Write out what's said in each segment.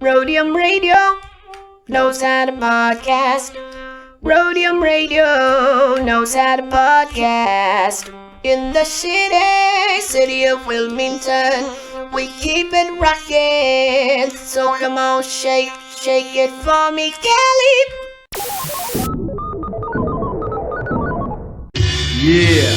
Roadium Radio knows how to podcast. Roadium Radio knows how to podcast. In the city of Wilmington, we keep it rockin'. So come on, shake it for me, Kelly. Yeah,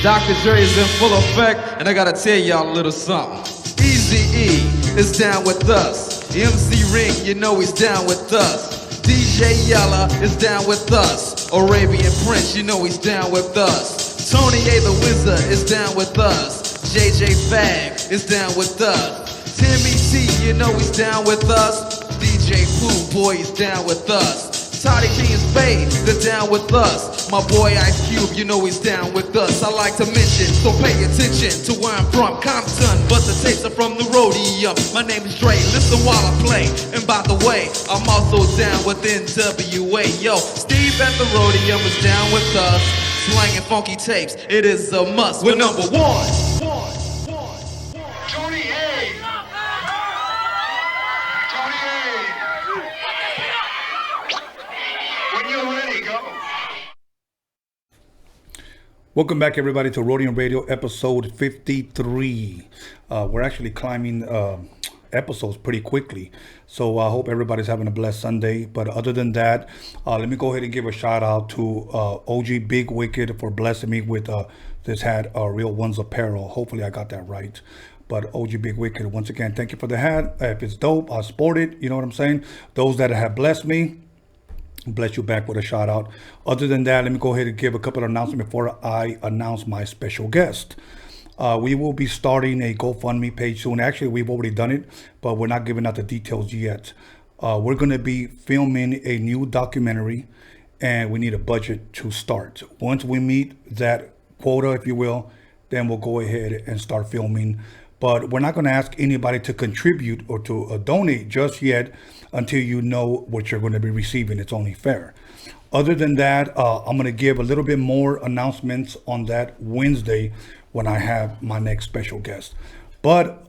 Dr. Dre is in full effect, and I gotta tell y'all a little something. Eazy-E is down with us. MC Ring, you know he's down with us. DJ Yella is down with us. Arabian Prince, you know he's down with us. Tony A the Wizard is down with us. JJ Fag is down with us. Timmy T, you know he's down with us. DJ Pooh Boy is down with us. Toddy King and Spade, they're down with us. My boy Ice Cube, you know he's down with us. I like to mention, so pay attention to where I'm from, Compton, but the tapes are from the Roadium. My name is Dre, listen while I play. And by the way, I'm also down with NWA. Yo, Steve at the Roadium is down with us. Slanging funky tapes, it is a must. We're number one. Tony A. Tony A. When you're ready, go. Welcome back, everybody, to Roadium Radio episode 53. We're actually climbing episodes pretty quickly, so I hope everybody's having a blessed Sunday. But other than that, let me go ahead and give a shout out to OG Big Wicked for blessing me with this hat, Real Ones Apparel. Hopefully I got that right. But OG Big Wicked, once again, thank you for the hat. If it's dope, I'll sport it. You know what I'm saying? Those that have blessed me, bless you back with a shout out. Other than that, let me go ahead and give a couple of announcements before I announce my special guest. We will be starting a GoFundMe page soon. Actually, we've already done it, but we're not giving out the details yet. We're going to be filming a new documentary, and we need a budget to start. Once we meet that quota, if you will, then we'll go ahead and start filming. But we're not going to ask anybody to contribute or to donate just yet until you know what you're going to be receiving. It's only fair. Other than that, I'm going to give a little bit more announcements on that Wednesday when I have my next special guest. But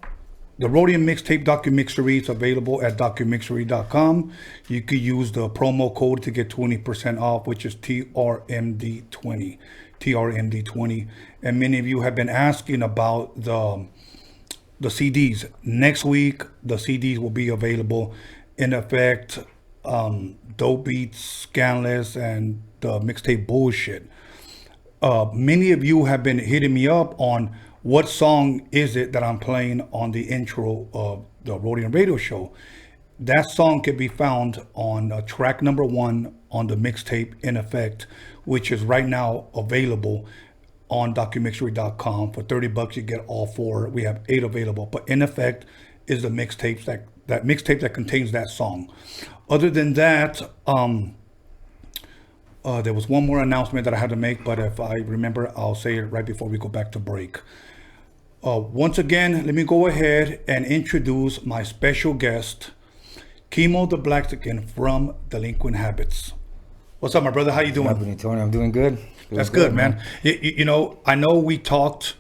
the Roadium Mixtape DOCUMIXERY is available at DOCUMIXERY.com. You could use the promo code to get 20% off, which is TRMD20. TRMD20. And many of you have been asking about the CDs. Next week, the CDs will be available. In effect, Dope Beats, Scanless, and the Mixtape Bullshit. Many of you have been hitting me up on what song is it that I'm playing on the intro of the Roadium Radio Show. That song can be found on track number 1 on the mixtape In Effect, which is right now available on DOCUMIXERY.com. For $30 you get all 4. We have 8 available, but In Effect is the mixtape that mixtape that contains that song. Other than that, there was one more announcement that I had to make, but if I remember, I'll say it right before we go back to break. Once again, let me go ahead and introduce my special guest, Kemo The Blaxican from Delinquent Habits. What's up, my brother? How you doing? What's happening, Tony? I'm doing good. That's good, man. You know, I know we talked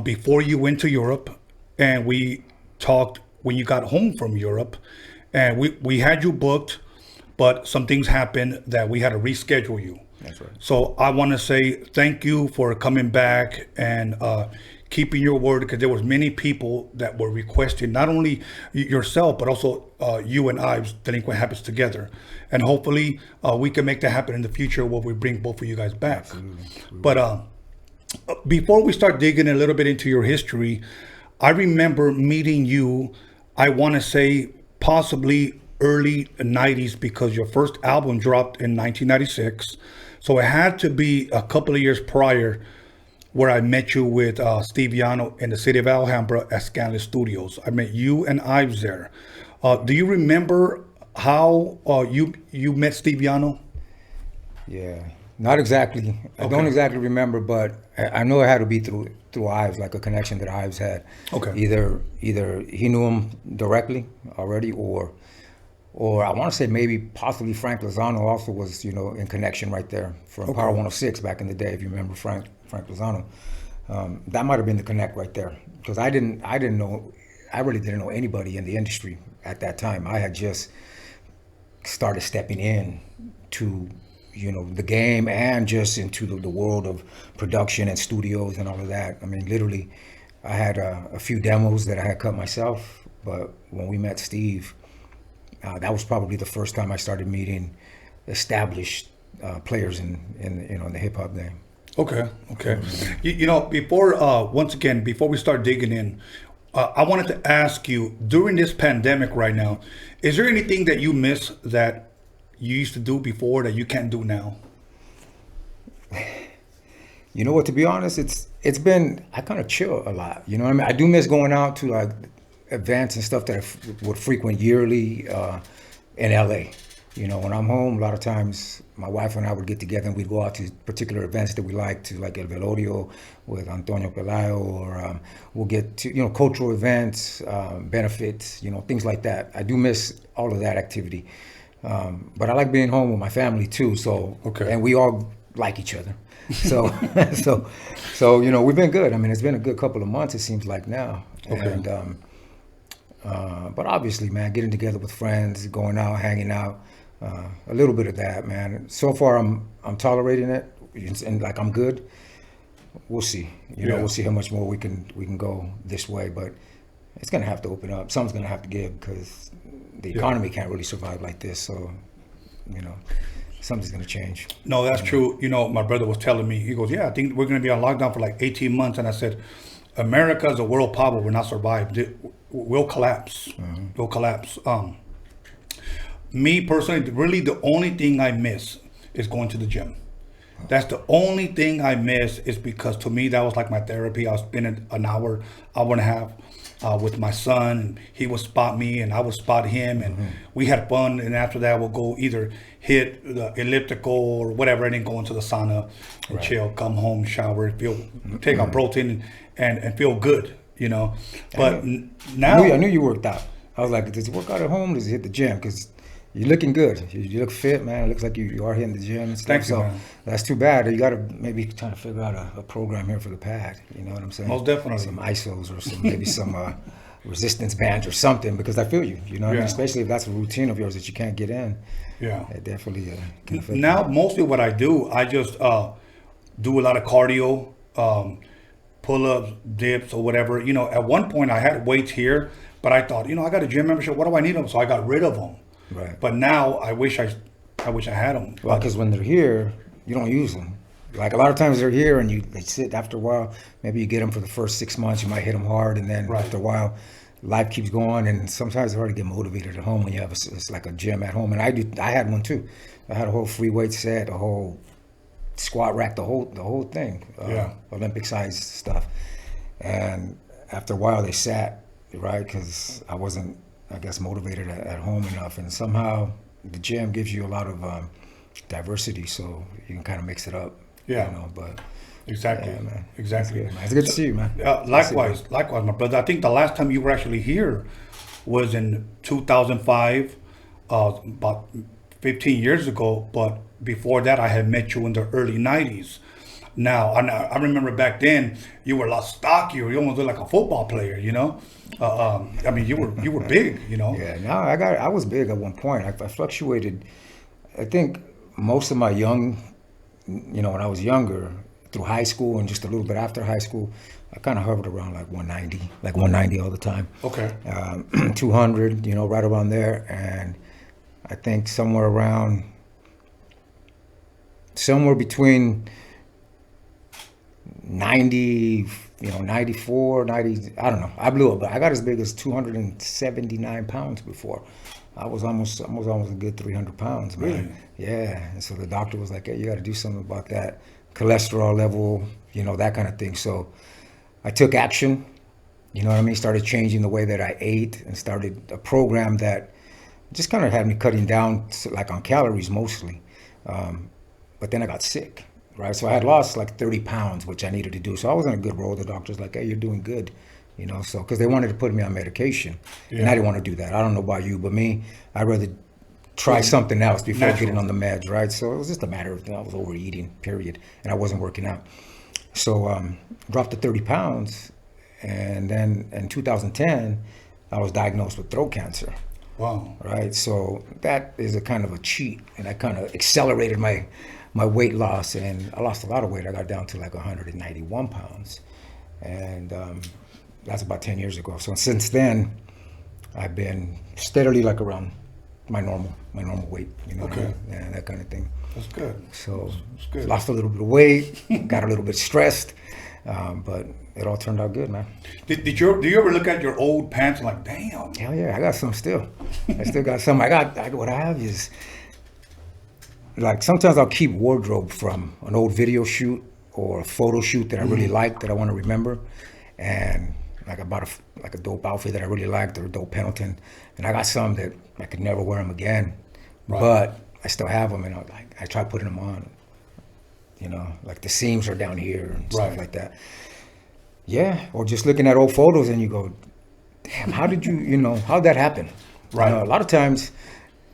before you went to Europe, and we talked when you got home from Europe, and we had you booked, but some things happened that we had to reschedule you. That's right. So I want to say thank you for coming back and keeping your word, because there was many people that were requesting not only yourself, but also you and Ives, Delinquent Habits together. And hopefully we can make that happen in the future where we bring both of you guys back. Absolutely. But before we start digging a little bit into your history, I remember meeting you, I want to say possibly early 90s, because your first album dropped in 1996. So it had to be a couple of years prior where I met you with Steve YANO in the city of Alhambra at Scanless Studios. I met you and Ives there. Do you remember how you met Steve YANO? Yeah, not exactly. I don't exactly remember, but I know it had to be through Ives, like a connection that Ives had. Okay. Either he knew him directly already, or I want to say maybe possibly Frank Lozano also was, in connection right there from Power 106 back in the day, if you remember Frank Lozano. That might have been the connect right there, because I didn't know I really didn't know anybody in the industry at that time. I had just started stepping in to, you know, the game and just into the world of production and studios and all of that. I mean, literally, I had a few demos that I had cut myself, but when we met Steve, that was probably the first time I started meeting established players in you know, in the hip hop game. Okay. You know, before once again, before we start digging in, I wanted to ask you, during this pandemic right now, is there anything that you miss that you used to do before that you can't do now? You know what, to be honest, it's been, I kind of chill a lot. You know what I mean? I do miss going out to like events and stuff that I would frequent yearly in LA. You know, when I'm home, a lot of times my wife and I would get together and we'd go out to particular events that we like, to like El Velorio with Antonio Pelayo, or we'll get to, you know, cultural events, benefits, you know, things like that. I do miss all of that activity. But I like being home with my family too. So, okay. And we all like each other. So, so, you know, we've been good. I mean, it's been a good couple of months, it seems like now. Okay. And, but obviously, man, getting together with friends, going out, hanging out, a little bit of that, man. So far, I'm tolerating it, and like I'm good. We'll see. You know, we'll see how much more we can go this way, but it's gonna have to open up. Something's gonna have to give, because the economy can't really survive like this. So, you know, something's gonna change. No, that's true. You know, my brother was telling me, he goes, yeah, I think we're gonna be on lockdown for like 18 months, and I said, America is a world power, will not survive. We'll collapse. We'll collapse. Me personally, really the only thing I miss is going to the gym. That's the only thing I miss, is because to me that was like my therapy. I was spending an hour and a half with my son, and he would spot me and I would spot him, and we had fun. And after that, we'll go either hit the elliptical or whatever, and then go into the sauna and chill, come home, shower, take our protein and feel good, you know. But now I knew you worked out. I was like, does he work out at home or does he hit the gym? Because you're looking good. You look fit, man. It looks like you are hitting the gym and stuff. Thank you, so man. That's too bad. You got to maybe try to figure out a program here for the pad. You know what I'm saying? Most definitely. Some ISOs or maybe some resistance bands or something, because I feel you. You know what I mean? Especially if that's a routine of yours that you can't get in. Yeah. It definitely can affect now, you. mostly what I do, I just do a lot of cardio, pull-ups, dips, or whatever. You know, at one point I had weights here, but I thought, you know, I got a gym membership. What do I need them? So I got rid of them. Right. But now I wish I had them. Well, because when they're here, you don't use them. Like a lot of times they're here and they sit. After a while, maybe you get them for the first 6 months, you might hit them hard, and then after a while, life keeps going, and sometimes it's hard to get motivated at home when you have it's like a gym at home. And I had one too. I had a whole free weight set, a whole squat rack, the whole thing, Olympic size stuff. And after a while, they sat, right? Because I wasn't, I guess, motivated at home enough. And somehow the gym gives you a lot of diversity, so you can kind of mix it up. Yeah. You know, but exactly, yeah, man. Exactly. It's good, man. It's good to see you, man. Likewise, my brother. I think the last time you were actually here was in 2005, about 15 years ago. But before that, I had met you in the early 90s. Now, I remember back then you were a lot stockier. You almost looked like a football player, you know. I mean, you were big, you know. Yeah. No, I was big at one point. I fluctuated. I think most of my when I was younger, through high school and just a little bit after high school, I kind of hovered around like 190 all the time. Okay. 200, you know, right around there. And I think somewhere between 90, 94, 90, I don't know. I blew up, but I got as big as 279 pounds before. I was almost a good 300 pounds, man. Really? Yeah. And so the doctor was like, hey, you got to do something about that cholesterol level, you know, that kind of thing. So I took action, you know what I mean? Started changing the way that I ate and started a program that just kind of had me cutting down, like on calories mostly. But then I got sick, right? So I had lost like 30 pounds, which I needed to do. So I was on a good roll. The doctor's like, hey, you're doing good. You know, so because they wanted to put me on medication, and I didn't want to do that. I don't know about you, but me, I'd rather try something else before getting on the meds, right? So it was just a matter of, I was overeating, period, and I wasn't working out. So dropped to 30 pounds, And then in 2010, I was diagnosed with throat cancer. Wow. Right, so that is a kind of a cheat, and that kind of accelerated my weight loss, and I lost a lot of weight. I got down to like 191 pounds, and that's about 10 years ago. So since then, I've been steadily like around my normal weight, you know, Okay. and that kind of thing. That's good. So That's good. lost a little bit of weight, got a little bit stressed, but it all turned out good, man. Do you ever look at your old pants and like, damn? Hell yeah, I got some still. I still got some. What I have is, like, sometimes I'll keep wardrobe from an old video shoot or a photo shoot that I really like, that I want to remember. And like I bought a dope outfit that I really liked, or a dope Pendleton. And I got some that I could never wear them again. Right. But I still have them, and I try putting them on. You know, like the seams are down here and stuff Right. like that. Yeah, or just looking at old photos and you go, damn, how did how'd that happen? Right. You know, a lot of times,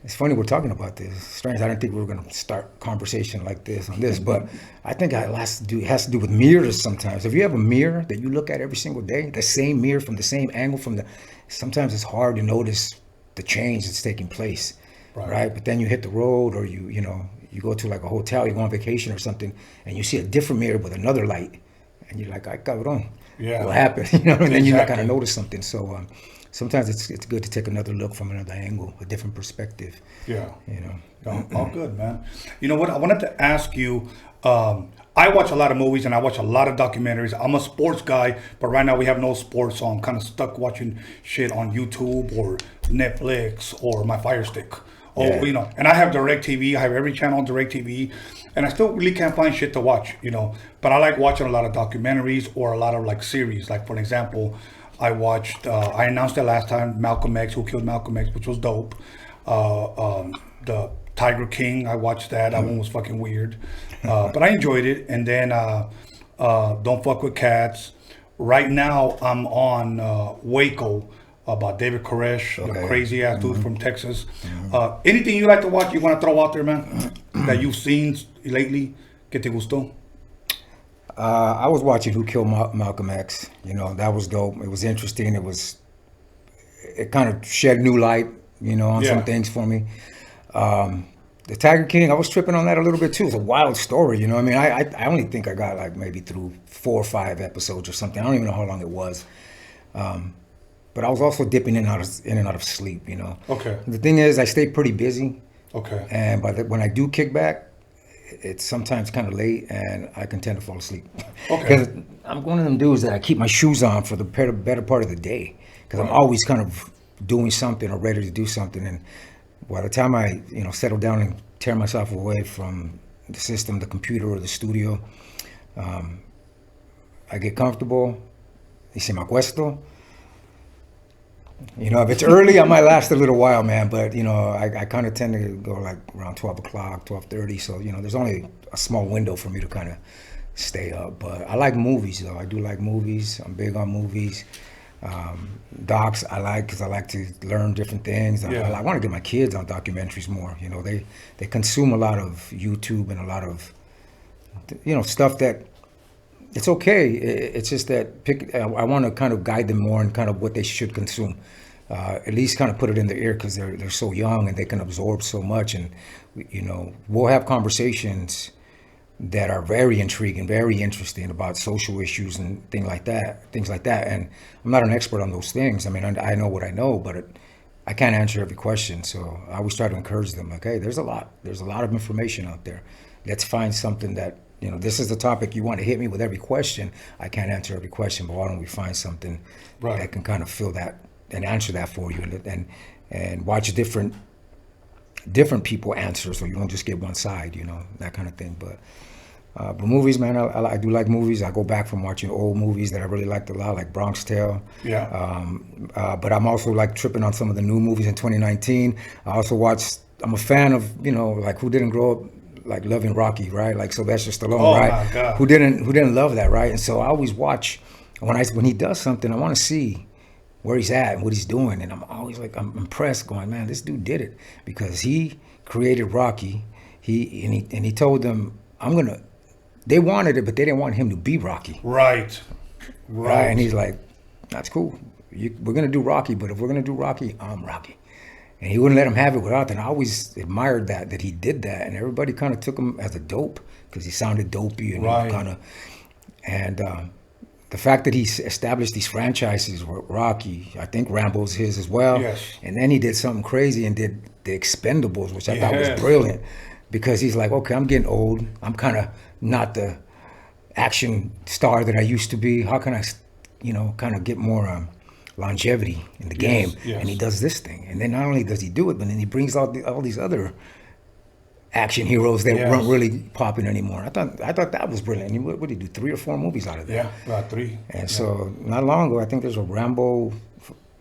it's funny we're talking about this. It's strange, I didn't think we were going to start a conversation like this on this, but I think it has to do with mirrors sometimes. If you have a mirror that you look at every single day, the same mirror from the same angle, sometimes it's hard to notice the change that's taking place, right? But then you hit the road, or you go to like a hotel, you go on vacation or something, and you see a different mirror with another light, and you're like, "Ay, cabrón, Yeah. what happened?" You know, and then you kind Exactly. of notice something. So sometimes it's good to take another look from another angle, a different perspective. Yeah. You know. All good, man. You know what? I wanted to ask you. I watch a lot of movies and I watch a lot of documentaries. I'm a sports guy, but right now we have no sports, so I'm kind of stuck watching shit on YouTube or Netflix or my Fire Stick. Oh, Yeah. you know, and I have DirecTV. I have every channel on DirecTV, and I still really can't find shit to watch. You know, but I like watching a lot of documentaries or a lot of like series. Like, for example, I watched. I announced it last time. Malcolm X, Who Killed Malcolm X, which was dope. The Tiger King, I watched that. That one was fucking weird, but I enjoyed it. And then Don't Fuck with Cats. Right now, I'm on Waco about David Koresh, the Okay. crazy ass dude from Texas. Anything you like to watch, you want to throw out there, man, that you've seen lately? Que te gustó? I was watching Who Killed Malcolm X. You know, that was dope. It was interesting. It kind of shed new light, you know, on Yeah. some things for me. The Tiger King, I was tripping on that a little bit too. It's a wild story, you know. I mean, I only think I got like maybe through 4 or 5 episodes or something. I don't even know how long it was. But I was also dipping in and out of sleep, you know. Okay. The thing is, I stay pretty busy, Okay. and when I do kick back, it's sometimes kind of late, and I can tend to fall asleep. Okay. Because I'm one of them dudes that I keep my shoes on for the better part of the day, because I'm always kind of doing something or ready to do something. And by the time I, settle down and tear myself away from the system, the computer or the studio, I get comfortable. Y se me acuesto. You know, if it's early, I might last a little while, man. But, I kind of tend to go like around 12 o'clock, 12:30. So, there's only a small window for me to kind of stay up. But I like movies, though. I do like movies. I'm big on movies. Docs I like because I like to learn different things. Yeah. I want to get my kids on documentaries more. You know, they consume a lot of YouTube and a lot of, stuff that it's okay. It's just that I want to kind of guide them more in kind of what they should consume. At least kind of put it in their ear because they're so young and they can absorb so much. And, we'll have conversations that are very intriguing, very interesting about social issues and things like that. And I'm not an expert on those things. I mean, I know what I know, but I can't answer every question. So I always try to encourage them, like, hey, there's a lot of information out there. Let's find something that, this is the topic you want to hit me with every question. I can't answer every question, but why don't we find something Right. that can kind of fill that and answer that for you, and watch different people answer, so you don't just get one side, that kind of thing. But movies, man, I do like movies. I go back from watching old movies that I really liked a lot, like Bronx Tale. Yeah. But I'm also like tripping on some of the new movies in 2019. I also I'm a fan of, like who didn't grow up like loving Rocky, right? Like Sylvester Stallone, Oh, right? my God. Who didn't love that, right? And so I always watch when he does something, I want to see where he's at and what he's doing. And I'm always like, I'm impressed going, man, this dude did it because he created Rocky. He told them, they wanted it, but they didn't want him to be Rocky. Right. Right. And he's like, that's cool. We're gonna do Rocky, but if we're gonna do Rocky, I'm Rocky. And he wouldn't let him have it without that. And I always admired that he did that, and everybody kind of took him as a dope because he sounded dopey and kind of. And the fact that he established these franchises with Rocky, I think Rambo's his as well. Yes. And then he did something crazy and did the Expendables, which I thought was brilliant, because he's like, okay, I'm getting old. I'm kind of not the action star that I used to be. How can I, kind of get more longevity in the game? Yes. And he does this thing. And then not only does he do it, but then he brings out all these other action heroes that weren't really popping anymore. I thought that was brilliant. And what did he do? 3 or 4 movies out of that? Yeah, about 3. And so not long ago, I think there's a Rambo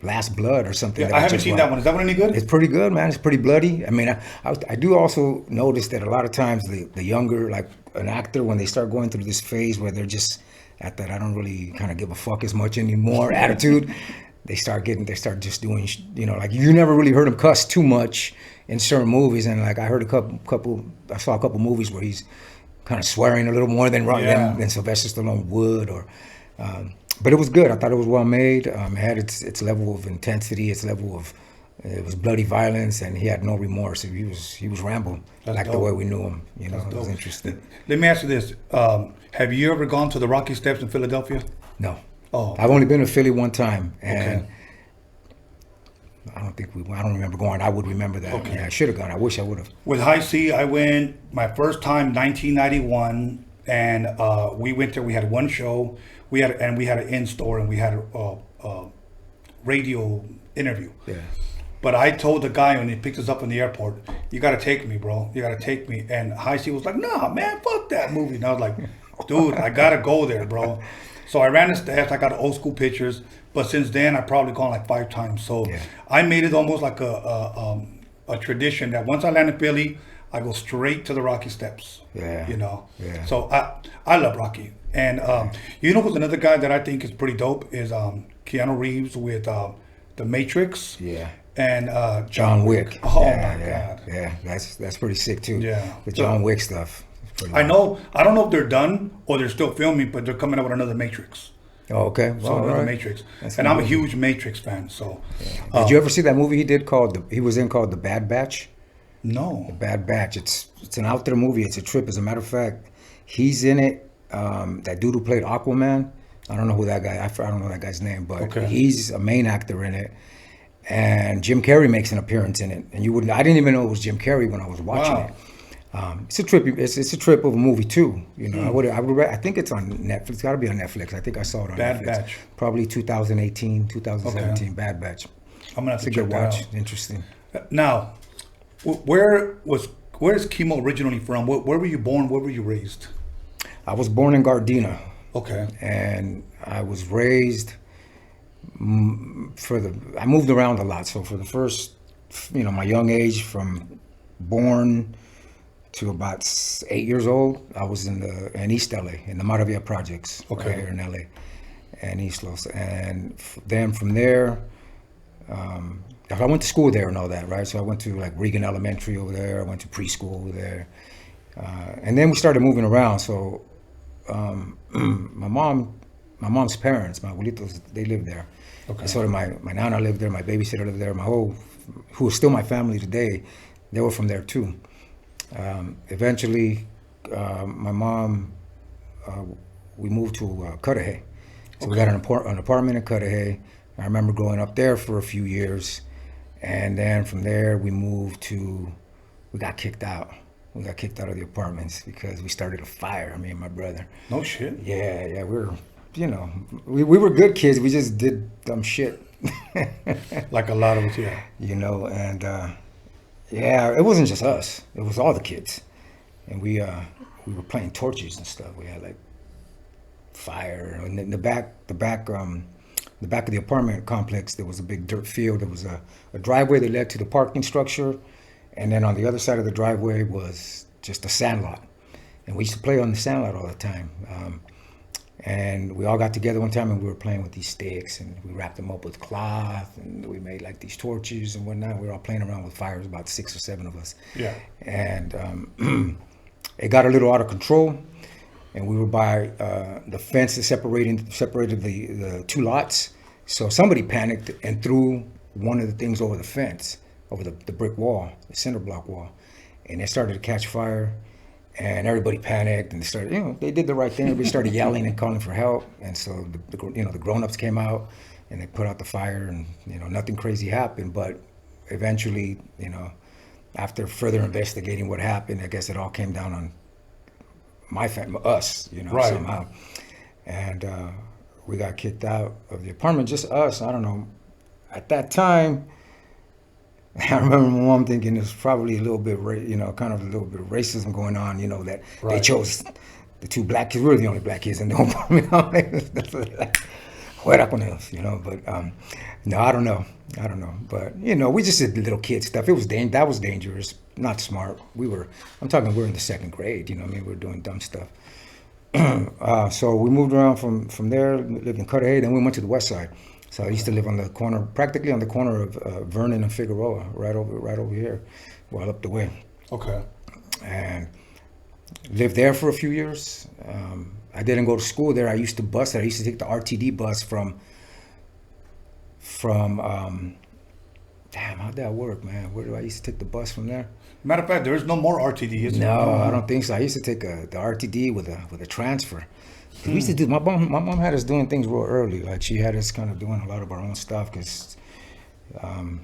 Last Blood or something. Yeah, I haven't seen that one. Is that one any good? It's pretty good, man. It's pretty bloody. I mean, I do also notice that a lot of times the younger, like an actor, when they start going through this phase where they're just at that I don't really kind of give a fuck as much anymore attitude, they start just doing, like you never really heard him cuss too much in certain movies. And like I heard I saw a couple movies where he's kind of swearing a little more than Sylvester Stallone would, or but it was good. I thought it was well made. It had its level of intensity, it was bloody violence, and he had no remorse. He was Rambo, like the way we knew him. It was interesting. Let me ask you this: have you ever gone to the Rocky Steps in Philadelphia? No. Oh, I've only been to Philly one time, and I don't remember going. I would remember that. Okay. Yeah, I should have gone. I wish I would have. With High C, I went my first time 1991, and we went there. We had one show. We had an in-store, and we had a radio interview. Yeah. But I told the guy when he picked us up in the airport, "You got to take me, bro. You got to take me." And High C was like, "Nah, man, fuck that movie." And I was like, "Dude, I gotta go there, bro." So I ran the steps. I got old school pictures. But since then, I've probably gone like 5 times. So I made it almost like a tradition that once I land in Philly, I go straight to the Rocky Steps. Yeah. Yeah. So I love Rocky. And who's another guy that I think is pretty dope is Keanu Reeves with The Matrix. Yeah. And John Wick. Oh my God. Yeah, that's pretty sick too. Yeah. The John Wick stuff. I know. I don't know if they're done or they're still filming, but they're coming out with another Matrix. Oh, okay. Well, So another Matrix. And I'm a huge Matrix fan. So did you ever see that movie he did called The Bad Batch? No. The Bad Batch. It's an out there movie. It's a trip. As a matter of fact, he's in it. That dude who played Aquaman. I don't know who that guy. I don't know that guy's name, but he's a main actor in it. And Jim Carrey makes an appearance in it. And I didn't even know it was Jim Carrey when I was watching it. It's a trip. It's a trip of a movie too. I think it's on Netflix. It's got to be on Netflix. I think I saw it on Bad Netflix. Batch. Probably 2018, 2017. Okay. Bad Batch. I'm gonna have to It's a check good that watch. out. Interesting. Now, where is Kemo originally from? Where were you born? Where were you raised? I was born in Gardena. Okay. And I was raised I moved around a lot. So for the first, my young age, from born to about 8 years old, I was in East LA, in the Maravilla projects, right here in LA, and East Los. And then from there, I went to school there and all that, right? So I went to like Regan Elementary over there. I went to preschool over there. And then we started moving around. So my mom's parents, my abuelitos, they lived there. Okay. And so did my nana lived there, my babysitter lived there, who is still my family today, they were from there too. Eventually, my mom, we moved to Cudahy. So we got an apartment in Cudahy. I remember growing up there for a few years. And then from there, we got kicked out. We got kicked out of the apartments because we started a fire, me and my brother. No shit. Yeah, we were good kids. We just did dumb shit. Like a lot of us, yeah. And it wasn't just us. It was all the kids. And we were playing torches and stuff. We had like fire. And in the back of the apartment complex, there was a big dirt field. There was a driveway that led to the parking structure. And then on the other side of the driveway was just a sandlot. And we used to play on the sandlot all the time. And we all got together one time and we were playing with these sticks and we wrapped them up with cloth and we made like these torches and whatnot. We were all playing around with fires, about 6 or 7 of us. Yeah. And it got a little out of control. And we were by the fence that separated the 2 lots. So somebody panicked and threw one of the things over the fence, over the brick wall, the cinder block wall, and it started to catch fire. And everybody panicked, and they started, they did the right thing. Everybody started yelling and calling for help. And so the grown-ups came out, and they put out the fire, and nothing crazy happened. But eventually, after further investigating what happened, I guess it all came down on my family, us, Right. somehow. And we got kicked out of the apartment, just us. I don't know. At that time, I remember my mom thinking there's probably a little bit, kind of a little bit of racism going on, that they Right. chose the two black kids. We were the only black kids in the apartment. Fuera con ellos, but no, I don't know. But, we just did little kid stuff. That was dangerous, not smart. I'm talking, we were in the second grade, we were doing dumb stuff. So we moved around from there, lived in Cudahy, then we went to the west side. So I used to live practically on the corner of Vernon and Figueroa, right over here, well up the way. Okay. And lived there for a few years. I didn't go to school there. I used to bus there. I used to take the RTD bus from how'd that work, man? Where do I used to take the bus from there? Matter of fact, there is no more RTD, is there? No, I don't think so. I used to take the RTD with a transfer. We used to do. My mom had us doing things real early. Like she had us kind of doing a lot of our own stuff because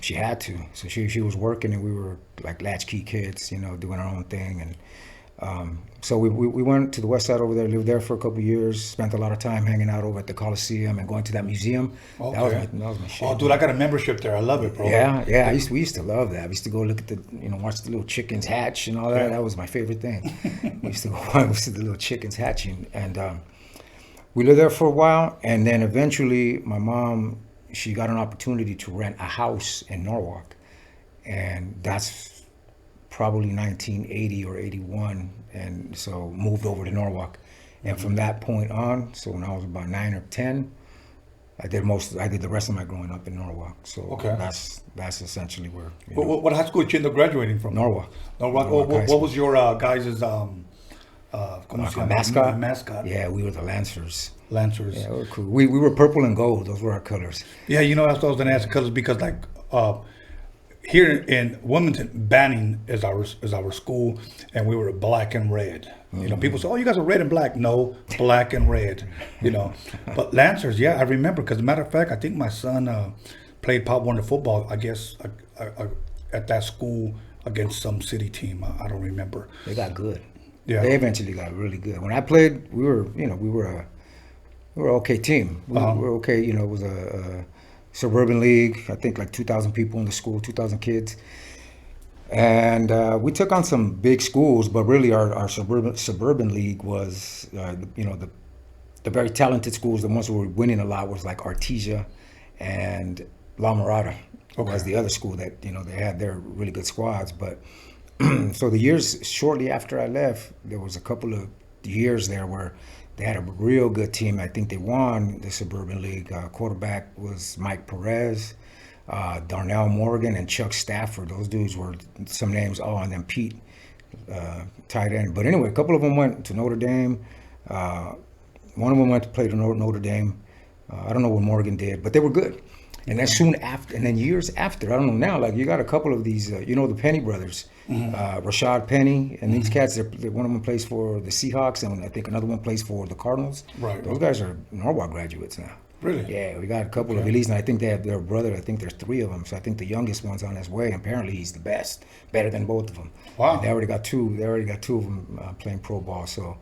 she had to. So she was working, and we were like latchkey kids, doing our own thing. And so we went to the west side over there, lived there for a couple of years, spent a lot of time hanging out over at the Coliseum and going to that museum. Okay. That was my shit. Oh, dude, I got a membership there. I love it, bro. Yeah. We used to love that. We used to go look at watch the little chickens hatch and all that. Yeah. That was my favorite thing. we used to go watch the little chickens hatching, and we lived there for a while. And then eventually, my mom, she got an opportunity to rent a house in Norwalk, and that's probably 1980 or 81, and so moved over to Norwalk. And from that point on, so when I was about 9 or 10, I did the rest of my growing up in Norwalk. So Okay. that's essentially where. What high school did you end up graduating from? Norwalk. Norwalk. Norwalk High What School. was your guys' mascot? Mascot. Yeah, we were the Lancers. Lancers. Yeah, we were cool. We were purple and gold. Those were our colors. Yeah, that's what I was gonna ask, colors, because here in Wilmington, Banning is our school, and we were black and red. People say, "Oh, you guys are red and black." No, black and red. But Lancers, yeah, I remember. Because, as a matter of fact, I think my son played Pop Warner football. I guess at that school against some city team. I don't remember. They got good. Yeah. They eventually got really good. When I played, we were an okay team. We were okay. It was a suburban league. I think like 2,000 people in the school, 2,000 kids. And we took on some big schools, but really our suburban league was, the very talented schools. The ones who were winning a lot was like Artesia and La Mirada. Okay. Was the other school that they had their really good squads. But so the years shortly after I left, there was a couple of years there where they had a real good team. I think they won the suburban league. Quarterback was Mike Perez. Darnell Morgan and Chuck Stafford. Those dudes were some names. Oh, and then Pete, tight end. But anyway, a couple of them went to Notre Dame. One of them went to play to Notre Dame. I don't know what Morgan did, but they were good. And then soon after, and then years after, I don't know now, like you got a couple of these, the Penny brothers, Rashad Penny, and these cats, one of them plays for the Seahawks, and I think another one plays for the Cardinals. Right. Those guys are Norwalk graduates now. Really? Yeah, we got a couple of elites, and I think they have their brother. I think there's 3 of them. So I think the youngest one's on his way. And apparently, he's the best, better than both of them. Wow. And they already got 2. They already got 2 of them playing pro ball. So,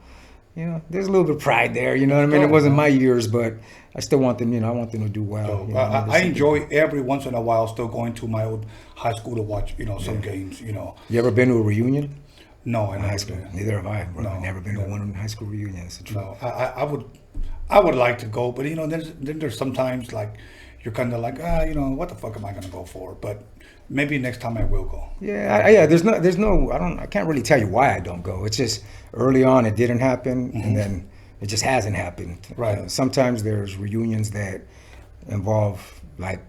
there's a little bit of pride there. You know what I mean? It wasn't my years, but I still want them. I want them to do well. I enjoy every once in a while still going to my old high school to watch, some games. You ever been to a reunion? No, in high school. Neither have I. Bro. No, I've never been to one high school reunion. It's true. No, I would like to go, but then there's sometimes like you're kind of like what the fuck am I gonna go for? But maybe next time I will go. Yeah, there's no I can't really tell you why I don't go. It's just early on it didn't happen, and then it just hasn't happened. Right. Sometimes there's reunions that involve like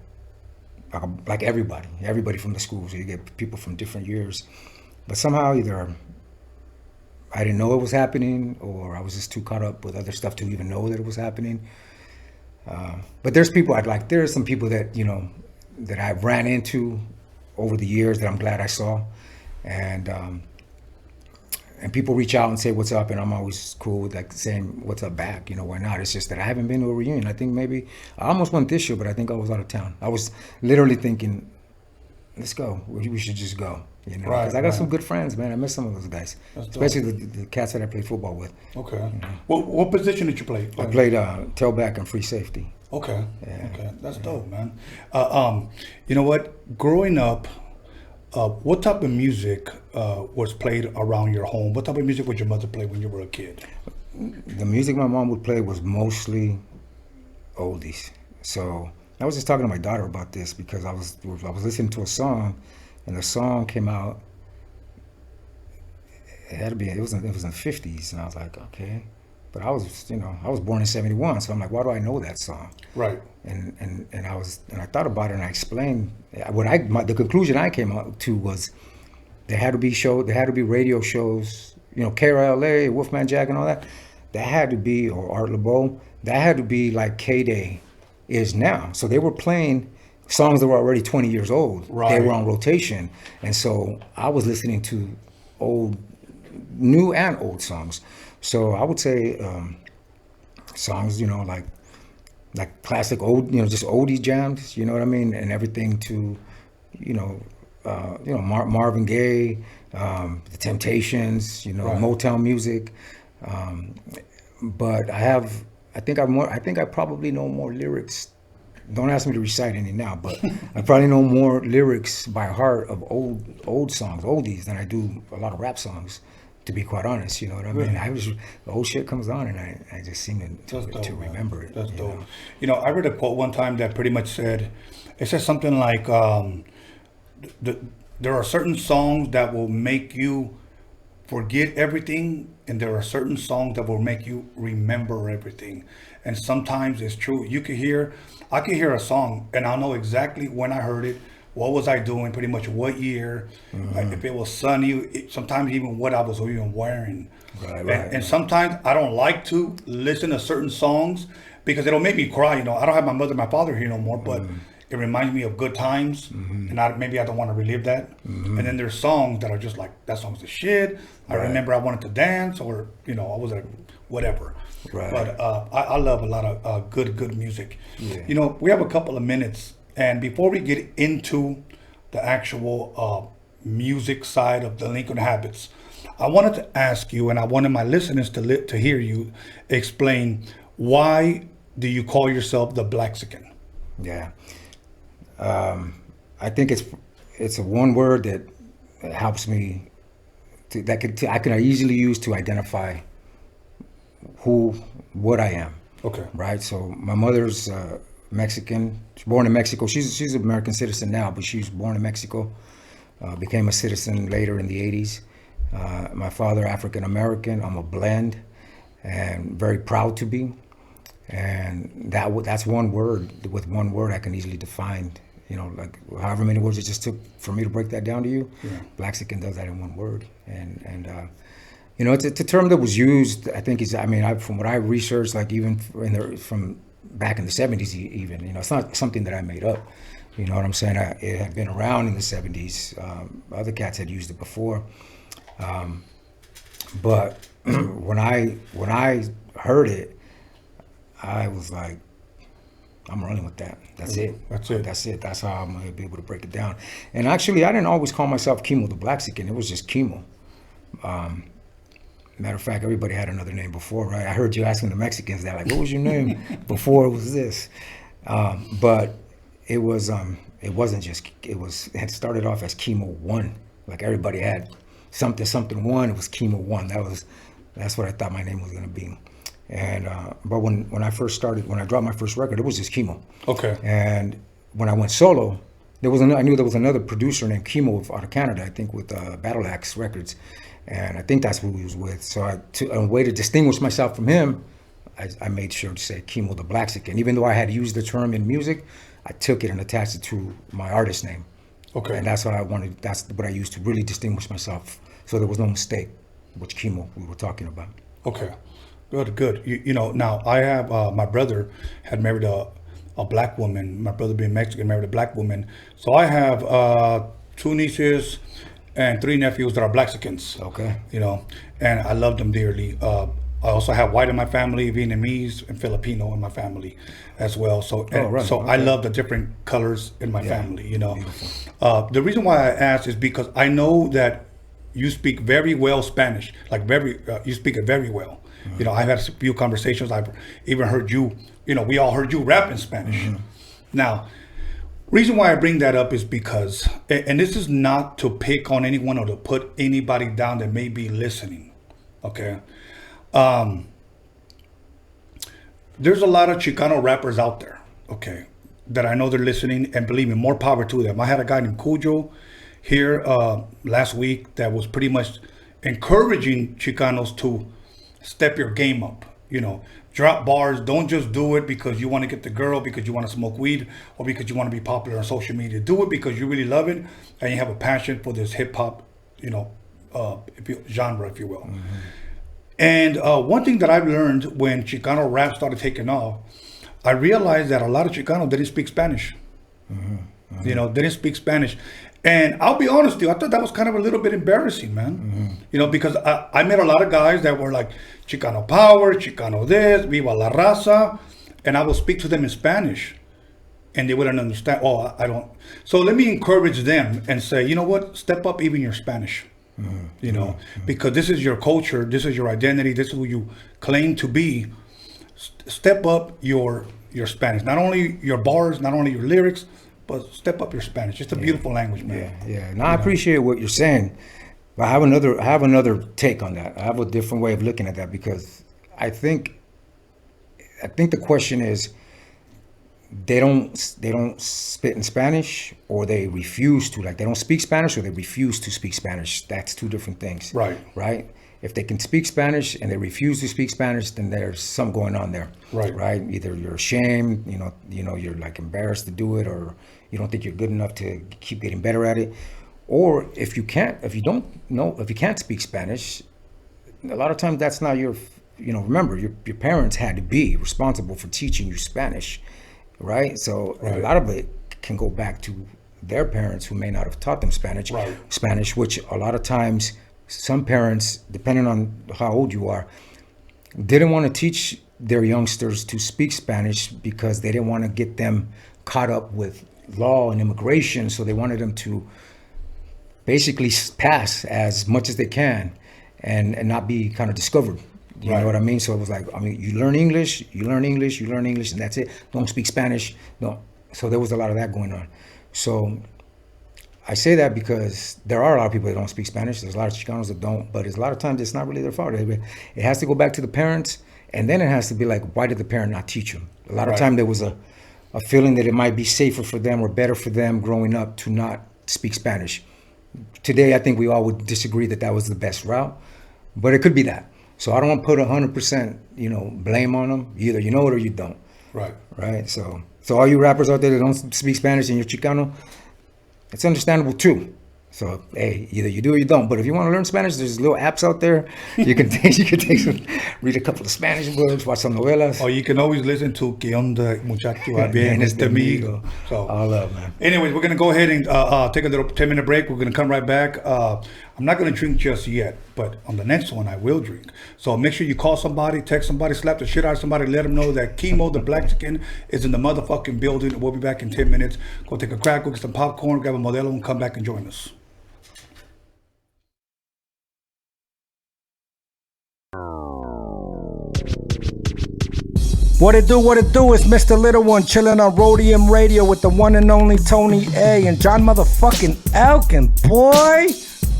everybody from the school. So you get people from different years, but somehow either I didn't know it was happening, or I was just too caught up with other stuff to even know that it was happening. But there's people I'd like. There are some people that that I've ran into over the years that I'm glad I saw, and people reach out and say what's up, and I'm always cool with like saying what's up back. Why not? It's just that I haven't been to a reunion. I think maybe I almost went this year, but I think I was out of town. I was literally thinking, let's go. We should just go. Because I got some good friends, man. I miss some of those guys, especially the cats that I played football with. Okay. What position did you play? I played tailback and free safety. Okay. Yeah. Okay. That's dope, man. You know what? Growing up, what type of music was played around your home? What type of music would your mother play when you were a kid? The music my mom would play was mostly oldies. So I was just talking to my daughter about this because I was listening to a song, and the song came out. It was in the 50s, and I was like, okay. But I was born in '71, so I'm like, why do I know that song? Right. And I thought about it, and I explained the conclusion I came out to was there had to be radio shows, KRLA, Wolfman Jack, and all that. That had to be, or Art LeBeau, that had to be like K-Day is now. So they were playing songs that were already 20 years old. Right. They were on rotation, and so I was listening to new and old songs. So I would say songs, like classic old, just oldie jams, you know what I mean, and everything to, Marvin Gaye, the Temptations, right. Motown music, but I think I probably know more lyrics. Don't ask me to recite any now, but I probably know more lyrics by heart of old songs, oldies, than I do a lot of rap songs. To be quite honest, you know what I mean? The old shit comes on, and I just seem to remember it. That's dope. I read a quote one time that pretty much said something like, there are certain songs that will make you forget everything, and there are certain songs that will make you remember everything. And sometimes it's true. I could hear a song, and I'll know exactly when I heard it, what was I doing, pretty much what year, like if it was sunny, sometimes even what I was even wearing. Right. And sometimes I don't like to listen to certain songs because it'll make me cry. I don't have my mother and my father here no more, but it reminds me of good times, and maybe I don't want to relive that. And then there's songs that are just like, that song's the shit. I remember I wanted to dance, or I was like, whatever. Right. But I love a lot of good music. Yeah. We have a couple of minutes. And before we get into the actual music side of Delinquent Habits, I wanted to ask you, and I wanted my listeners to hear you explain, why do you call yourself the Blaxican? Yeah, I think it's a one word that helps me I can easily use to identify what I am. Okay. Right. So my mother's Mexican. She's born in Mexico. She's an American citizen now, but she was born in Mexico. Became a citizen later in the 80s. My father, African American. I'm a blend, and very proud to be. And that's one word. With one word, I can easily define. Like however many words it just took for me to break that down to you. Yeah. Blaxican does that in one word, and it's a term that was used. I think from what I researched, like even from back in the 70s even, it's not something that I made up. You know what I'm saying? It had been around in the 70s. Other cats had used it before. But when I heard it, I was like, I'm running with that. That's it. That's how I'm gonna be able to break it down. And actually, I didn't always call myself Kemo The Blaxican. It was just Kemo. Matter of fact, everybody had another name before, right? I heard you asking the Mexicans that, like, what was your name before it was this? But it wasn't just, it had started off as Kemo 1. Like everybody had something 1, it was Kemo 1. That's what I thought my name was gonna be. And but when I dropped my first record, it was just Kemo. Okay. And when I went solo, I knew there was another producer named Kemo out of Canada, I think with Battle Axe Records. And I think that's who he was with. So a way to distinguish myself from him, I made sure to say Kemo The Blaxican. Even though I had used the term in music, I took it and attached it to my artist name. Okay. And that's what I wanted. That's what I used to really distinguish myself. So there was no mistake which Kemo we were talking about. Okay. Good. You know, now I have my brother had married a black woman. My brother being Mexican married a black woman. So I have 2 nieces and 3 nephews that are Blaxicans. Okay. You know, and I love them dearly. I also have white in my family, Vietnamese and Filipino in my family as well. So I love the different colors in my family, you know. The reason why I asked is because I know that you speak very well Spanish, like you speak it very well. You know, I've had a few conversations. I've even heard you, you know, we all heard you rap in Spanish. Now, reason why I bring that up is because, and this is not to pick on anyone or to put anybody down that may be listening, okay? There's a lot of Chicano rappers out there, okay, that I know they're listening, and believe me, more power to them. I had a guy named Cujo here last week that was pretty much encouraging Chicanos to step your game up, you know, drop bars. Don't just do it because you want to get the girl, because you want to smoke weed, or because you want to be popular on social media. Do it because you really love it and you have a passion for this hip hop, you know, genre, if you will. And one thing that I've learned when Chicano rap started taking off, I realized that a lot of Chicanos didn't speak Spanish. You know, they didn't speak Spanish. And I'll be honest with you, I thought that was kind of a little bit embarrassing, man. You know, because I met a lot of guys that were like, Chicano power, Chicano this, viva la raza. And I would speak to them in Spanish. And they wouldn't understand, I don't. So let me encourage them and say, you know what, step up even your Spanish. You know, because this is your culture, this is your identity, this is who you claim to be. Step up your Spanish. Not only your bars, not only your lyrics, but step up your Spanish. It's a beautiful language, man. Yeah. Now I appreciate what you're saying, but I have another take on that. I have a different way of looking at that, because I think the question is, they don't spit in Spanish, or they refuse to, like they don't speak Spanish, or they refuse to speak Spanish. That's 2 different things. Right. If they can speak Spanish and they refuse to speak Spanish, then there's something going on there. Right. Either you're ashamed, you know, you're like embarrassed to do it, or you don't think you're good enough to keep getting better at it. Or if you can't speak Spanish, a lot of times that's not your, you know, remember your parents had to be responsible for teaching you Spanish. Right. So a lot of it can go back to their parents who may not have taught them Spanish. Spanish, which a lot of times some parents, depending on how old you are, didn't want to teach their youngsters to speak Spanish because they didn't want to get them caught up with law and immigration. So they wanted them to basically pass as much as they can and not be kind of discovered. You know what I mean? So it was like, I mean, you learn English, and that's it. Don't speak Spanish. No. So there was a lot of that going on. So I say that because there are a lot of people that don't speak Spanish. There's a lot of Chicanos that don't, but a lot of times it's not really their fault. It has to go back to the parents, and then it has to be like, why did the parent not teach them? A lot of time there was a feeling that it might be safer for them or better for them growing up to not speak Spanish. Today, I think we all would disagree that that was the best route, but it could be that. So I don't want to put 100%, you know, blame on them. Either you know it or you don't. Right. So all you rappers out there that don't speak Spanish and you're Chicano, it's understandable too. So hey, either you do or you don't. But if you want to learn Spanish, there's little apps out there. You can take some, read a couple of Spanish books, watch some novelas. Or you can always listen to Que Onda Muchacho Bien Este Amigo. So all up, man. Anyways, we're gonna go ahead and take a little 10-minute break. We're gonna come right back. I'm not gonna drink just yet, but on the next one I will drink. So make sure you call somebody, text somebody, slap the shit out of somebody, let them know that Kemo The Blaxican is in the motherfucking building. We'll be back in 10 minutes. Go take a crack, go get some popcorn, grab a Modelo, and come back and join us. What it do is Mr. Little One chilling on Roadium Radio with the one and only Tony A and John motherfucking Elkins, boy.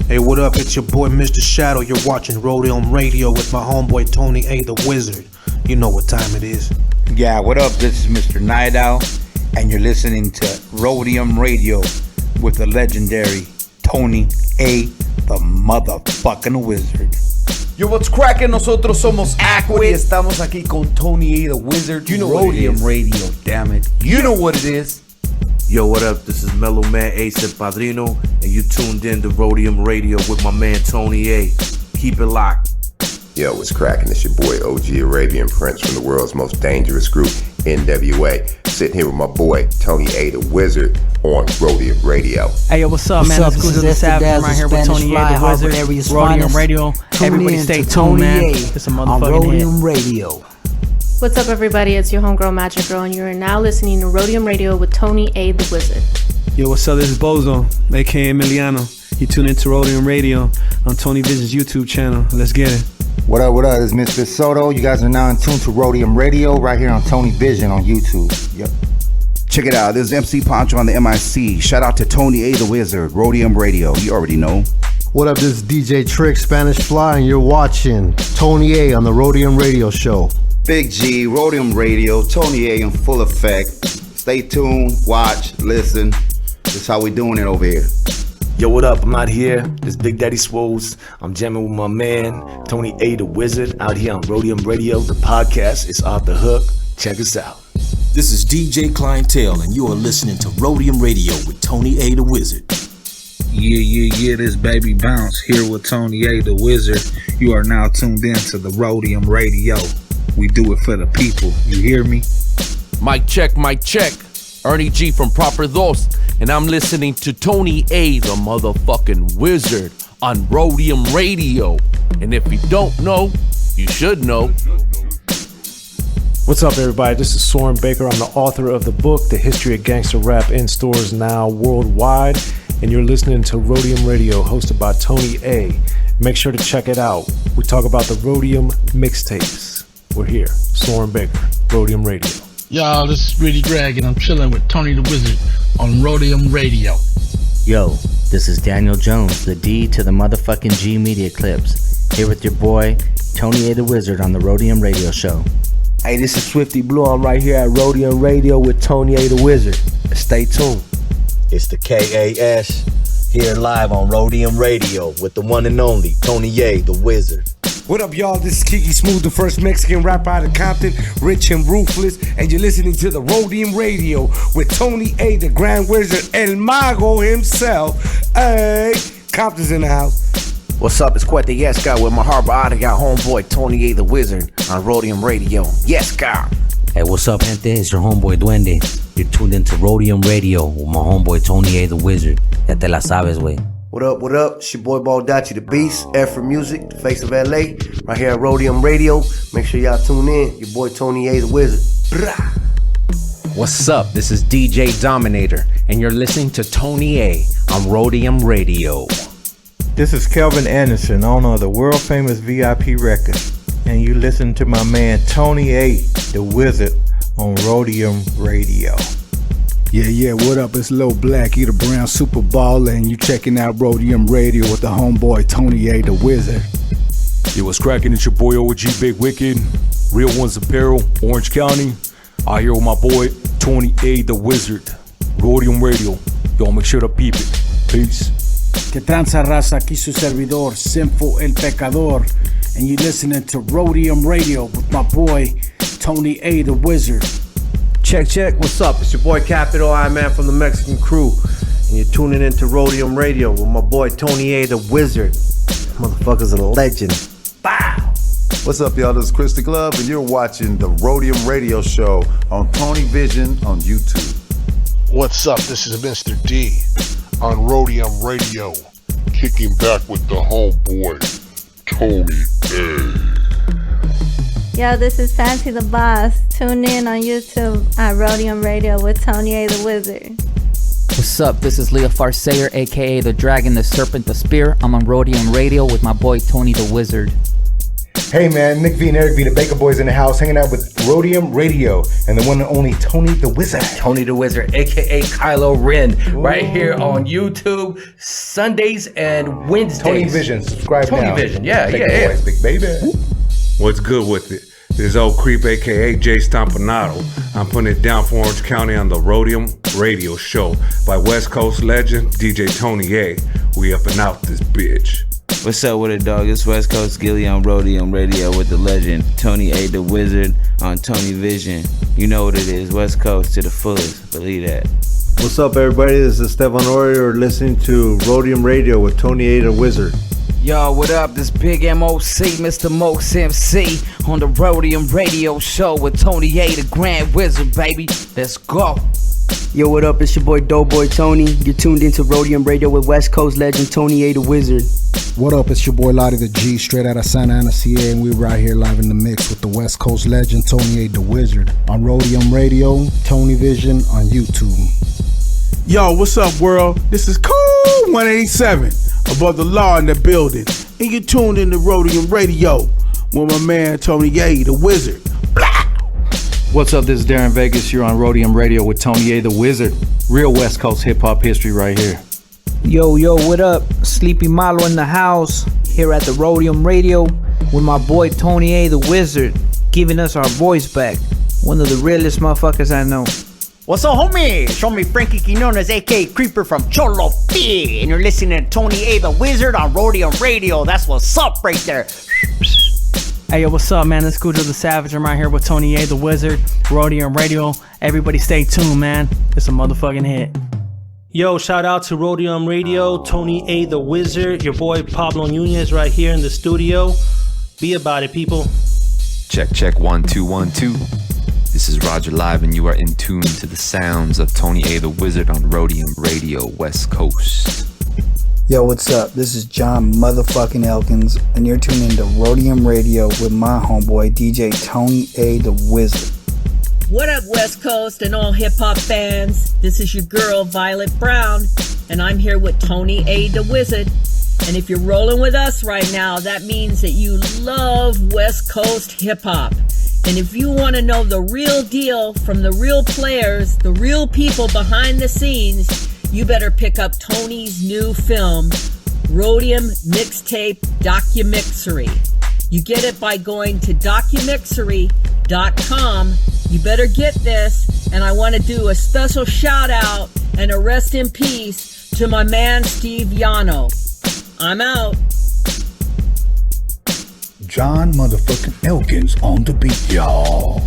Hey, what up? It's your boy Mr. Shadow. You're watching Roadium Radio with my homeboy Tony A the Wizard. You know what time it is. Yeah, what up? This is Mr. Night Owl, and you're listening to Roadium Radio with the legendary Tony A the motherfucking Wizard. Yo, what's cracking? Nosotros somos Aqua y estamos aquí con Tony A the Wizard. You know Roadium Radio, damn it. You know what it is. Yo, what up? This is Mellow Man Ace and Padrino, and you tuned in to Roadium Radio with my man Tony A. Keep it locked. Yo, what's cracking? It's your boy OG Arabian Prince from the world's most dangerous group, NWA. Sitting here with my boy Tony A the Wizard on Roadium Radio. Hey, yo, what's up, man? What's up? This is This is Savage. I'm right here with Spanish Tony Fly, A the Harbor Wizard. Area's Roadium finest. Radio. Tune Everybody in stay to tuned, Tony man. A It's a on motherfucking hit. Roadium Radio. What's up, everybody? It's your homegirl Magic Girl, and you are now listening to Roadium Radio with Tony A the Wizard. Yo, what's up? This is Bozo, aka Emiliano. You tune into Roadium Radio on Tony Vision's YouTube channel. Let's get it. What up, This is Mr. Soto. You guys are now in tune to Roadium Radio right here on Tony Vision on YouTube. Yep. Check it out. This is MC Pancho on the MIC. Shout out to Tony A the Wizard, Roadium Radio. You already know. What up? This is DJ Trick, Spanish Fly, and you're watching Tony A on the Roadium Radio Show. Big G, Roadium Radio, Tony A in full effect. Stay tuned, watch, listen. That's how we doing it over here. Yo, what up? I'm out here. This Big Daddy Swoles. I'm jamming with my man, Tony A the Wizard, out here on Roadium Radio. The podcast is off the hook. Check us out. This is DJ Clientele, and you are listening to Roadium Radio with Tony A the Wizard. Yeah, this Baby Bounce here with Tony A the Wizard. You are now tuned in to the Roadium Radio. We do it for the people. You hear me? Mic check. Ernie G from Proper Dos, and I'm listening to Tony A the motherfucking Wizard on Roadium Radio. And if you don't know, you should know. What's up, everybody? This is Soren Baker. I'm the author of the book, The History of Gangster Rap, in stores now worldwide. And you're listening to Roadium Radio, hosted by Tony A. Make sure to check it out. We talk about the Roadium mixtapes. We're here. Soren Baker, Roadium Radio. Y'all, this is Really Greg, and I'm chilling with Tony the Wizard on Roadium Radio. Yo, this is Daniel Jones, the D to the motherfucking G Media Clips. Here with your boy, Tony A the Wizard on the Roadium Radio Show. Hey, this is Swifty Blue. I'm right here at Roadium Radio with Tony A the Wizard. Stay tuned. It's the KAS here live on Roadium Radio with the one and only Tony A the Wizard. What up, y'all? This is Kiki Smooth, the first Mexican rapper out of Compton, rich and ruthless, and you're listening to the Roadium Radio with Tony A, the Grand Wizard, El Mago himself. Hey, Compton's in the house. What's up? It's Quite the Yes Guy with my Harbor Audio homeboy Tony A the Wizard on Roadium Radio. Yes, God. Hey, what's up, gente? It's your homeboy Duende. You're tuned into Roadium Radio with my homeboy Tony A the Wizard. Ya te la sabes, wey. What up? It's your boy Baldachi the Beast, Afro Music, the face of LA, right here at Roadium Radio. Make sure y'all tune in. Your boy Tony A the Wizard. Brah. What's up? This is DJ Dominator, and you're listening to Tony A on Roadium Radio. This is Kelvin Anderson, owner of the world famous VIP Records, and you listen to my man Tony A the Wizard on Roadium Radio. Yeah, what up? It's Lil Blackie, the Brown Super Baller, and you checking out Roadium Radio with the homeboy Tony A the Wizard. Yo, what's cracking? It's your boy OG Big Wicked, Real Ones Apparel, Orange County. I here with my boy Tony A the Wizard, Roadium Radio. Y'all make sure to peep it. Peace. Que tranza raza, aquí su servidor, Sinful El Pecador, and you listening to Roadium Radio with my boy Tony A the Wizard. Check. What's up? It's your boy Capital I Man from the Mexican Crew, and you're tuning into Roadium Radio with my boy Tony A the Wizard. Motherfucker's a legend. Bow! What's up, y'all? This is Chris the Glove, and you're watching the Roadium Radio Show on Tony Vision on YouTube. What's up? This is Mr. D on Roadium Radio, kicking back with the homeboy Tony A. Yo, this is Fancy the Boss. Tune in on YouTube at Roadium Radio with Tony A the Wizard. What's up? This is Leo Farsayer, aka the Dragon, the Serpent, the Spear. I'm on Roadium Radio with my boy Tony the Wizard. Hey man, Nick V and Eric V, the Baker Boys in the house, hanging out with Roadium Radio and the one and only Tony the Wizard. Tony the Wizard, aka Kylo Ren, right here on YouTube, Sundays and Wednesdays. Tony Vision, subscribe Tony now. Vision, yeah. Boys, big baby. What's good with it? This is Old Creep, aka Jay Stompanato. I'm putting it down for Orange County on the Roadium Radio Show by West Coast legend DJ Tony A. We up and out this bitch. What's up with it, dog? It's West Coast Gilly on Roadium Radio with the legend Tony A the Wizard on Tony Vision. You know what it is, West Coast to the fullest, believe that. What's up, everybody? This is Stefan Orior listening to Roadium Radio with Tony A the Wizard. Yo, what up? This Big MOC, Mr. Mokes MC, on the Roadium Radio Show with Tony A, the Grand Wizard, baby. Let's go. Yo, what up? It's your boy Doughboy Tony. You're tuned into Roadium Radio with West Coast legend Tony A, the Wizard. What up? It's your boy Lottie the G, straight out of Santa Ana, CA, and we're right here live in the mix with the West Coast legend Tony A, the Wizard, on Roadium Radio, Tony Vision on YouTube. Yo, what's up, world? This is Cool 187, above the law in the building, and you're tuned in to Roadium Radio with my man Tony A, the Wizard. What's up? This is Darren Vegas. You're on Roadium Radio with Tony A, the Wizard. Real West Coast hip hop history right here. Yo, what up? Sleepy Malo in the house, here at the Roadium Radio with my boy Tony A, the Wizard, giving us our voice back. One of the realest motherfuckers I know. What's up, homie? Show me Frankie Quinones, aka Creeper from Cholo P. And you're listening to Tony A, the Wizard on Roadium Radio. That's what's up right there. Hey, yo, what's up, man? It's Cujo the Savage. I'm right here with Tony A, the Wizard, Roadium Radio. Everybody stay tuned, man. It's a motherfucking hit. Yo, shout out to Roadium Radio, Tony A, the Wizard. Your boy Pablo Nunez right here in the studio. Be about it, people. Check, 1 2 1 2. This is Roger Live, and you are in tune to the sounds of Tony A, the Wizard on Roadium Radio, West Coast. Yo, what's up? This is John motherfucking Elkins, and you're tuned into Roadium Radio with my homeboy DJ Tony A, the Wizard. What up, West Coast and all hip-hop fans? This is your girl, Violet Brown, and I'm here with Tony A, the Wizard. And if you're rolling with us right now, that means that you love West Coast hip-hop. And if you want to know the real deal from the real players, the real people behind the scenes, you better pick up Tony's new film, Roadium MIXTAPE DOCUMIXERY. You get it by going to DOCUMIXERY.com. You better get this, and I want to do a special shout out and a rest in peace to my man Steve YANO. I'm out. John motherfucking Elkins on the beat, y'all.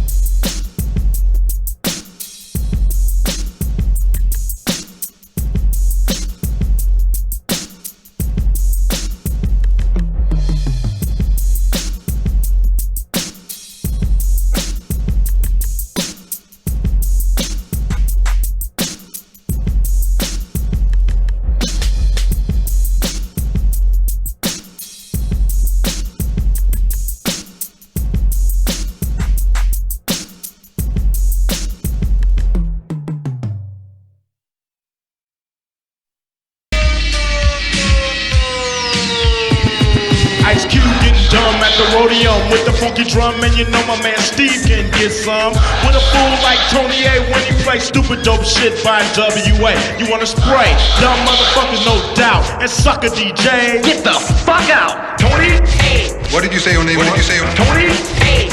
With the funky drum, and you know my man Steve can get some. With a fool like Tony A when he plays stupid dope shit by WA. You wanna spray? Dumb motherfuckers, no doubt. And sucker DJ, get the fuck out. Tony A. What did you say your name? What did you say your name? Tony A.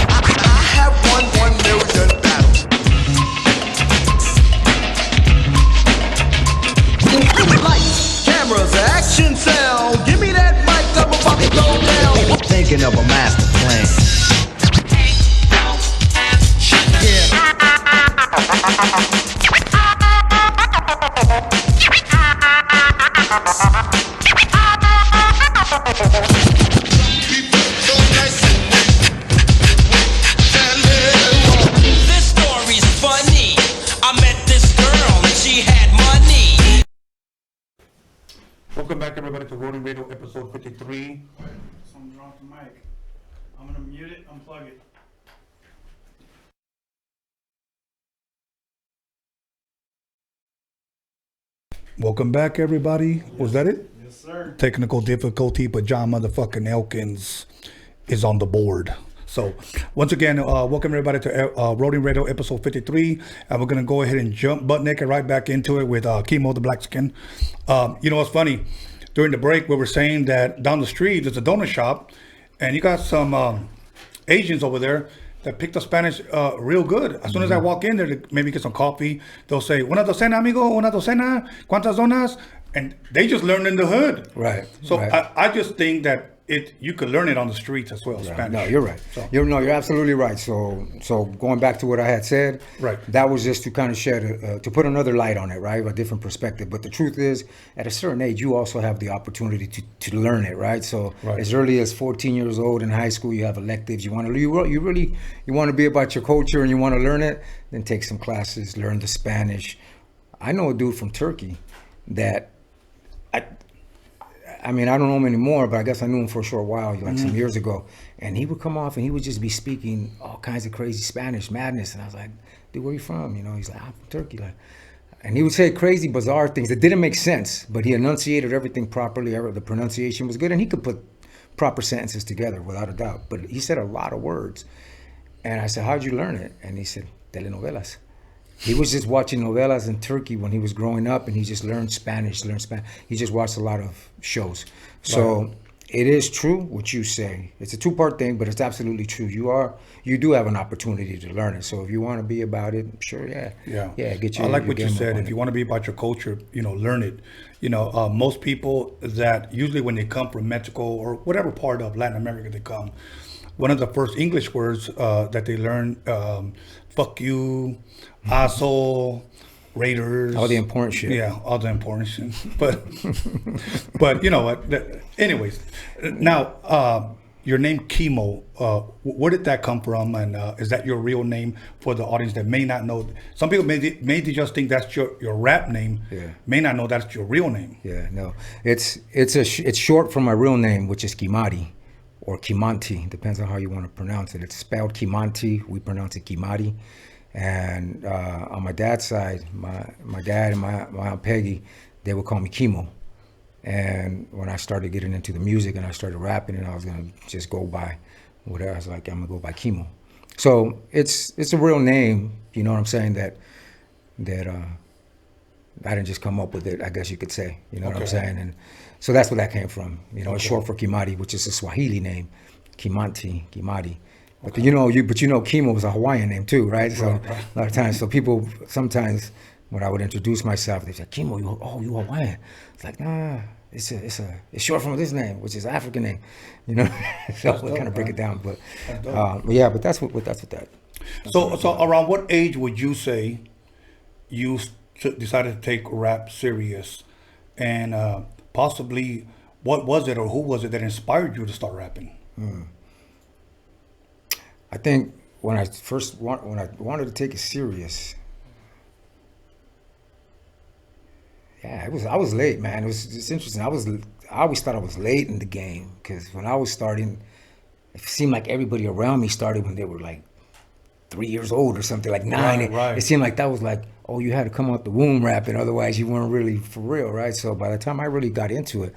I have won 1 million battles. Lights, cameras, action, sound. Give me that mic, I'm about to go down. Thinking of a master plan. This story's funny. I met this girl and she had money. Welcome back, everybody, to Roadium Radio episode 53. Someone dropped the mic. I'm gonna mute it, unplug it. Welcome back, everybody. Was that it? Yes, sir. Technical difficulty, but John motherfucking Elkins is on the board. So, once again, welcome everybody to Roadium Radio episode 53. And we're going to go ahead and jump butt naked right back into it with Kemo The Blaxican. You know what's funny? During the break, we were saying that down the street, there's a donut shop. And you got some Asians over there that pick the Spanish real good. As soon as I walk in there to maybe get some coffee, they'll say, una docena, amigo, una docena, cuántas donas? And they just learned in the hood. Right. So right. I just think that you could learn it on the streets as well, Yeah, Spanish. no, you're right. So, You're absolutely right. So going back to what I had said, right. That was just to kind of shed, to put another light on it, right? A different perspective. But the truth is, at a certain age, you also have the opportunity to learn it, right? So as early as 14 years old in high school, you have electives. You want to be about your culture and you want to learn it, then take some classes, learn the Spanish. I know a dude from Turkey that I mean, I don't know him anymore, but I guess I knew him for a short while, like some years ago. And he would come off and he would just be speaking all kinds of crazy Spanish madness. And I was like, dude, where are you from? You know, he's like, I'm from Turkey. Like, and he would say crazy, bizarre things that didn't make sense, but he enunciated everything properly. The pronunciation was good, and he could put proper sentences together without a doubt. But he said a lot of words. And I said, how'd you learn it? And he said, telenovelas. He was just watching novelas in Turkey when he was growing up, and he just learned Spanish. He just watched a lot of shows. So it is true what you say. It's a two-part thing, but it's absolutely true. You do have an opportunity to learn it. So if you want to be about it, sure, yeah. Get your. I like your what you game said. up on If you it. want to be about your culture, learn it. Most people that usually when they come from Mexico or whatever part of Latin America they come, one of the first English words that they learn, fuck you, asshole, Raiders. All the important shit. Yeah, all the important shit. But you know what? Anyways, now your name Kemo, where did that come from? And is that your real name for the audience that may not know? Some people may just think that's your rap name. Yeah. May not know that's your real name. Yeah, no. It's short for my real name, which is Kimati or Kimanti, depends on how you want to pronounce it. It's spelled Kimanti, we pronounce it Kimati. And on my dad's side, my dad and my Aunt Peggy, they would call me Kemo. And when I started getting into the music and I started rapping, and I was gonna just go by whatever, I was like, I'm gonna go by Kemo. So it's a real name, you know what I'm saying, that I didn't just come up with it, I guess you could say, you know what I'm saying? And so that's where that came from. It's short for Kimati, which is a Swahili name, Kimati. But Kemo was a Hawaiian name too, right? So a lot of times, so people sometimes when I would introduce myself, they say, Kemo, you Hawaiian? It's like, nah, it's short from this name, which is an African name, So we kind of break it down, but but that's what that. So around what age would you say you decided to take rap serious, and possibly what was it or who was it that inspired you to start rapping? I think when I wanted to take it serious, I was late, man. It's interesting. I always thought I was late in the game, because when I was starting, it seemed like everybody around me started when they were like 3 years old or something, like 9. It seemed like that was like, oh, you had to come out the womb rapping, otherwise you weren't really for real, right? So by the time I really got into it,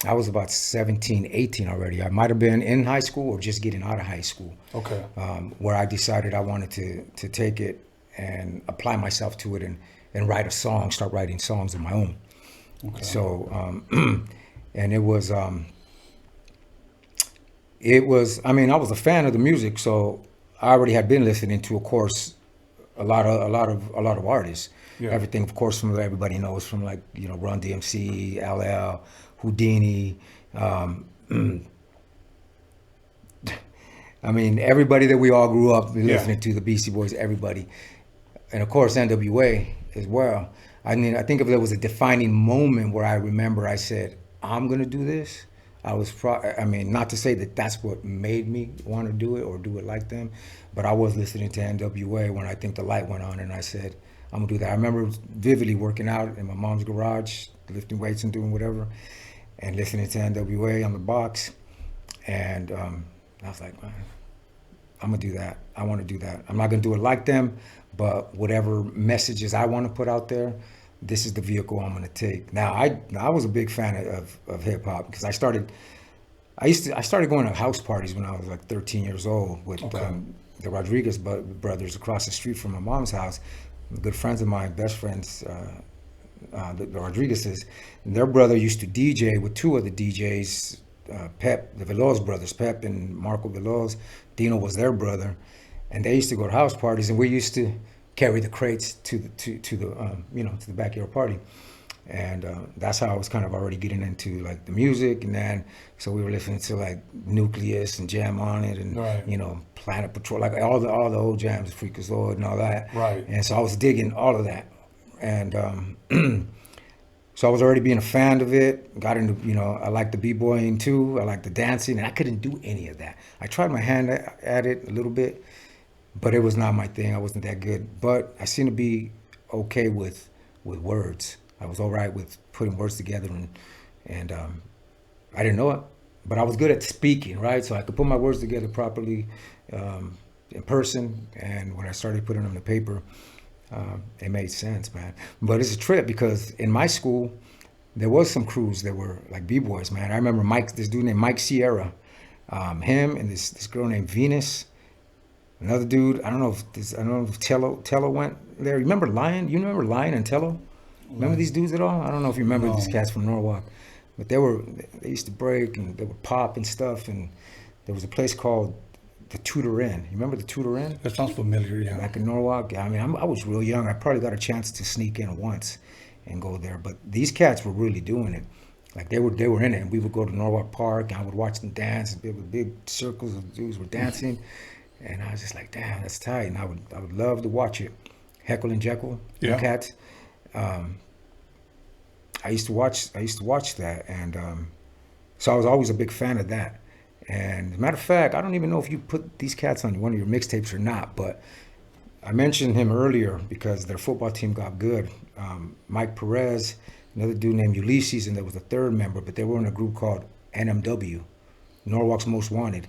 I was about 17, 18 already. I might have been in high school or just getting out of high school. Okay. Where I decided I wanted to take it and apply myself to it and write a song, start writing songs of my own. Okay. So, and it was, I was a fan of the music, so I already had been listening to, of course, a lot of artists. Yeah. Everything, of course, from everybody knows, from like, Run DMC, LL, Houdini. Everybody that we all grew up listening to, the Beastie Boys, everybody. And of course, NWA as well. I think if there was a defining moment where I remember I said, I'm going to do this, not to say that that's what made me want to do it or do it like them, but I was listening to NWA when I think the light went on, and I said, I'm going to do that. I remember vividly working out in my mom's garage, lifting weights and doing whatever, and listening to NWA on the box. And I was like, man, I'm going to do that. I want to do that. I'm not going to do it like them, but whatever messages I want to put out there, this is the vehicle I'm going to take. Now, I was a big fan of hip hop, because I started going to house parties when I was like 13 years old with the Rodriguez brothers across the street from my mom's house. Good friends of mine, best friends, the Rodriguezes. And their brother used to DJ with two other DJs, Pep, the Veloz brothers, Pep and Marco Veloz. Dino was their brother, and they used to go to house parties, and we used to carry the crates to the backyard party. And that's how I was kind of already getting into like the music, and then so we were listening to like Nucleus and Jam on It, and you know, Planet Patrol, like all the old jams, Freakazoid and all that. Right. And so I was digging all of that, and so I was already being a fan of it. Got into, you know, I liked the b-boying too. I liked the dancing, and I couldn't do any of that. I tried my hand at it a little bit, but it was not my thing. I wasn't that good. But I seemed to be okay with words. I was all right with putting words together, and I didn't know it, but I was good at speaking, right? So I could put my words together properly in person, and when I started putting them on the paper, it made sense, man. But it's a trip because in my school, there was some crews that were like b-boys, man. I remember this dude named Mike Sierra, him and this girl named Venus. Another dude, I don't know if Tello went there. You remember Lion? You remember Lion and Tello? Remember these dudes at all? I don't know if you remember these cats from Norwalk, but they used to break and they would pop and stuff. And there was a place called the Tudor Inn. You remember the Tudor Inn? That sounds familiar, yeah. Back in Norwalk. I mean, I was real young. I probably got a chance to sneak in once and go there. But these cats were really doing it. Like they were in it, and we would go to Norwalk Park, and I would watch them dance. And there were big circles of dudes were dancing, and I was just like, damn, that's tight. And I would love to watch it. Heckle and Jekyll, the cats. I used to watch that, and so I was always a big fan of that. And as a matter of fact, I don't even know if you put these cats on one of your mixtapes or not, but I mentioned him earlier because their football team got good. Mike Perez, another dude named Ulysses, and there was a third member, but they were in a group called NMW, Norwalk's Most Wanted.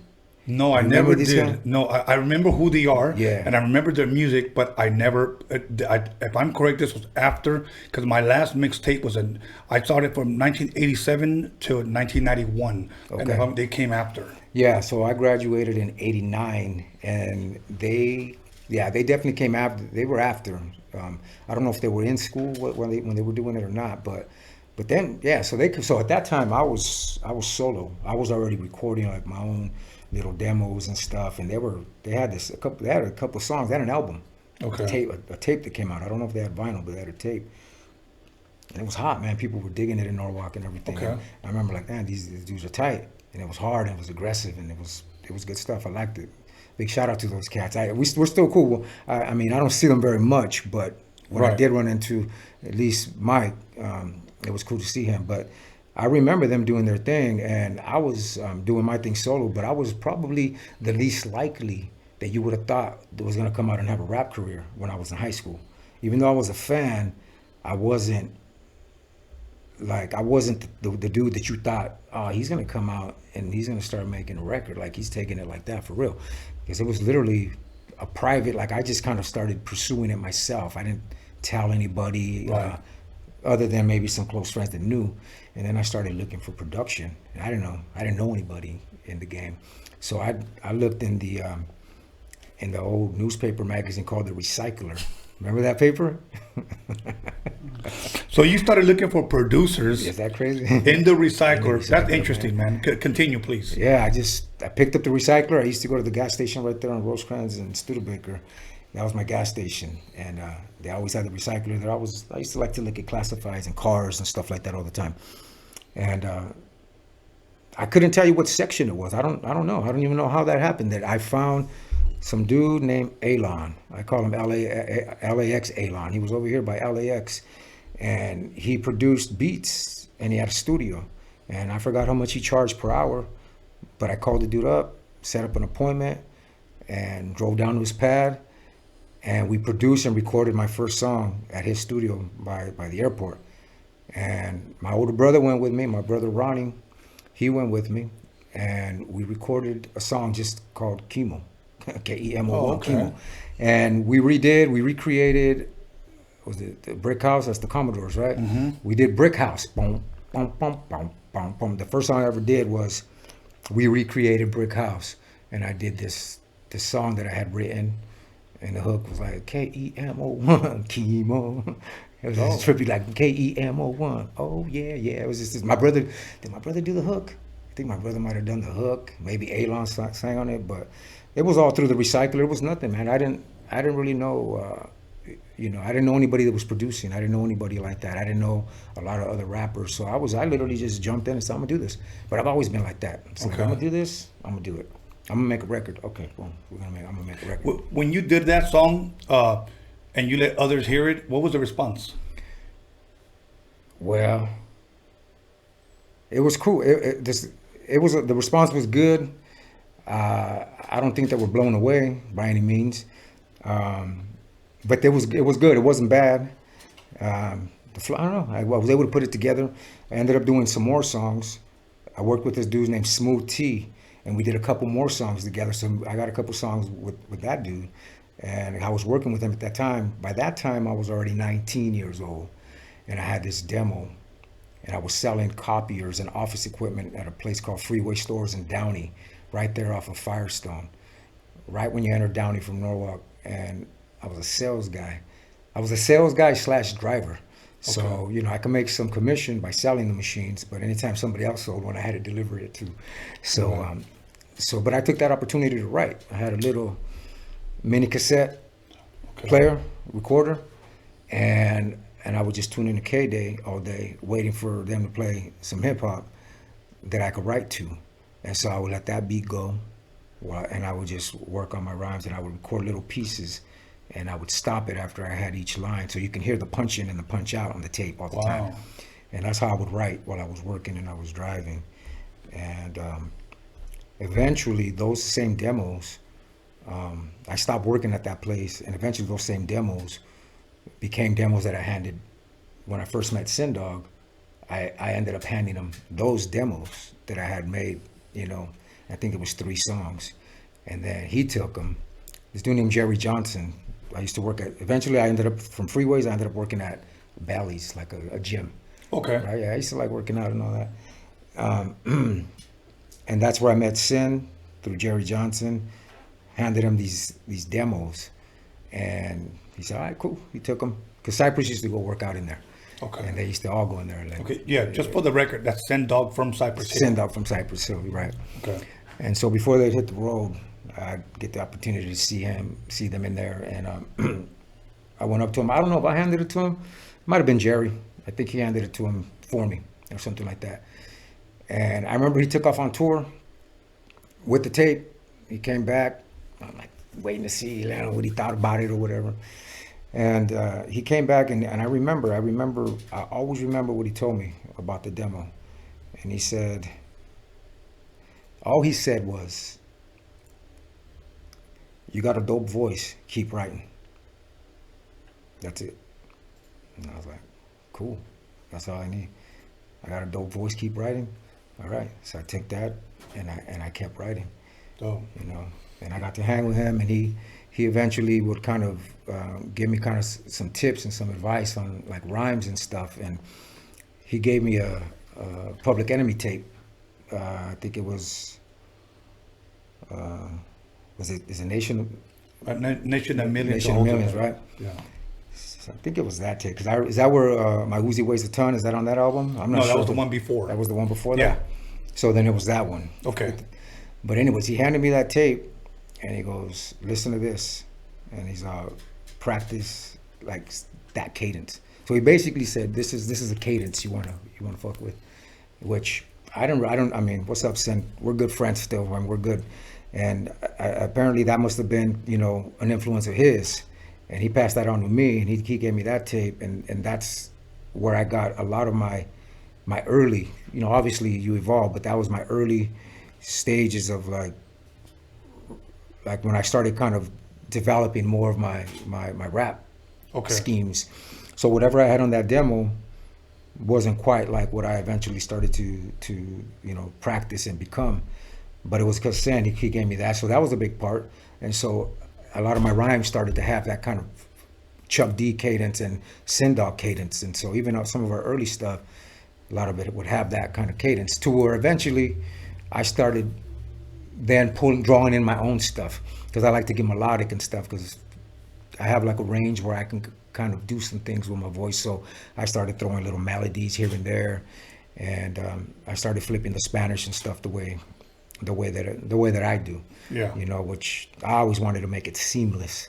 No, I never did. No, I remember who they are, and I remember their music, but I never. If I'm correct, this was after, because my last mixtape was I started from 1987 to 1991, and they came after. Yeah, so I graduated in '89, and they definitely came after. They were after. I don't know if they were in school when they were doing it or not, but then so at that time I was solo. I was already recording like my own little demos and stuff, and they had a couple of songs. They had an album, a tape that came out. I don't know if they had vinyl, but they had a tape, and it was hot, man. People were digging it in Norwalk and everything. And I remember like, man, these dudes are tight, and it was hard and it was aggressive, and it was good stuff. I liked it. Big shout out to those cats. We're still cool. I mean, I don't see them very much, but when I did run into at least Mike, it was cool to see him. But I remember them doing their thing, and I was doing my thing solo, but I was probably the least likely that you would have thought that was going to come out and have a rap career when I was in high school. Even though I was a fan, I wasn't the dude that you thought, oh, he's going to come out and he's going to start making a record. Like, he's taking it like that for real. Because it was literally a private, like, I just kind of started pursuing it myself. I didn't tell anybody, other than maybe some close friends that knew. And then I started looking for production. And I didn't know anybody in the game. So I looked in the old newspaper magazine called The Recycler. Remember that paper? So you started looking for producers. Is that crazy? In the Recycler. That's interesting, man. Continue, please. Yeah, I picked up the Recycler. I used to go to the gas station right there on Rosecrans and Studebaker. That was my gas station, and they always had the Recycler there. I used to like to look at classifieds and cars and stuff like that all the time. And I couldn't tell you what section it was. I don't know. I don't even know how that happened. That I found some dude named Alon. I call him LAX Alon. He was over here by LAX, and he produced beats, and he had a studio. And I forgot how much he charged per hour, but I called the dude up, set up an appointment, and drove down to his pad, and we produced and recorded my first song at his studio by the airport. And my older brother went with me, my brother Ronnie, he went with me, and we recorded a song just called Kemo, Kemo, Kemo. And we recreated, was it the Brick House? That's the Commodores, right? Mm-hmm. We did Brick House. Boom, boom, boom, boom, boom, boom. The first song I ever did was we recreated Brick House, and I did this song that I had written, and the hook was like Kemo1, Kemo. It was just trippy, like Kemo1. Oh yeah. It was just this. Did my brother do the hook? I think my brother might have done the hook. Maybe Alon sang on it, but it was all through the Recycler. It was nothing, man. I didn't really know You know, I didn't know anybody that was producing. I didn't know anybody like that. I didn't know a lot of other rappers. So I literally just jumped in and said, I'm gonna do this. But I've always been like that. So if I'm gonna do this, I'm gonna do it. I'm gonna make a record. Okay, boom. I'm gonna make a record. When you did that song, and you let others hear it, what was the response? Well, it was cool. The response was good. I don't think that we're blown away by any means. But it was good. It wasn't bad. I don't know. I was able to put it together. I ended up doing some more songs. I worked with this dude named Smooth T, and we did a couple more songs together. So I got a couple songs with that dude, and I was working with him at that time. By that time, I was already 19 years old, and I had this demo, and I was selling copiers and office equipment at a place called Freeway Stores in Downey, right there off of Firestone, right when you enter Downey from Norwalk. And I was a sales guy. I was a sales guy / driver. So, you know, I could make some commission by selling the machines, but anytime somebody else sold one, I had to deliver it too. So, but I took that opportunity to write. I had a little mini cassette player, recorder, and I would just tune in to K-Day all day, waiting for them to play some hip hop that I could write to. And so I would let that beat go, and I would just work on my rhymes, and I would record little pieces, and I would stop it after I had each line, so you can hear the punch in and the punch out on the tape all the time. And that's how I would write while I was working and I was driving. And eventually, those same demos, I stopped working at that place, and eventually those same demos became demos that I handed. When I first met Dogg, I ended up handing him those demos that I had made, you know. I think it was 3 songs. And then he took them. This dude named Jerry Johnson, I used to work at, eventually I ended up, from Freeways, I ended up working at Bally's, like a gym. Okay. Right? Yeah, I used to like working out and all that. And that's where I met Sin, through Jerry Johnson, handed him these demos. And he said, all right, cool. He took them. Because Cypress used to go work out in there. Okay. And they used to all go in there. Like, okay, yeah, just for the record, that's Dogg from Cypress Hill. Dogg from Cypress Hill, right. Okay. And so before they hit the road, I'd get the opportunity to see them in there. And I went up to him. I don't know if I handed it to him. It might have been Jerry. I think he handed it to him for me or something like that. And I remember he took off on tour with the tape. He came back. I'm like waiting to see, you know, what he thought about it or whatever. And he came back, and I always remember what he told me about the demo. And he said, all he said was, you got a dope voice, keep writing. That's it. And I was like, cool, that's all I need. I got a dope voice, keep writing. All right, so I took that, and I kept writing. Dope. You know, and I got to hang with him, and he eventually would kind of give me kind of some tips and some advice on like rhymes and stuff. And he gave me a Public Enemy tape. I think it was it Nation? Nation of Millions. Nation of Millions, right? Yeah. So I think it was that tape. Is that where My Uzi Weighs a Ton? Is that on that album? I'm not sure. No, that was the one before. That was the one before that? Yeah. So then it was that one. Okay. But anyways, he handed me that tape, and he goes, listen to this. And he's practice like that cadence. So he basically said, this is a cadence you wanna fuck with. Which I mean, what's up, Sen? We're good friends still, man. We're good. And apparently that must have been, you know, an influence of his. And he passed that on to me, and he gave me that tape, and that's where I got a lot of my early, you know, obviously you evolve, but that was my early stages of like when I started kind of developing more of my rap schemes. So whatever I had on that demo wasn't quite like what I eventually started to you know, practice and become, but it was because Sen, he gave me that, so that was a big part. And so a lot of my rhymes started to have that kind of Chuck D cadence and Dogg cadence. And so even some of our early stuff, a lot of it would have that kind of cadence, to where eventually I started then drawing in my own stuff, because I like to get melodic and stuff, because I have like a range where I can kind of do some things with my voice. So I started throwing little melodies here and there, and I started flipping the Spanish and stuff the way that I do. Yeah. You know, which I always wanted to make it seamless.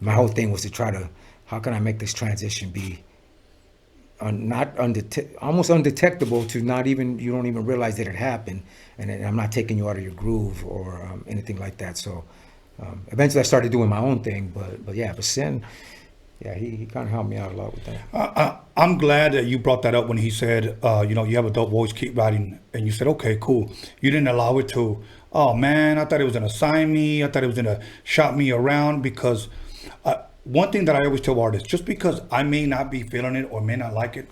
My whole thing was to try to how can I make this transition be almost undetectable to not even, you don't even realize that it happened, and I'm not taking you out of your groove or anything like that. So eventually I started doing my own thing, but Sin, yeah, he kind of helped me out a lot with that. I'm glad that you brought that up when he said, you have a dope voice, keep writing. And you said, okay, cool. You didn't allow it to, oh man, I thought it was going to sign me. I thought it was going to shop me around. Because one thing that I always tell artists, just because I may not be feeling it or may not like it,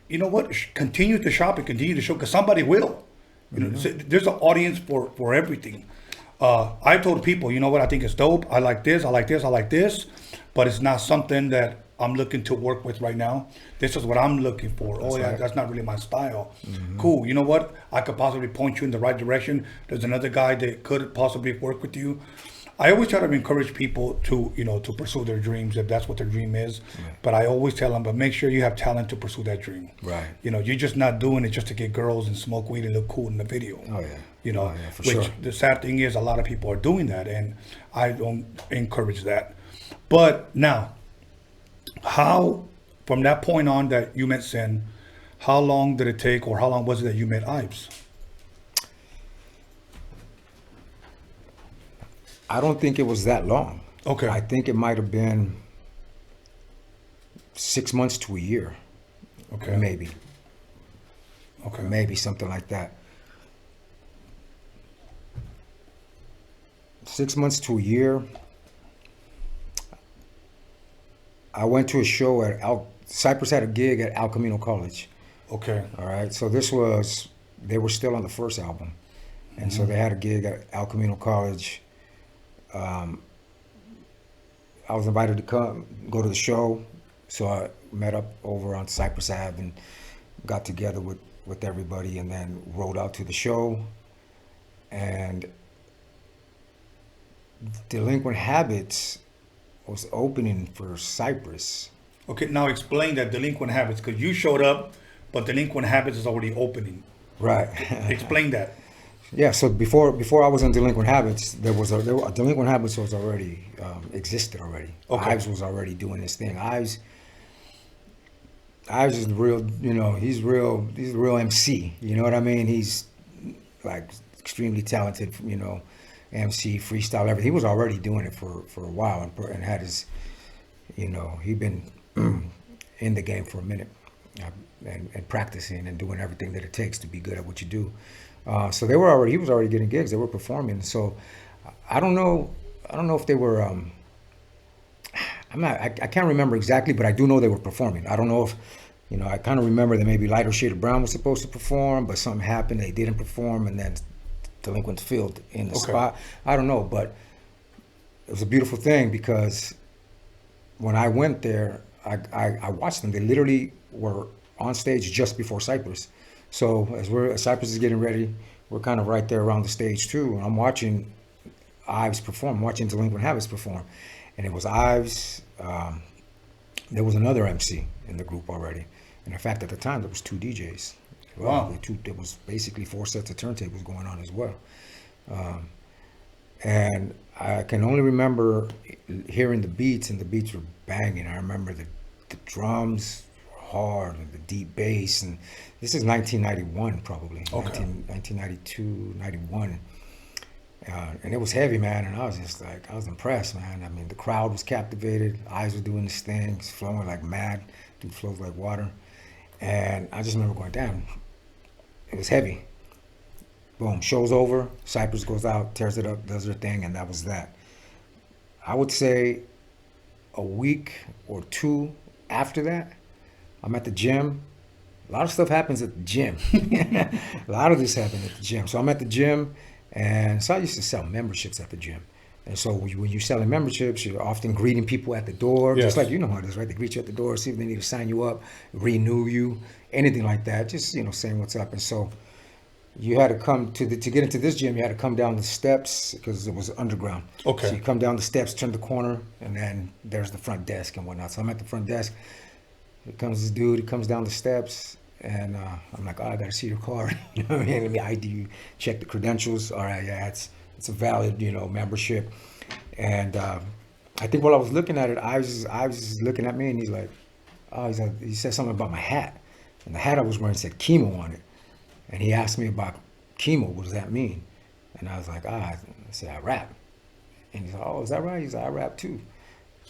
you know what? Continue to shop it, continue to show, because somebody will. You know, there's an audience for everything. I told people, you know what? I think it's dope. I like this. I like this. I like this. But it's not something that I'm looking to work with right now. This is what I'm looking for. That's not really my style. Cool. You know what? I could possibly point you in the right direction. There's another guy that could possibly work with you. I always try to encourage people to, to pursue their dreams if that's what their dream is. Right. But I always tell them, but make sure you have talent to pursue that dream. Right. You're just not doing it just to get girls and smoke weed and look cool in the video. Oh yeah. For sure. The sad thing is a lot of people are doing that, and I don't encourage that. But now, how, from that point on that you met Sin, how long did it take, or how long was it that you met Ives? I don't think it was that long. Okay. I think it might have been 6 months to a year. Okay. Maybe. Okay. Maybe something like that. 6 months to a year. I went to a show at Cypress had a gig at El Camino College. Okay. All right. So they were still on the first album. And so they had a gig at El Camino College. I was invited to go to the show. So I met up over on Cypress Ave and got together with everybody and then rode out to the show. And Delinquent Habits was opening for Cypress. Okay, now explain that Delinquent Habits, because you showed up, but Delinquent Habits is already opening. Right. Explain that. Yeah, so before I was in Delinquent Habits, Delinquent Habits was already existed already. Okay. Ives was already doing his thing. Ives is the real, he's a real MC. You know what I mean? He's like extremely talented, MC, freestyle, everything. He was already doing it for a while and had his, he'd been in the game for a minute and practicing and doing everything that it takes to be good at what you do. So he was already getting gigs. They were performing. So I don't know if they were, I can't remember exactly, but I do know they were performing. I don't know if, I kind of remember that maybe Lighter Shade of Brown was supposed to perform, but something happened. They didn't perform, and then Delinquent filled in the spot. I don't know, but it was a beautiful thing because when I went there, I watched them. They literally were on stage just before Cypress. So as Cypress is getting ready, we're kind of right there around the stage too. And I'm watching Ives perform, watching Delinquent Habits perform. And it was Ives, there was another MC in the group already. And in fact, at the time, there was 2 DJs. Wow. There was basically 4 sets of turntables going on as well. And I can only remember hearing the beats, and the beats were banging. I remember the drums were hard, and the deep bass. And this is 1991, probably. Okay. 1992, 91. And it was heavy, man. And I was impressed, man. I mean, the crowd was captivated. Ives were doing this thing, it's flowing like mad. Dude flows like water. And I just remember going, damn, it was heavy. Boom, show's over. Cypress goes out, tears it up, does her thing, and that was that. I would say a week or 2 after that, I'm at the gym. A lot of stuff happens at the gym. A lot of this happened at the gym. So I'm at the gym, and so I used to sell memberships at the gym. And so when you're selling memberships, you're often greeting people at the door. Yes. Just like, you know how it is, right? They greet you at the door, see if they need to sign you up, renew you, anything like that. Just, saying what's up. And so you had to come to get into this gym, you had to come down the steps because it was underground. Okay. So you come down the steps, turn the corner, and then there's the front desk and whatnot. So I'm at the front desk. Here comes this dude, he comes down the steps, and I'm like, I gotta see your card. You know what I mean? Let me ID you, check the credentials. All right, yeah, it's a valid, membership. And I think while I was looking at it, I was just looking at me, and he's like, he said something about my hat, and the hat I was wearing said Kemo on it, and he asked me about Kemo. What does that mean? And I was like, I said I rap, and he's like, oh, is that right? He's like, I rap too.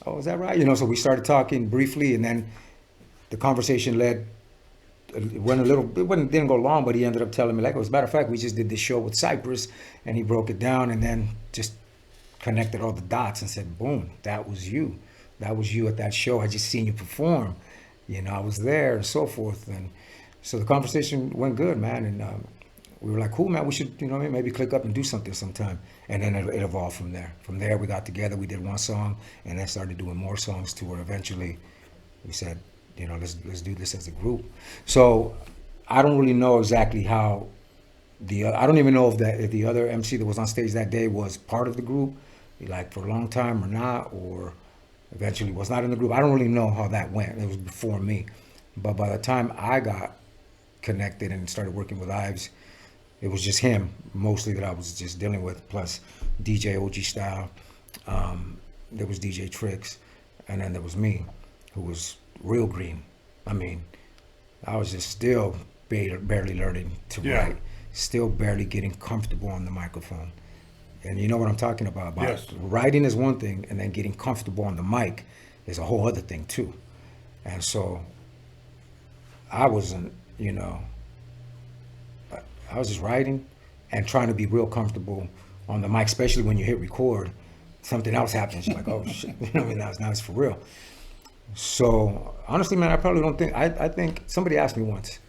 Oh, is that right? You know, so we started talking briefly, and then the conversation led. It didn't go long, but he ended up telling me, like, as a matter of fact, we just did this show with Cypress, and he broke it down, and then just connected all the dots and said, boom, that was you. That was you at that show. I just seen you perform. You know, I was there and so forth. And so the conversation went good, man. And we were like, cool, man, we should, you know, maybe click up and do something sometime. And then it evolved from there. From there, we got together, we did one song, and then started doing more songs to where eventually we said, you know, let's do this as a group. So I don't really know exactly how I don't even know if the other MC that was on stage that day was part of the group, like for a long time or not, or eventually was not in the group. I don't really know how that went. It was before me. But by the time I got connected and started working with Ives, it was just him mostly that I was just dealing with, plus DJ OG Style. There was DJ Tricks, and then there was me, who was real green. I mean, I was just still barely learning to write, still barely getting comfortable on the microphone. And you know what I'm talking about. Yes. Writing is one thing, and then getting comfortable on the mic is a whole other thing too. And so I wasn't, you know, I was just writing and trying to be real comfortable on the mic, especially when you hit record. Something else happens, you're like, oh shit, you know what I mean? Now it's for real. So honestly, man, I probably don't think, I think somebody asked me once,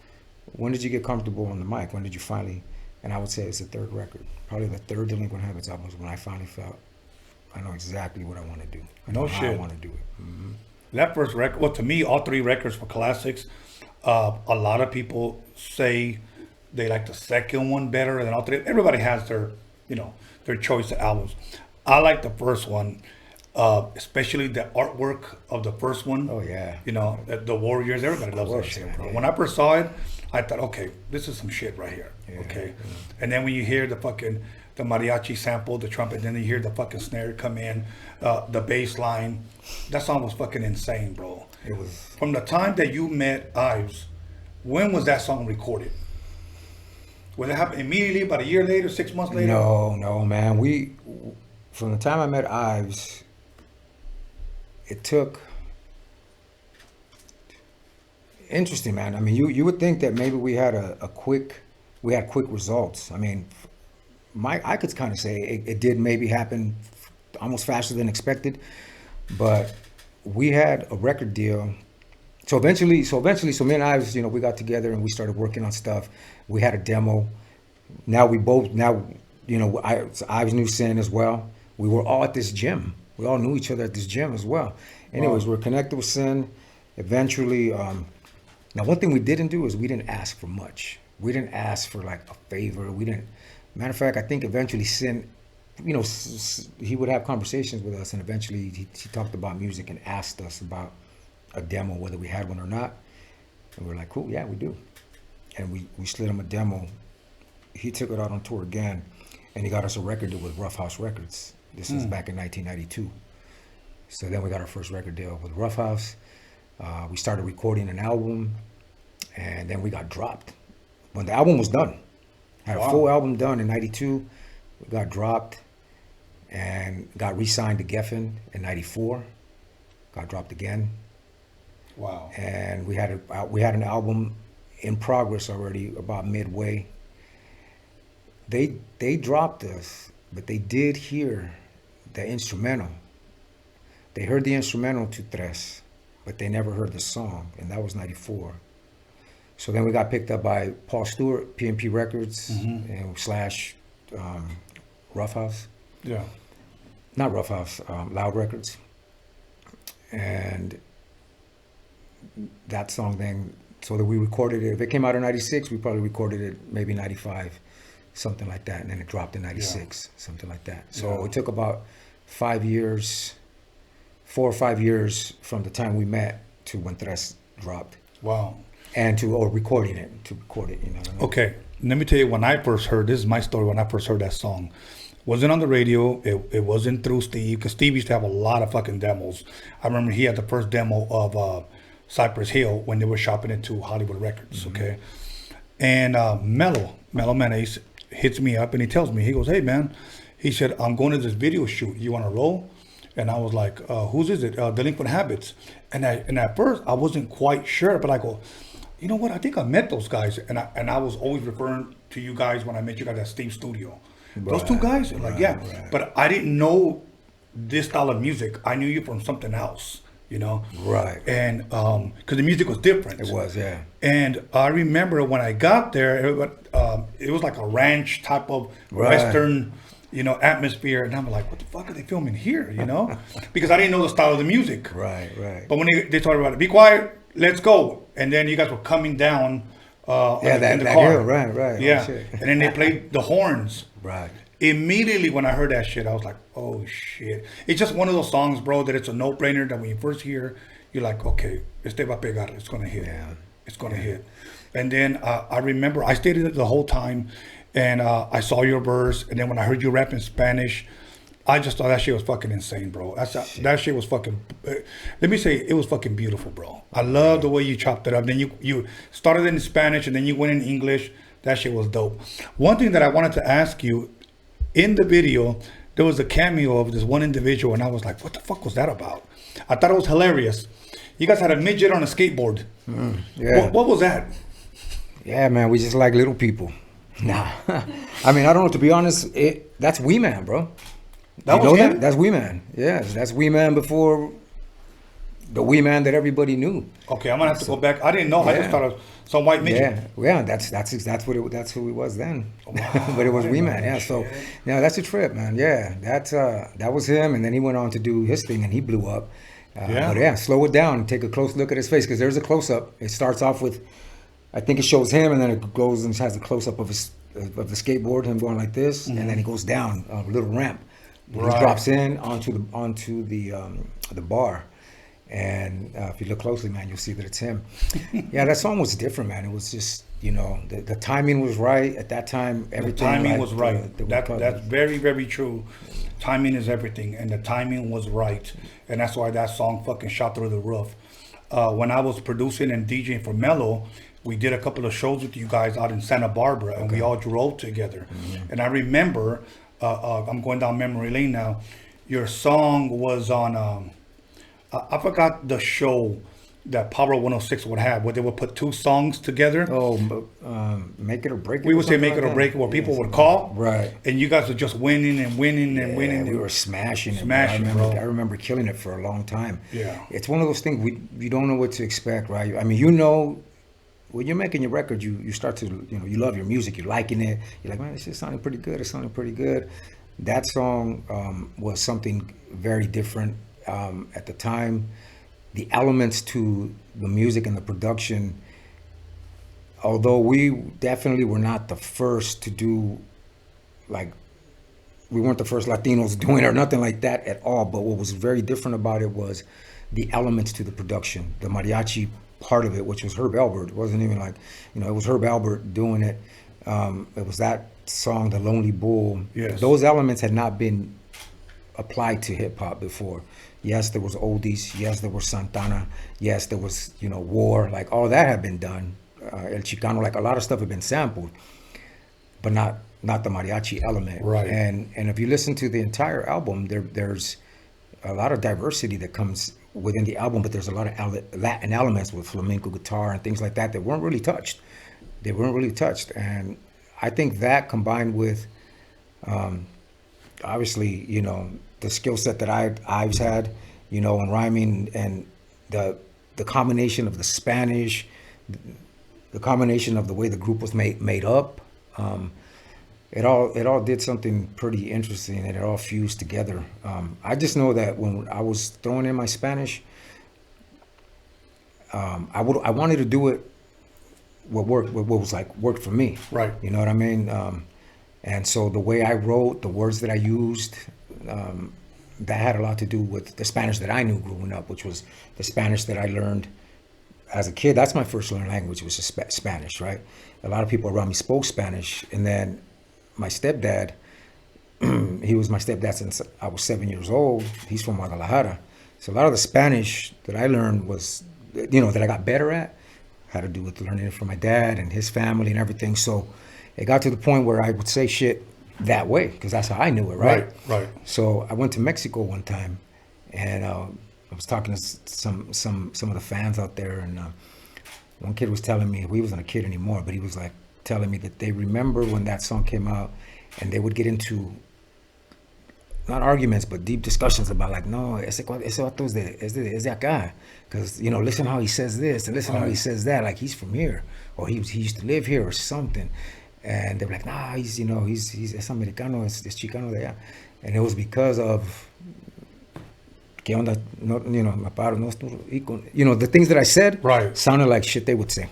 when did you get comfortable on the mic? When did you finally, and I would say it's the third record. Probably the third Delinquent Habits album was when I finally felt, I know exactly what I want to do. I know how I want to do it. Mm-hmm. That first record, well, to me, all three records were classics. A lot of people say they like the second one better than all three. Everybody has their, you know, their choice of albums. I like the first one. Especially the artwork of the first one. Oh yeah. You know, the Warriors, everybody loves that shit, bro. Yeah. When I first saw it, I thought, okay, this is some shit right here. Yeah, okay. yeah. And then when you hear the mariachi sample, the trumpet, then you hear the fucking snare come in, the bass line, that song was fucking insane, bro. It was. From the time that you met Ives, when was that song recorded? Was it happen immediately, about a year later, 6 months later? No, man. From the time I met Ives, it took, interesting, man. I mean, you would think that maybe we had quick results. I mean, I could kind of say it did maybe happen almost faster than expected, but we had a record deal. So eventually, me and Ives, you know, we got together and we started working on stuff. We had a demo. Now, you know, Ives knew Sin as well. We were all at this gym. We all knew each other at this gym as well. Anyways, we're connected with Sin. Eventually, now one thing we didn't do is we didn't ask for much. We didn't ask for like a favor. Matter of fact, I think eventually Sin, you know, he would have conversations with us, and eventually he talked about music and asked us about a demo, whether we had one or not. And we were like, cool, yeah, we do. And we slid him a demo. He took it out on tour again, and he got us a record deal with Rough House Records. This was back in 1992. So then we got our first record deal with Rough House. We started recording an album, and then we got dropped. When the album was done, had a full album done in 92, we got dropped and got re-signed to Geffen in 94, got dropped again. Wow. And we had an album in progress already about midway. They dropped us, but they did hear the instrumental. They heard the instrumental to Tres, but they never heard the song, and that was 94. So then we got picked up by Paul Stewart, PNP Records, and slash Rough House. Yeah. Not Rough House, Loud Records. And that song then, so that we recorded it. If it came out in 96, we probably recorded it maybe 95, something like that. And then it dropped in 96, something like that. So it took about 5 years, 4 or 5 years from the time we met to when Tres dropped. Wow. And to record it, you know what I mean? Okay, let me tell you, when I first heard, this is my story, when I first heard that song. Wasn't on the radio. It wasn't through Steve, because Steve used to have a lot of fucking demos. I remember he had the first demo of Cypress Hill when they were shopping it to Hollywood Records, okay? And Mello Mayonnaise hits me up and he tells me, he goes, hey man, he said, I'm going to this video shoot. You want to roll? And I was like, whose is it? Delinquent Habits. And at first I wasn't quite sure, but I go, you know what? I think I met those guys. And I was always referring to you guys when I met you guys at Steve's studio. Those two guys? Like, yeah. Right. But I didn't know this style of music. I knew you from something else, you know? Right. And because the music was different. It was, yeah. And I remember when I got there, it was like a ranch type of Western, you know, atmosphere. And I'm like, what the fuck are they filming here, you know? Because I didn't know the style of the music. Right, right. But when they talked about it, be quiet, let's go. And then you guys were coming down in the car. Hill, right. Yeah. And then they played the horns. Right. Immediately when I heard that shit, I was like, oh shit. It's just one of those songs, bro, that it's a no-brainer that when you first hear, you're like, okay, este va a pegar, it's going to hit. Yeah. It's going to hit. And then I remember, I stayed in it the whole time, and I saw your verse, and then when I heard you rap in Spanish, I just thought that shit was fucking insane, bro. That shit was fucking, let me say, it was fucking beautiful, bro. I love the way you chopped it up. Then you started in Spanish, and then you went in English. That shit was dope. One thing that I wanted to ask you, in the video, there was a cameo of this one individual, and I was like, what the fuck was that about? I thought it was hilarious. You guys had a midget on a skateboard. Yeah. What was that? Yeah, man, we just like little people. Nah. I mean, I don't know, to be honest, that's Wee Man, bro. That was him? That's Wee Man. Yes, that's Wee Man before the Wee Man that everybody knew. Okay, I'm gonna have to go back. I didn't know. Yeah. I just thought of some white midget. Yeah, that's who he was then. Wow, but it was Wee Man. Yeah, so yeah, that's a trip, man. Yeah, that was him, and then he went on to do his thing, and he blew up. But yeah, slow it down and take a close look at his face, because there's a close up. It starts off with, I think it shows him, and then it goes and has a close up of the skateboard, him going like this, and then he goes down a little ramp. He drops in onto the bar. And if you look closely, man, you'll see that it's him. Yeah, that song was different, man. It was just, you know, the timing was right at that time. Everything. The timing was right. That's very, very true. Timing is everything, and the timing was right, and that's why that song fucking shot through the roof. When I was producing and DJing for Mello, we did a couple of shows with you guys out in Santa Barbara, and we all drove together. And I remember, I'm going down memory lane now. Your song was on. I forgot the show that Power 106 would have, where they would put two songs together. Oh, Make It or Break It. We would say Make It or Break It, where people would call. Right. And you guys were just winning and winning and winning. We were smashing it. I remember killing it for a long time. Yeah. It's one of those things you don't know what to expect, right? I mean, you know, when you're making your record, you start to, you know, you love your music, you're liking it. You're like, man, this shit sounding pretty good. It's sounding pretty good. That song was something very different. At the time, the elements to the music and the production, although we definitely were not the first to do, like, we weren't the first Latinos doing it or nothing like that at all, but what was very different about it was the elements to the production, the mariachi part of it, which was Herb Albert. It wasn't even like, you know, it was Herb Albert doing it. It was that song, The Lonely Bull. Yes. Those elements had not been applied to hip hop before. Yes, there was oldies. Yes, there was Santana. Yes, there was, you know, War. Like, all that had been done. El Chicano, like, a lot of stuff had been sampled, but not the mariachi element. Right. And if you listen to the entire album, there's a lot of diversity that comes within the album, but there's a lot of Latin elements with flamenco guitar and things like that that weren't really touched. They weren't really touched. And I think that, combined with, obviously, you know, the skill set that I've had, you know, in rhyming, and the combination of the Spanish, the combination of the way the group was made up, it all did something pretty interesting, and it all fused together. I just know that when I was throwing in my Spanish, I wanted to do it what worked for me. Right. You know what I mean? And so the way I wrote, the words that I used, that had a lot to do with the Spanish that I knew growing up, which was the Spanish that I learned as a kid. That's my first learned language, was Spanish, right? A lot of people around me spoke Spanish, and then my stepdad, he was my stepdad since I was 7 years old. He's from Guadalajara. So a lot of the Spanish that I learned was, that I got better at, had to do with learning it from my dad and his family and everything. So it got to the point where I would say shit that way because that's how I knew it, right? Right. So I went to Mexico one time, and I was talking to some of the fans out there, and one kid was telling me, he wasn't a kid anymore, but he was like telling me that they remember when that song came out, and they would get into not arguments, but deep discussions about like, no, ese vato es de acá. Because, listen how he says this, and listen how he says that, like he's from here, or he used to live here or something. And they were like, nah, he's es americano, es Chicano de allá. And it was because of, ¿qué onda? No, my padre no estuvo, the things that I said sounded like shit they would say.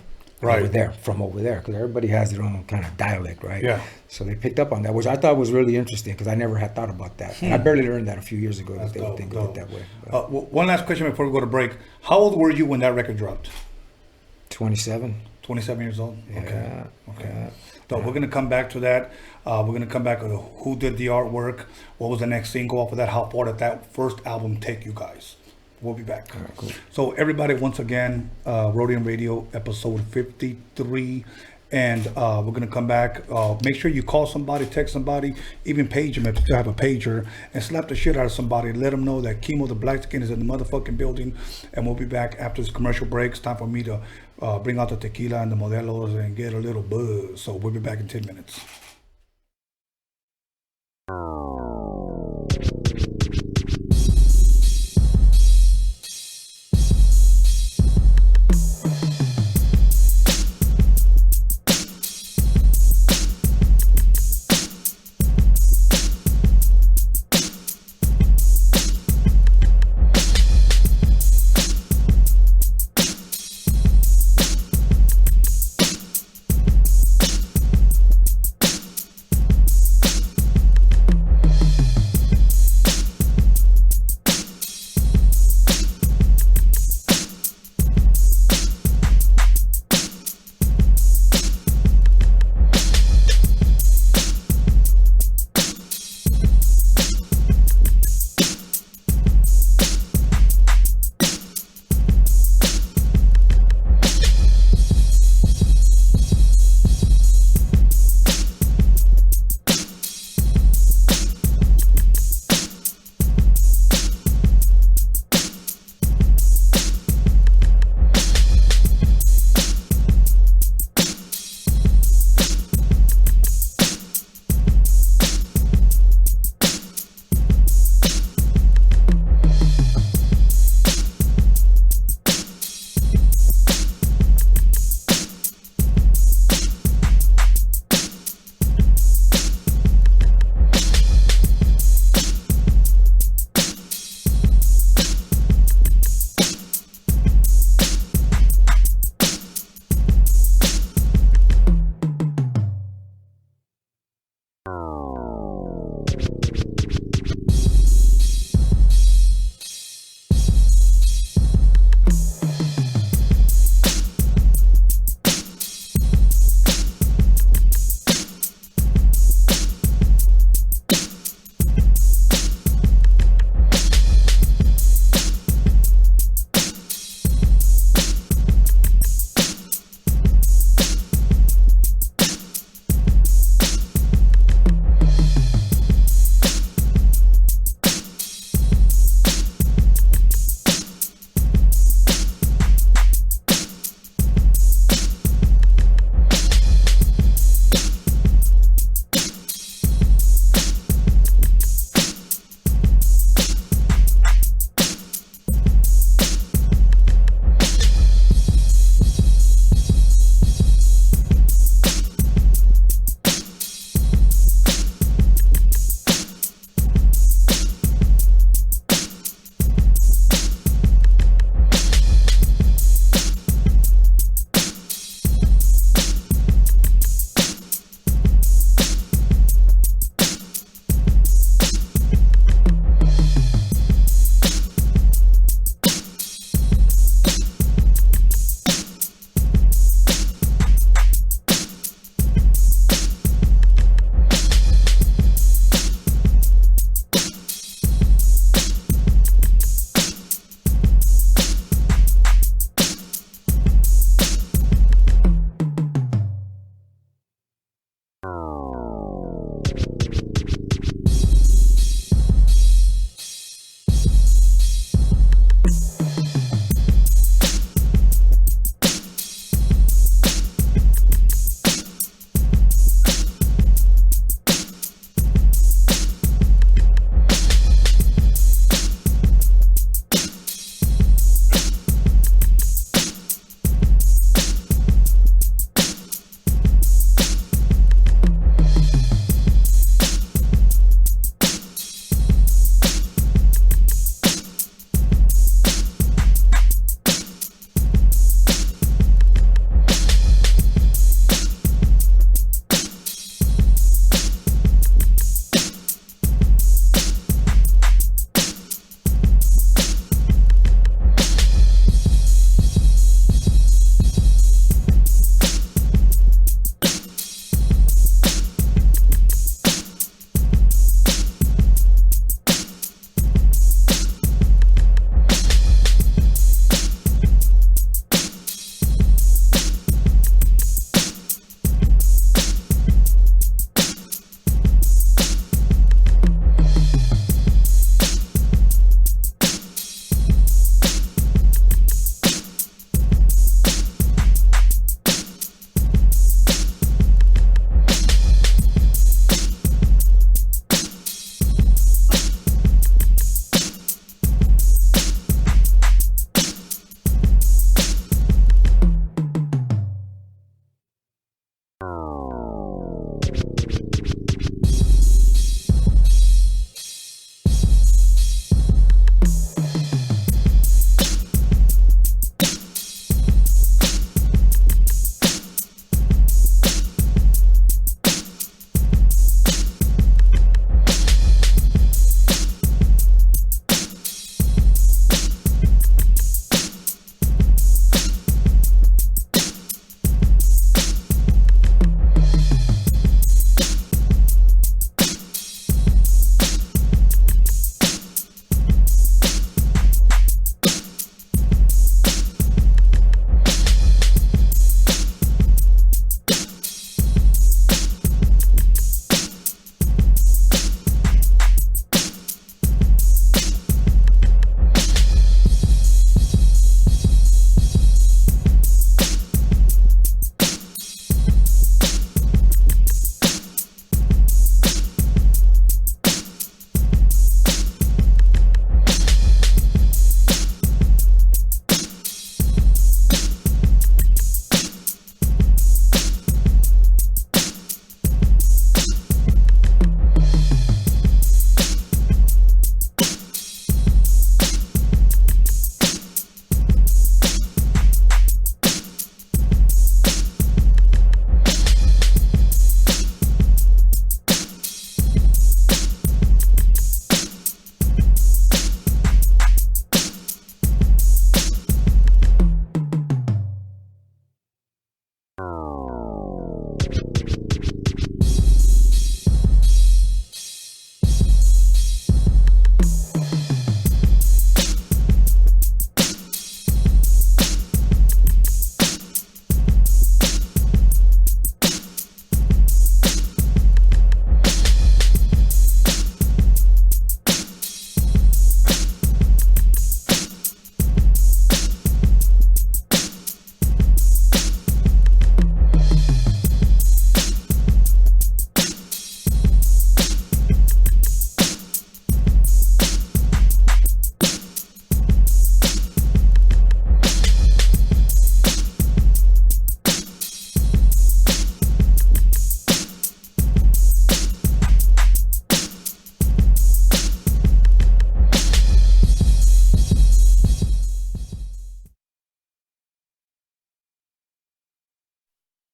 From over there, because everybody has their own kind of dialect, right? Yeah. So they picked up on that, which I thought was really interesting, because I never had thought about that. I barely learned that a few years ago, that they would think of it that way. One last question before we go to break. How old were you when that record dropped? 27. 27 years old? Yeah. Okay. Yeah. So we're going to come back to that. We're going to come back to who did the artwork, what was the next single off of that, how far did that first album take you guys? We'll be back. All right, cool. So everybody, once again, Roadium Radio episode 53, and we're gonna come back. Make sure you call somebody, text somebody, even page them if you have a pager, and slap the shit out of somebody. Let them know that Kemo The Blaxican is in the motherfucking building, and we'll be back after this commercial break. It's time for me to bring out the tequila and the modelos and get a little buzz. So we'll be back in 10 minutes.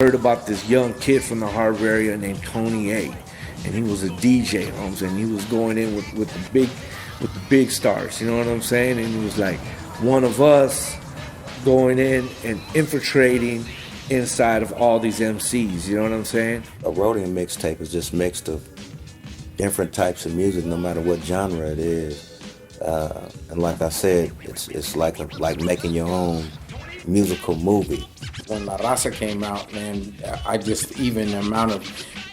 Heard about this young kid from the Harbor area named Tony A, and he was a DJ, you know what I'm saying? He was going in with the big stars, you know what I'm saying? And he was like one of us going in and infiltrating inside of all these MCs, you know what I'm saying? A Roadium mixtape is just mixed of different types of music, no matter what genre it is. And like I said, it's like making your own musical movie. When La Raza came out, man, even the amount of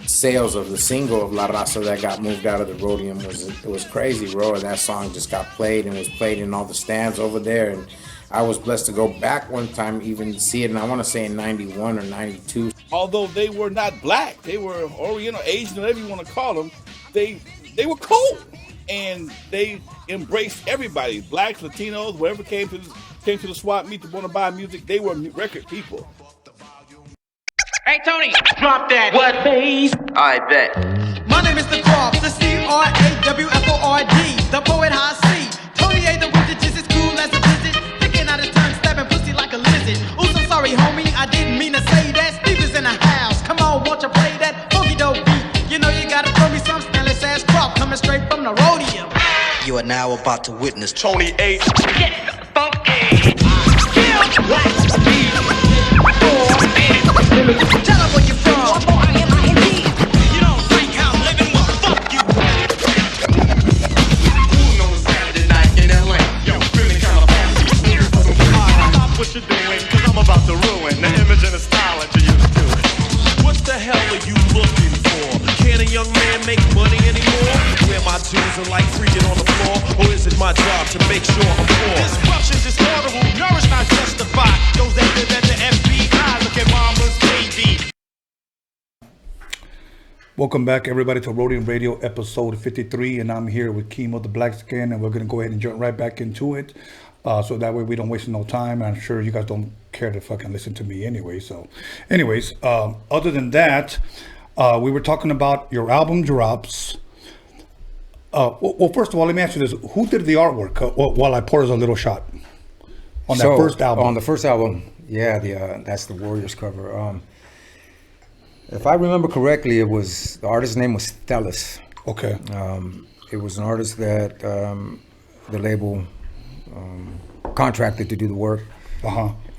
sales of the single of La Raza that got moved out of the Roadium was crazy, bro. And that song just got played and was played in all the stands over there. And I was blessed to go back one time even to see it, and I want to say in 91 or 92. Although they were not black, they were Oriental, Asian, whatever you want to call them, they were cool. And they embraced everybody, blacks, Latinos, whoever came to the swap meet to want to buy music, they were record people. Hey, Tony, drop that. What, bass? I bet. My name is The Croft, the C-R-A-W-F-O-R-D, the poet high C. Tony A, the wizard, just as cool as a blizzard. Sticking out his tongue, stabbing pussy like a lizard. Ooh, so sorry, homie, I didn't mean to say that. Steve is in the house, come on, won't you play that funky dope beat? You know you gotta throw me some Stanley ass Croft coming straight from the Roadium. You are now about to witness Tony A. Get funky. Tell them where you're from. You don't think I'm living? Well, fuck you. Moon on a Saturday night in LA. Yo, feeling kind of fancy. Stop what you're doing, cause I'm about to ruin the image and the style that you used to. What the hell are you looking for? Can a young man make money anymore? Where my dues are like freaking on the floor? Or is it my job to make sure I'm poor? Disruptions is horrible, nourish not justify. Those that live at the FBI, look at mama's baby. Welcome back, everybody, to Roadium Radio episode 53, and I'm here with Kemo The Blaxican, and we're going to go ahead and jump right back into it, so that way we don't waste no time. I'm sure you guys don't care to fucking listen to me anyway. So anyways, other than that, we were talking about your album drops. Well, first of all, let me ask you this. Who did the artwork while I pour us a little shot on that first album? On the first album, yeah, that's the Warriors cover. If I remember correctly, the artist's name was Stellis. Okay. It was an artist that the label contracted to do the work.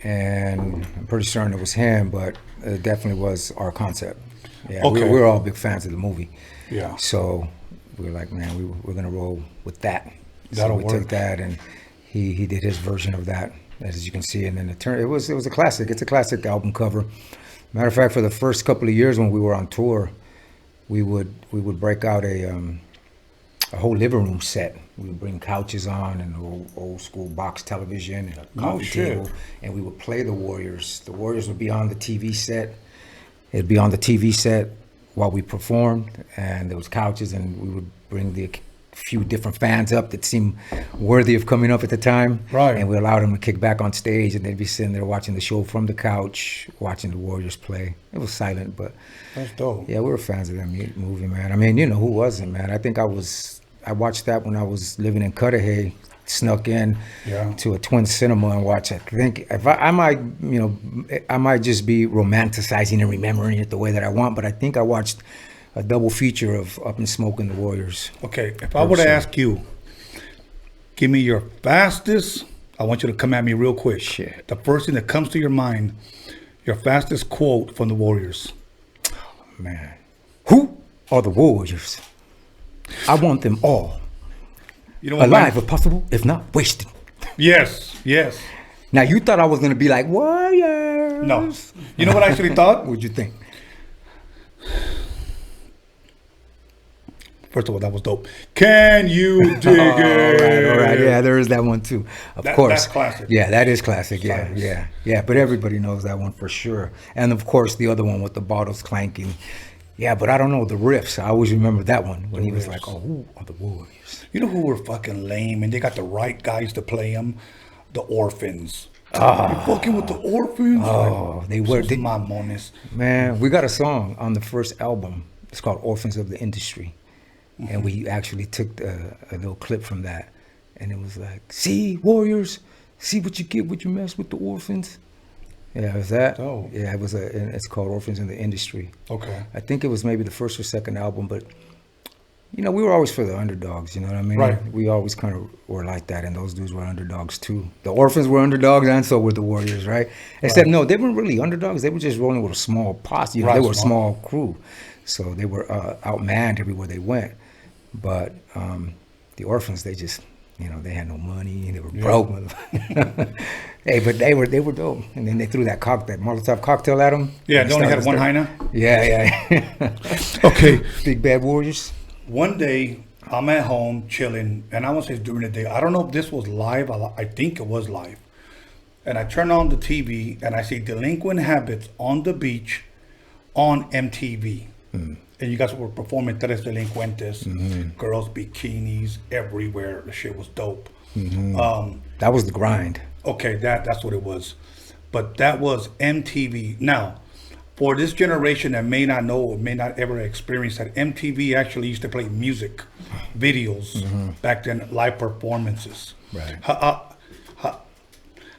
And I'm pretty certain it was him, but it definitely was our concept. Yeah, okay. we were all big fans of the movie. Yeah. So we were like, man, we're gonna roll with that. That'll so we work. took that, and he did his version of that, as you can see, and then it was a classic. It's a classic album cover. Matter of fact, for the first couple of years when we were on tour, we would break out a whole living room set. We would bring couches on and an old school box television and a coffee table, and we would play the Warriors. The Warriors would be on the TV set. It'd be on the TV set while we performed, and there was couches, and we would bring the few different fans up that seemed worthy of coming up at the time. Right. And we allowed them to kick back on stage, and they'd be sitting there watching the show from the couch, watching the Warriors play. It was silent, but that's dope. Yeah, we were fans of that movie, man. I mean, who wasn't, man? I think I watched that when I was living in Cudahy, snuck in to a Twin Cinema and watched. I think I might just be romanticizing and remembering it the way that I want, but I think I watched a double feature of Up in Smoke and the Warriors. Okay, if I were to ask you, give me your fastest, I want you to come at me real quick. Shit. The first thing that comes to your mind, your fastest quote from the Warriors. Oh, man. Who are the Warriors? I want them all. You know what, alive man? if possible, if not wasted. Yes. Now you thought I was gonna be like Warriors. No. You know what I actually thought? What'd you think? First of all, that was dope. Can you dig it? All right. Yeah, there is that one too. Of course. That's classic. Yeah, that is classic. Yeah. But everybody knows that one for sure. And of course, the other one with the bottles clanking. Yeah, but I don't know the riffs. I always remember that one when he was like, "Oh, who are the Warriors?" You know who were fucking lame, and they got the right guys to play them? The Orphans. You fucking with the Orphans? Oh, they were. Mamones. Man, we got a song on the first album. It's called "Orphans of the Industry." And we actually took a little clip from that, and it was like, "See, Warriors, see what you get when you mess with the orphans." Yeah, was that? Oh. Yeah, it was it's called Orphans in the Industry. Okay. I think it was maybe the first or second album, but you know, we were always for the underdogs, you know what I mean? Right. We always kind of were like that, and those dudes were underdogs too. The Orphans were underdogs, and so were the Warriors, right? Except, no, they weren't really underdogs. They were just rolling with a small posse. You know, Right, they were a small. small crew. So they were outmanned everywhere they went. But the Orphans, they just, you know, they had no money. They were broke. Hey, but they were dope. And then they threw that Molotov cocktail at them. Yeah, they only had one hyena? Yeah. Okay. Big Bad Warriors. One day, I'm at home chilling, and I want to say during the day. I don't know if this was live. I think it was live. And I turn on the TV, and I see Delinquent Habits on the beach on MTV. And you guys were performing Tres Delincuentes, girls' bikinis everywhere. The shit was dope. That was the grind. Okay, that's what it was. But that was MTV. Now, for this generation that may not know or may not ever experience that, MTV actually used to play music videos back then, live performances. Right.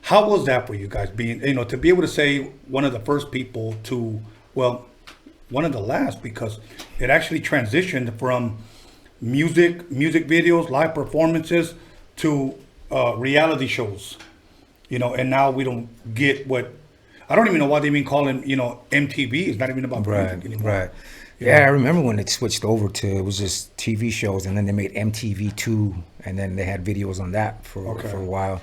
How was that for you guys, being, you know, to be able to say one of the first people to, well, one of the last, because it actually transitioned from music videos, live performances to reality shows, you know, and now we don't get what, I don't even know why they even call him, you know, MTV. It's not even about music anymore. Right. Yeah, I remember when it switched over to, it was just TV shows, and then they made MTV2, and then they had videos on that for a while.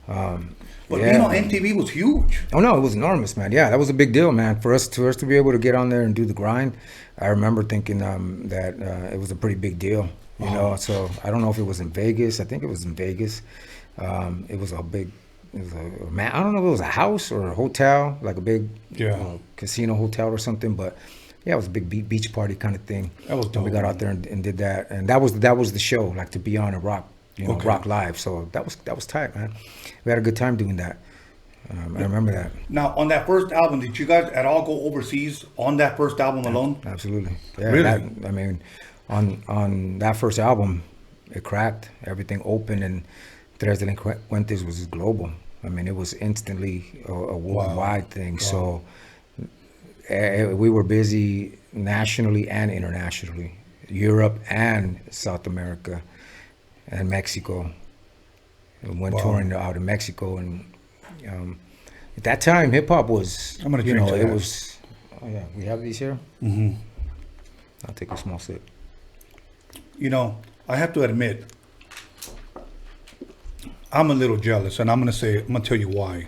But you know, MTV was huge. Oh no, it was enormous, man. Yeah, that was a big deal, man. For us to be able to get on there and do the grind, I remember thinking that it was a pretty big deal. You know, so I don't know if it was in Vegas. I think it was in Vegas. It was a big. It was I don't know if it was a house or a hotel, like a big casino hotel or something. But yeah, it was a big beach party kind of thing. That was dope. And we got out there and did that, and that was the show, like to be on and rock. You know, rock live. So that was tight, man. We had a good time doing that. I remember that. Now, on that first album, did you guys at all go overseas on that first album alone? Absolutely. Yeah, Really? I mean, on that first album, it cracked. Everything opened, and Tres Delincuentes was global. I mean, it was instantly a worldwide thing. So we were busy nationally and internationally, Europe and South America. And Mexico. We went touring out in Mexico, and at that time, hip hop was, I'm gonna you drink know, to it that. was. Oh yeah, we have these here. I'll take a small sip. You know, I have to admit, I'm a little jealous, and I'm gonna tell you why.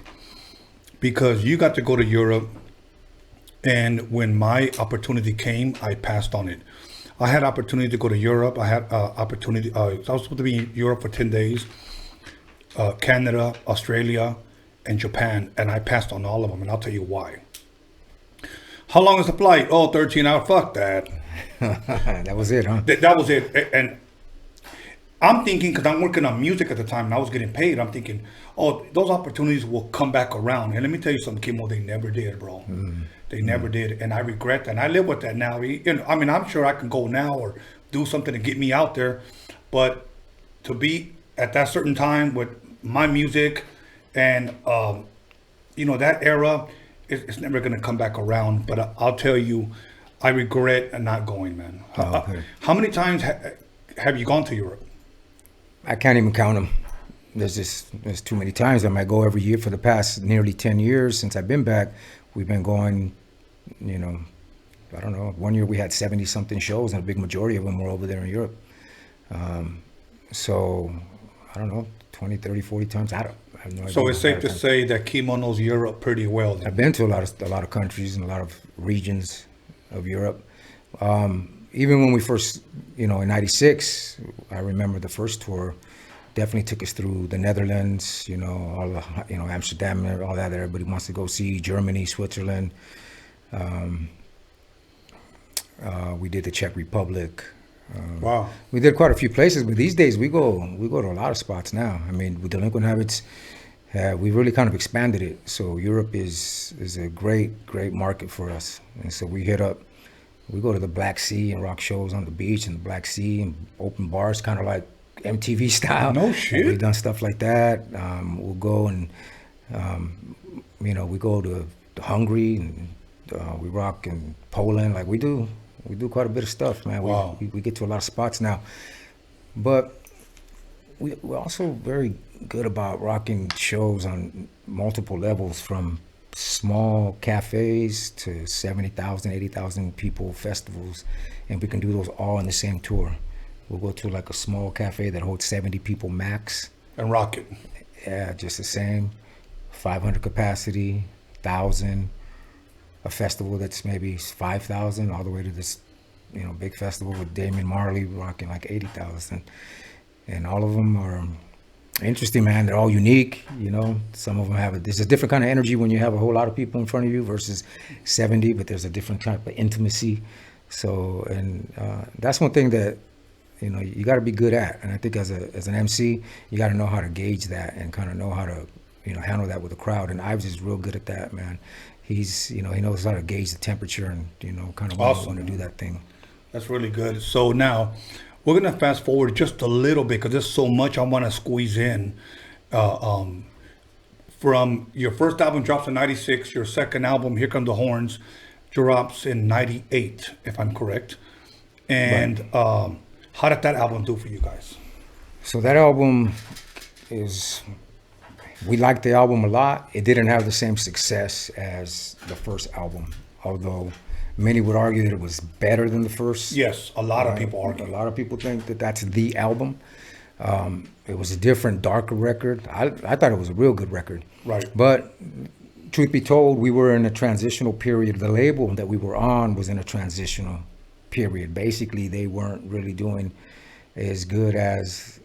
Because you got to go to Europe, and when my opportunity came, I passed on it. I had opportunity to go to Europe. I had opportunity. I was supposed to be in Europe for 10 days, Canada, Australia, and Japan, and I passed on all of them, and I'll tell you why. How long is the flight? Oh, 13 hours. Fuck that. That was it, huh? That was it. And I'm thinking, because I'm working on music at the time, and I was getting paid, I'm thinking, oh, those opportunities will come back around. And let me tell you something, Kemo, they never did, bro. They never did, and I regret that. And I live with that now. You know, I mean, I'm sure I can go now or do something to get me out there, but to be at that certain time with my music and you know, that era, it's never gonna come back around. But I'll tell you, I regret not going, man. How many times have you gone to Europe? I can't even count them. There's too many times. I might go every year for the past nearly 10 years since I've been back. We've been going, you know, I don't know. One year we had 70 something shows, and a big majority of them were over there in Europe. So I don't know, 20, 30, 40 times. I have no idea. So it's safe to say that Kemo knows Europe pretty well then. I've been to a lot of countries and a lot of regions of Europe. Even when we first, you know, in '96, I remember the first tour definitely took us through the Netherlands, you know, all the, you know, Amsterdam, all that everybody wants to go see, Germany, Switzerland. We did the Czech Republic. Wow. We did quite a few places, but these days we go to a lot of spots now. I mean, with Delinquent Habits, we really kind of expanded it. So Europe is a great market for us. And so we go to the Black Sea and rock shows on the beach in the Black Sea and open bars, kind of like MTV style. No shit. We've done stuff like that. We'll go and You know, we go to Hungary and we rock in Poland. Like we do quite a bit of stuff, man. Wow. We get to a lot of spots now, but we're also very good about rocking shows on multiple levels, from small cafes to 70,000, 80,000 people festivals, and we can do those all in the same tour. We'll go to like a small cafe that holds 70 people max. And rock it. Yeah, just the same. 500 capacity, 1,000. A festival that's maybe 5,000, all the way to this, you know, big festival with Damian Marley rocking like 80,000. And all of them are interesting, man. They're all unique, you know. Some of them there's a different kind of energy when you have a whole lot of people in front of you versus 70, but there's a different type of intimacy. So, and that's one thing that, you know, you got to be good at. And I think as an MC, you got to know how to gauge that and kind of know how to, you know, handle that with the crowd. And Ives is real good at that, man. He's, you know, he knows how to gauge the temperature and, you know, kind of want to do that thing. That's really good. So now we're going to fast forward just a little bit because there's so much I want to squeeze in. From your first album drops in 96, your second album, Here Come the Horns, drops in 98, if I'm correct. And Right. How did that album do for you guys? So that album we liked the album a lot. It didn't have the same success as the first album, although many would argue that it was better than the first. Yes, a lot of people argue. A lot of people think that that's the album. It was a different, darker record. I thought it was a real good record. Right. But truth be told, we were in a transitional period. The label that we were on was in a transitional period. Basically, they weren't really doing as good as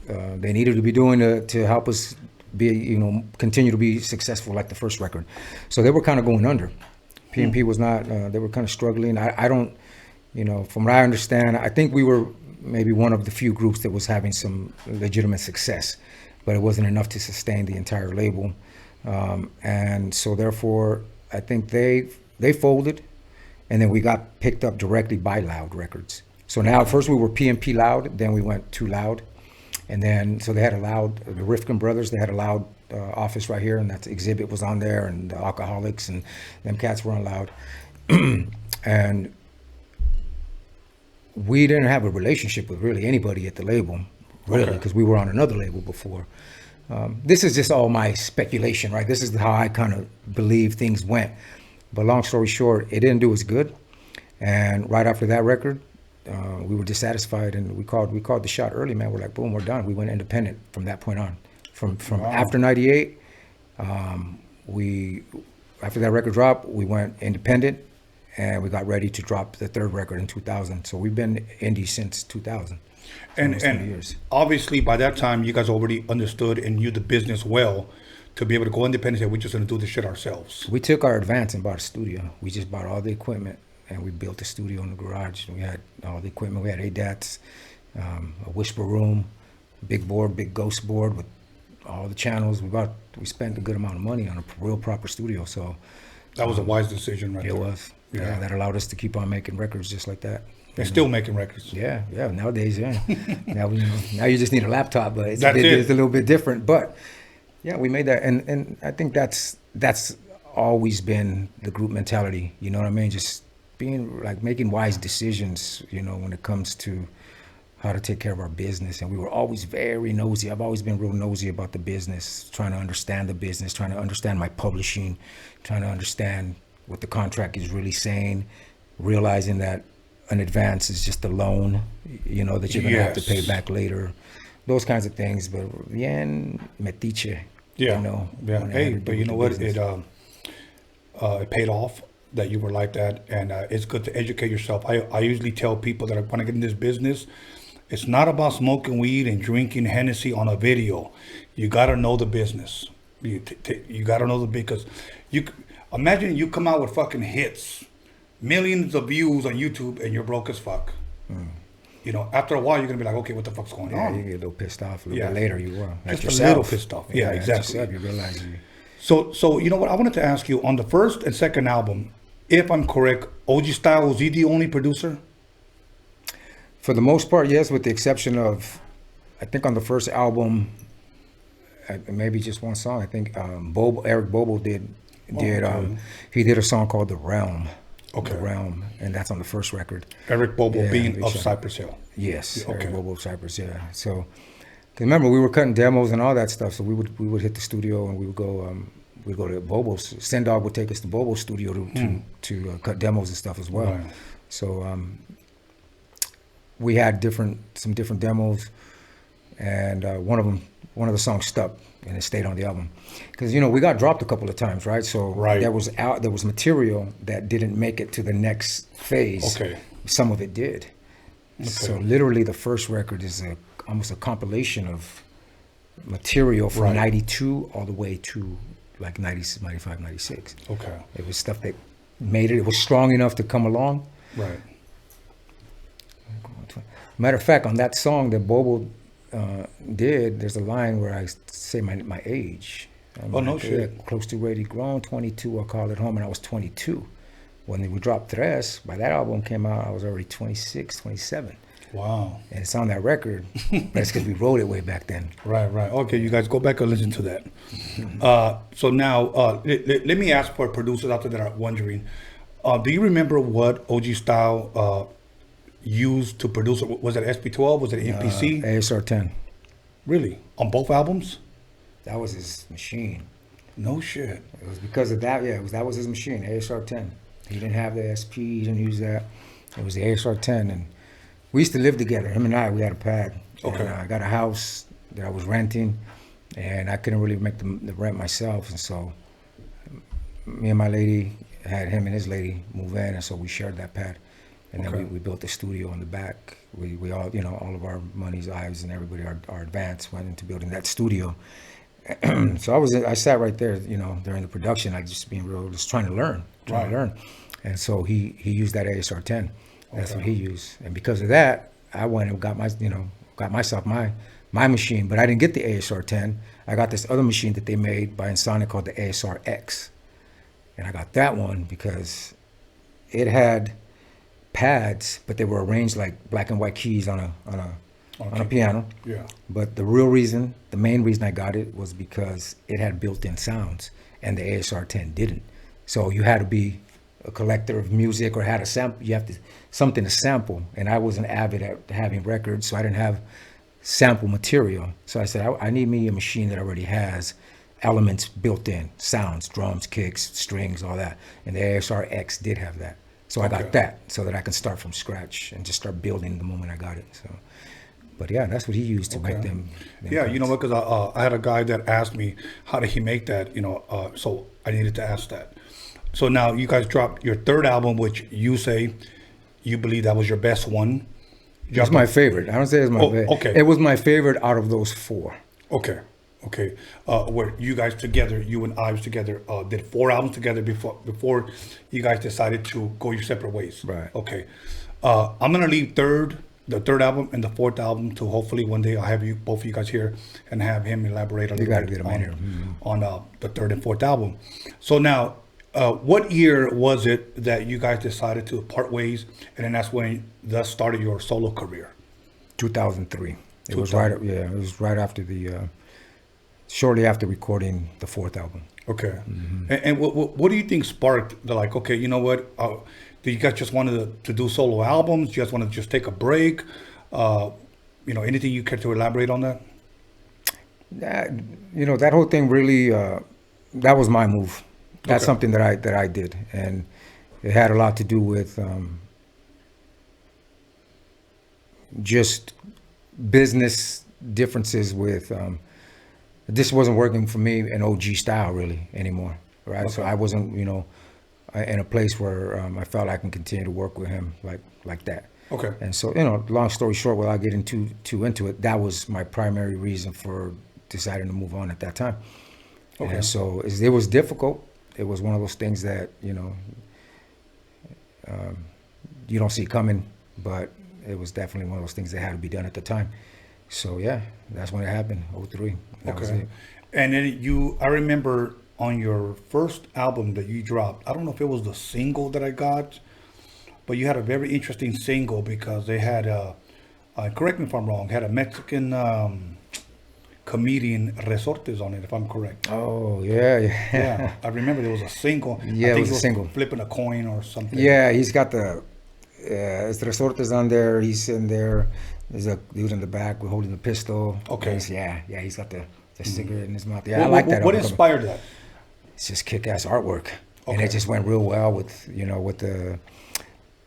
they needed to be doing to help us be, you know, continue to be successful like the first record. So they were kind of going under. PNP was not, they were kind of struggling. I don't, you know, from what I understand, I think we were maybe one of the few groups that was having some legitimate success, but it wasn't enough to sustain the entire label. And so therefore, I think they folded, and then we got picked up directly by Loud Records. So now at first we were PNP Loud, then we went to Loud. And then, so they had a Loud, the Rifkin brothers, they had a Loud office right here, and that Exhibit was on there, and the Alcoholics, and them cats were on Loud. And we didn't have a relationship with really anybody at the label, really, because we were on another label before. This is just all my speculation, right? This is how I kind of believe things went. But long story short, it didn't do as good. And right after that record, we were dissatisfied, and we called the shot early, man. We're like, boom, we're done. We went independent from that point on. From after 98, after that record dropped, we went independent, and we got ready to drop the third record in 2000. So we've been indie since 2000. And years. Obviously by that time you guys already understood and knew the business well to be able to go independent and say, we're just going to do this shit ourselves. We took our advance and bought a studio. We just bought all the equipment, and we built a studio in the garage. We had all the equipment. We had ADATs, a whisper room, big board, big ghost board with all the channels. We spent a good amount of money on a real proper studio. So that was a wise decision, right? It was. Yeah, that allowed us to keep on making records just like that. And still making records. Yeah. Nowadays, yeah. now you just need a laptop, but it's a little bit different. But yeah, we made that, and I think that's always been the group mentality. You know what I mean? Just being like making wise decisions. You know, when it comes to how to take care of our business. And we were always very nosy. I've always been real nosy about the business, trying to understand the business, trying to understand my publishing, trying to understand what the contract is really saying, realizing that an advance is just a loan, you know, that you're going to have to pay back later, those kinds of things. But bien metiche, you know. Yeah. Hey, but you know what? It paid off that you were like that, and it's good to educate yourself. I usually tell people that want to get in this business, it's not about smoking weed and drinking Hennessy on a video. You got to know the business. You got to know because imagine you come out with fucking hits, millions of views on YouTube, and you're broke as fuck. You know, after a while, you're gonna be like, okay, what the fuck's going on? You get a little pissed off a little bit later. You will. Just a little pissed off. Yeah, exactly. You realize So you know what? I wanted to ask you on the first and second album, if I'm correct, OG Style, was he the only producer? For the most part, yes, with the exception of, I think on the first album, maybe just one song. I think Eric Bobo did. Okay. He did a song called The Realm. Okay. The Realm, and that's on the first record. Eric Bobo being of shot- Cypress Hill. Yes, Yeah, okay. Eric Bobo of Cypress. Yeah. So, 'cause remember we were cutting demos and all that stuff. So we would hit the studio and we would go. We'd go to Bobo's. Dogg would take us to Bobo's studio to cut demos and stuff as well. Right. So we had some different demos, and one of the songs stuck and it stayed on the album. Because we got dropped a couple of times, right? So there was material that didn't make it to the next phase. Okay. Some of it did. Okay. So literally, the first record is almost a compilation of material from '92 all the way to like 90, 95, 96. Okay. It was stuff that made it. It was strong enough to come along. Right. Matter of fact, on that song that Bobo did, there's a line where I say my age. No shit. Close to ready grown, 22, I'll call it home, and I was 22. When we dropped Tres, by that album came out, I was already 26, 27. Wow. And it's on that record, but it's because we wrote it way back then. Right. Okay, you guys go back and listen to that. So now, let me ask for producers out there that are wondering, do you remember what OG Style used to produce it? Was it SP12? Was it MPC? ASR 10. Really? On both albums? That was his machine. No shit. It was because of that, that was his machine, ASR 10. He didn't have the SP, he didn't use that. It was the ASR 10, and we used to live together. Him and we had a pad. Okay. And, I got a house that I was renting, and I couldn't really make the rent myself, and so me and my lady had him and his lady move in, and so we shared that pad. And then we built the studio in the back. We all, all of our monies, lives, and everybody, our advance went into building that studio. So I sat right there, during the production, just being real, just trying to learn. And so he used that ASR 10. That's what he used. And because of that, I went and got myself my machine, but I didn't get the ASR 10. I got this other machine that they made by Ensoniq called the ASR X. And I got that one because it had pads, but they were arranged like black and white keys on a piano. Yeah. But the main reason I got it was because it had built-in sounds, and the ASR 10 didn't. So you had to be a collector of music or had a sample. You have something to sample, and I wasn't avid at having records, so I didn't have sample material. So I said, I need me a machine that already has elements built in, sounds, drums, kicks, strings, all that. And the ASR X did have that. So I got that so that I can start from scratch and just start building the moment I got it. So, but yeah, that's what he used to make them. Yeah, you know what? Because I had a guy that asked me how did he make that. So I needed to ask that. So now you guys dropped your third album, which you say you believe that was your best one. It's my favorite. I don't say it's my favorite. Okay. It was my favorite out of those four. Okay. Where you guys together, you and I was together, did 4 albums together before you guys decided to go your separate ways. Right. Okay. I'm gonna leave the third album and the fourth album to hopefully one day I'll have both of you guys here and have him elaborate a little bit on the third and fourth album. So now, what year was it that you guys decided to part ways, and then that's when thus started your solo career? 2003. It was right. Yeah, it was right after shortly after recording the fourth album. Okay. Mm-hmm. And what do you think sparked the okay, you know what? Do you guys just wanted to do solo albums? Do you guys want to just take a break? Anything you care to elaborate on that? That whole thing really, that was my move. That's something that I did, and it had a lot to do with just business differences with. This wasn't working for me in OG style really anymore, right? So I wasn't, in a place where I felt I can continue to work with him like that. Okay. And so, long story short, without getting too into it, that was my primary reason for deciding to move on at that time. Okay. And so it was difficult. It was one of those things that, you don't see coming, but it was definitely one of those things that had to be done at the time. So yeah, that's when it happened, 03. That was it. And then I remember on your first album that you dropped, I don't know if it was the single that I got, but you had a very interesting single because they had, correct me if I'm wrong, had a Mexican comedian Resortes on it, if I'm correct. Oh, yeah. Yeah, I remember there was a single. Yeah, I think it was a single. Flipping a coin or something. Yeah, he's got the it's Resortes on there. He's in there. There's a dude in the back holding the pistol. Okay. He's got the cigarette in his mouth. Yeah, I like that. What inspired that? It's just kick-ass artwork. And Okay. it just went real well with, with the...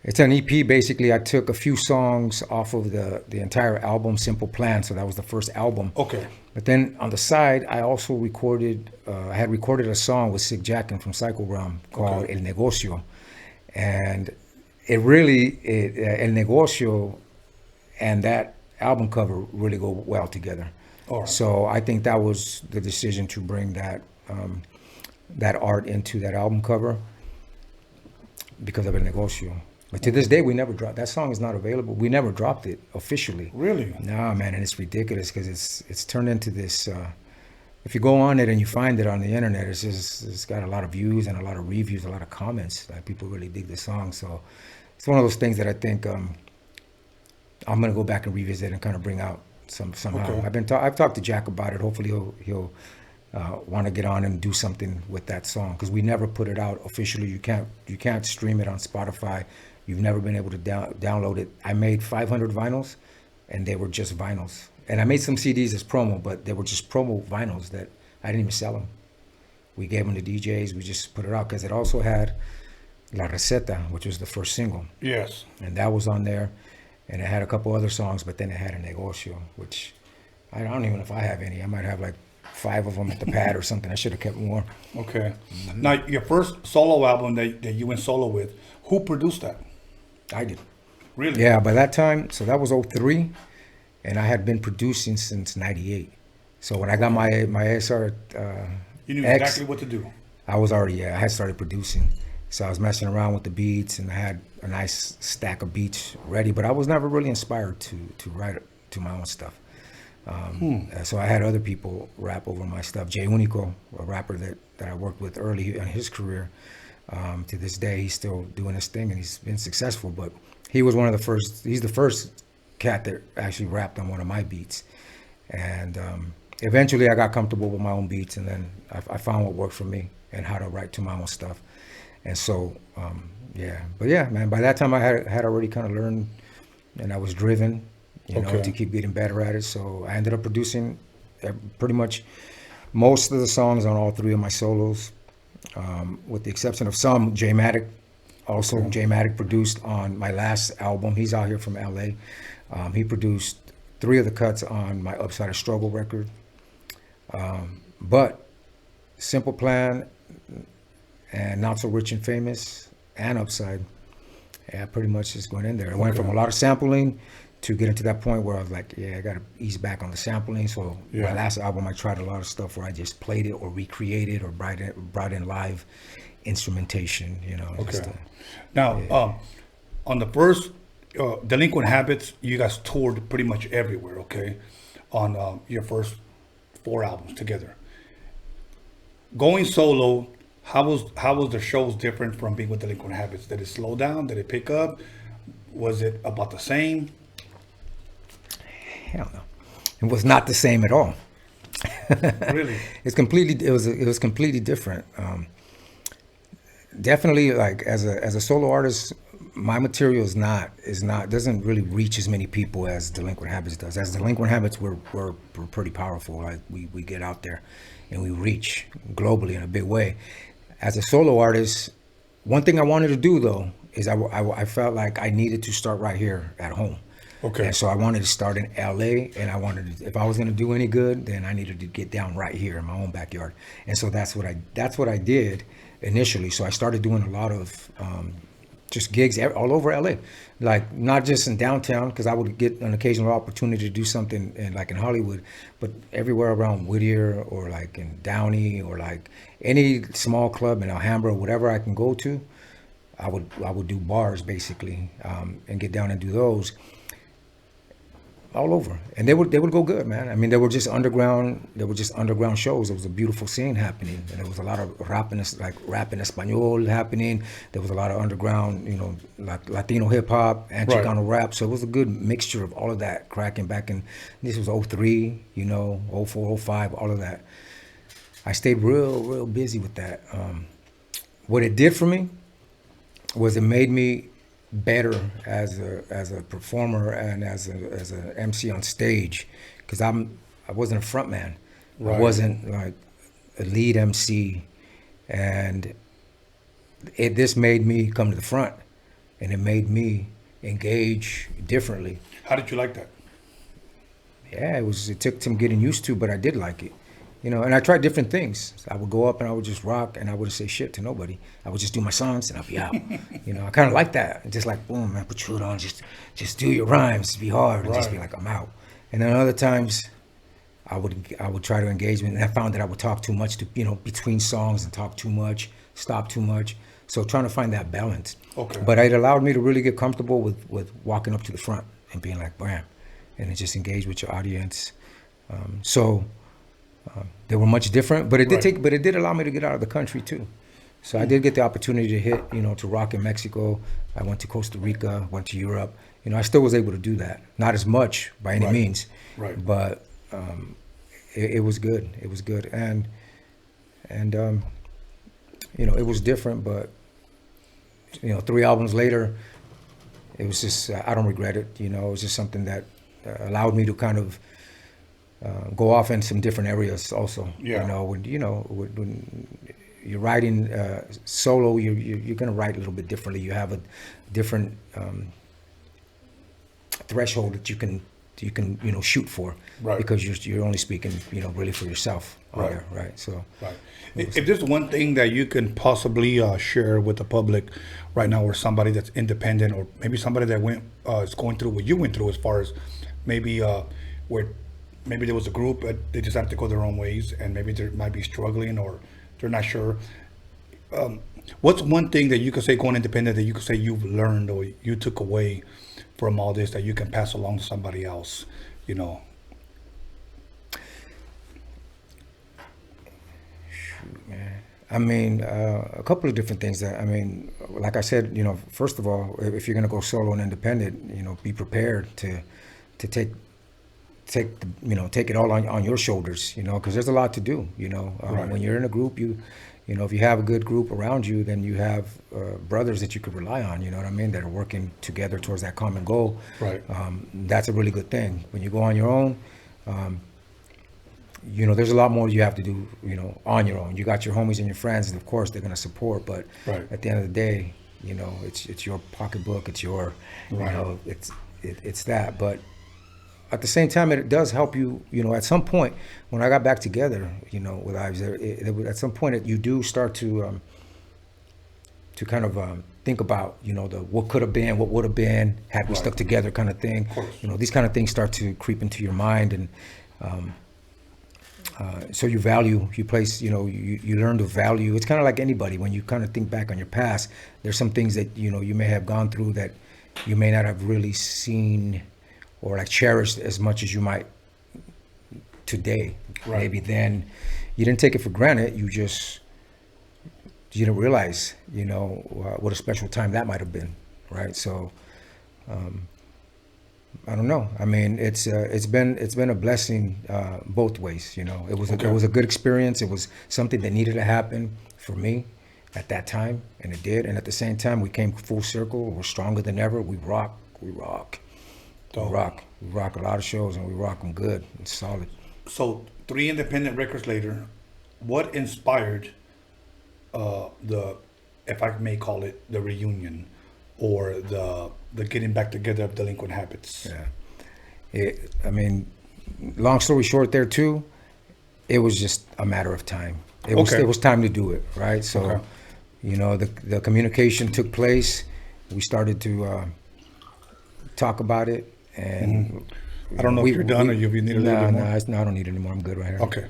It's an EP, basically. I took a few songs off of the entire album, Simple Plan, so that was the first album. Okay. But then on the side, I also I had recorded a song with Sig Jackin from Psycho Realm called El Negocio. And it really, El Negocio and that album cover really go well together. All right. So I think that was the decision to bring that art into that album cover because of El Negocio. But to this day, we never dropped. That song is not available. We never dropped it officially. Really? Nah, man, and it's ridiculous because it's turned into this. If you go on it and you find it on the internet, it's got a lot of views and a lot of reviews, a lot of comments. Like people really dig the song. So it's one of those things that I think I'm gonna go back and revisit and kind of bring out somehow. Okay. I've talked to Jack about it. Hopefully he'll want to get on and do something with that song because we never put it out officially. You can't stream it on Spotify. You've never been able to download it. I made 500 vinyls, and they were just vinyls. And I made some CDs as promo, but they were just promo vinyls that I didn't even sell them. We gave them to DJs. We just put it out because it also had La Receta, which was the first single. Yes. And that was on there. And it had a couple other songs, but then it had a Negocio, which I don't even know if I have any. I might have like 5 of them at the pad or something. I should have kept more. Okay. Now, your first solo album that you went solo with, who produced that? I did. Really? Yeah, by that time, so that was 03, and I had been producing since 98. So when I got my ASR you knew X, exactly what to do. I had started producing. So I was messing around with the beats, and I had a nice stack of beats ready, but I was never really inspired to write to my own stuff. So I had other people rap over my stuff. Jay Unico, a rapper that I worked with early in his career, to this day, he's still doing his thing and he's been successful. But he was one of the first. He's the first cat that actually rapped on one of my beats. And eventually, I got comfortable with my own beats, and then I found what worked for me and how to write to my own stuff. And so, But yeah, man. By that time, I had already kind of learned, and I was driven, to keep getting better at it. So I ended up producing pretty much most of the songs on all 3 of my solos. With the exception of some. J-Matic, also J-Matic produced on my last album. He's out here from LA. He produced 3 of the cuts on my Upside of Struggle record. But Simple Plan and Not So Rich and Famous and Upside, pretty much just went in there. I went from a lot of sampling to getting to that point where I was like, I got to ease back on the sampling. So my last album, I tried a lot of stuff where I just played it or recreated or brought in live instrumentation, Now, on the first Delinquent Habits, you guys toured pretty much everywhere, okay? On your first 4 albums together. Going solo, how was the shows different from being with Delinquent Habits? Did it slow down? Did it pick up? Was it about the same? Hell no. It was not the same at all. Really? It was completely different. Definitely, like as a solo artist, my material doesn't really reach as many people as Delinquent Habits does. As Delinquent Habits, we're pretty powerful. Like we get out there and we reach globally in a big way. As a solo artist, one thing I wanted to do though is I felt like I needed to start right here at home. Okay. And so I wanted to start in LA, and if I was going to do any good, then I needed to get down right here in my own backyard. And so that's what I did initially. So I started doing a lot of just gigs all over LA, like not just in downtown, because I would get an occasional opportunity to do something in Hollywood, but everywhere around Whittier or like in Downey or like any small club in Alhambra, whatever I can go to, I would do bars basically, and get down and do those. all over, and they would go good, man. I mean, they were just underground. They were just underground shows. There was a beautiful scene happening, and there was a lot of rap in español happening. There was a lot of underground, like Latino hip hop and Right. Chicano rap. So it was a good mixture of all of that cracking back in. This was 03, 04, 05, all of that. I stayed real busy with that. What it did for me was it made me better as a performer and as an MC on stage, because I wasn't a front man. Right. I wasn't like a lead MC, and this made me come to the front, and it made me engage differently. How did you like that? Yeah, it took some getting used to, but I did like it. And I tried different things. I would go up and I would just rock, and I wouldn't say shit to nobody. I would just do my songs and I'd be out. I kind of like that. Just like, boom, man, put your hood on, just do your rhymes, be hard, and just be like, I'm out. And then other times, I would try to engage, and I found that I would talk too much between songs and talk too much, stop too much. So trying to find that balance. Okay. But it allowed me to really get comfortable with walking up to the front and being like, bam, and just engage with your audience. They were much different, but it did but it did allow me to get out of the country too. So I did get the opportunity to hit, to rock in Mexico. I went to Costa Rica, went to Europe. I still was able to do that. Not as much by any means, but it was good. It was good, and it was different. But 3 albums later, it was just I don't regret it. It was just something that allowed me to kind of go off in some different areas also. Yeah. When you're writing solo, you're gonna write a little bit differently. You have a different threshold that you can shoot for, because you're only speaking really for yourself. Right. So If there's one thing that you can possibly share with the public right now, or somebody that's independent, or maybe somebody that is going through what you went through, as far as maybe where maybe there was a group that they decided to go their own ways, and maybe they might be struggling or they're not sure. What's one thing that you could say going independent that you could say you've learned or you took away from all this that you can pass along to somebody else? Shoot, man. I mean, a couple of different things like I said, first of all, if you're gonna go solo and independent, be prepared to take it all on your shoulders, because there's a lot to do. When you're in a group, if you have a good group around you, then you have brothers that you could rely on, that are working together towards that common goal. Right. That's a really good thing. When you go on your own, there's a lot more you have to do, on your own. You got your homies and your friends, and of course they're gonna support, but at the end of the day, it's your pocketbook, it's your, it's that. But at the same time, it does help you, at some point, when I got back together, with Ives, at some point you do start to kind of think about, the what could have been, what would have been, had we stuck together kind of thing. These kind of things start to creep into your mind, and so you place, you learn to value. It's kind of like anybody, when you kind of think back on your past, there's some things that, you may have gone through that you may not have really seen or like cherished as much as you might today. Maybe then you didn't take it for granted. You didn't realize, what a special time that might have been. Right. So, I don't know. I mean, it's been a blessing both ways. It was a good experience. It was something that needed to happen for me at that time, and it did. And at the same time, we came full circle. We're stronger than ever. We rock. We rock a lot of shows, and we rock them good and solid. So 3 independent records later, what inspired if I may call it, the reunion, or the getting back together of Delinquent Habits? Yeah. Long story short there too, it was just a matter of time. It was time to do it, right? So, the communication took place. We started to talk about it. And I don't know if you're done or if you need a little bit more. No, I don't need any more. I'm good right here. Okay.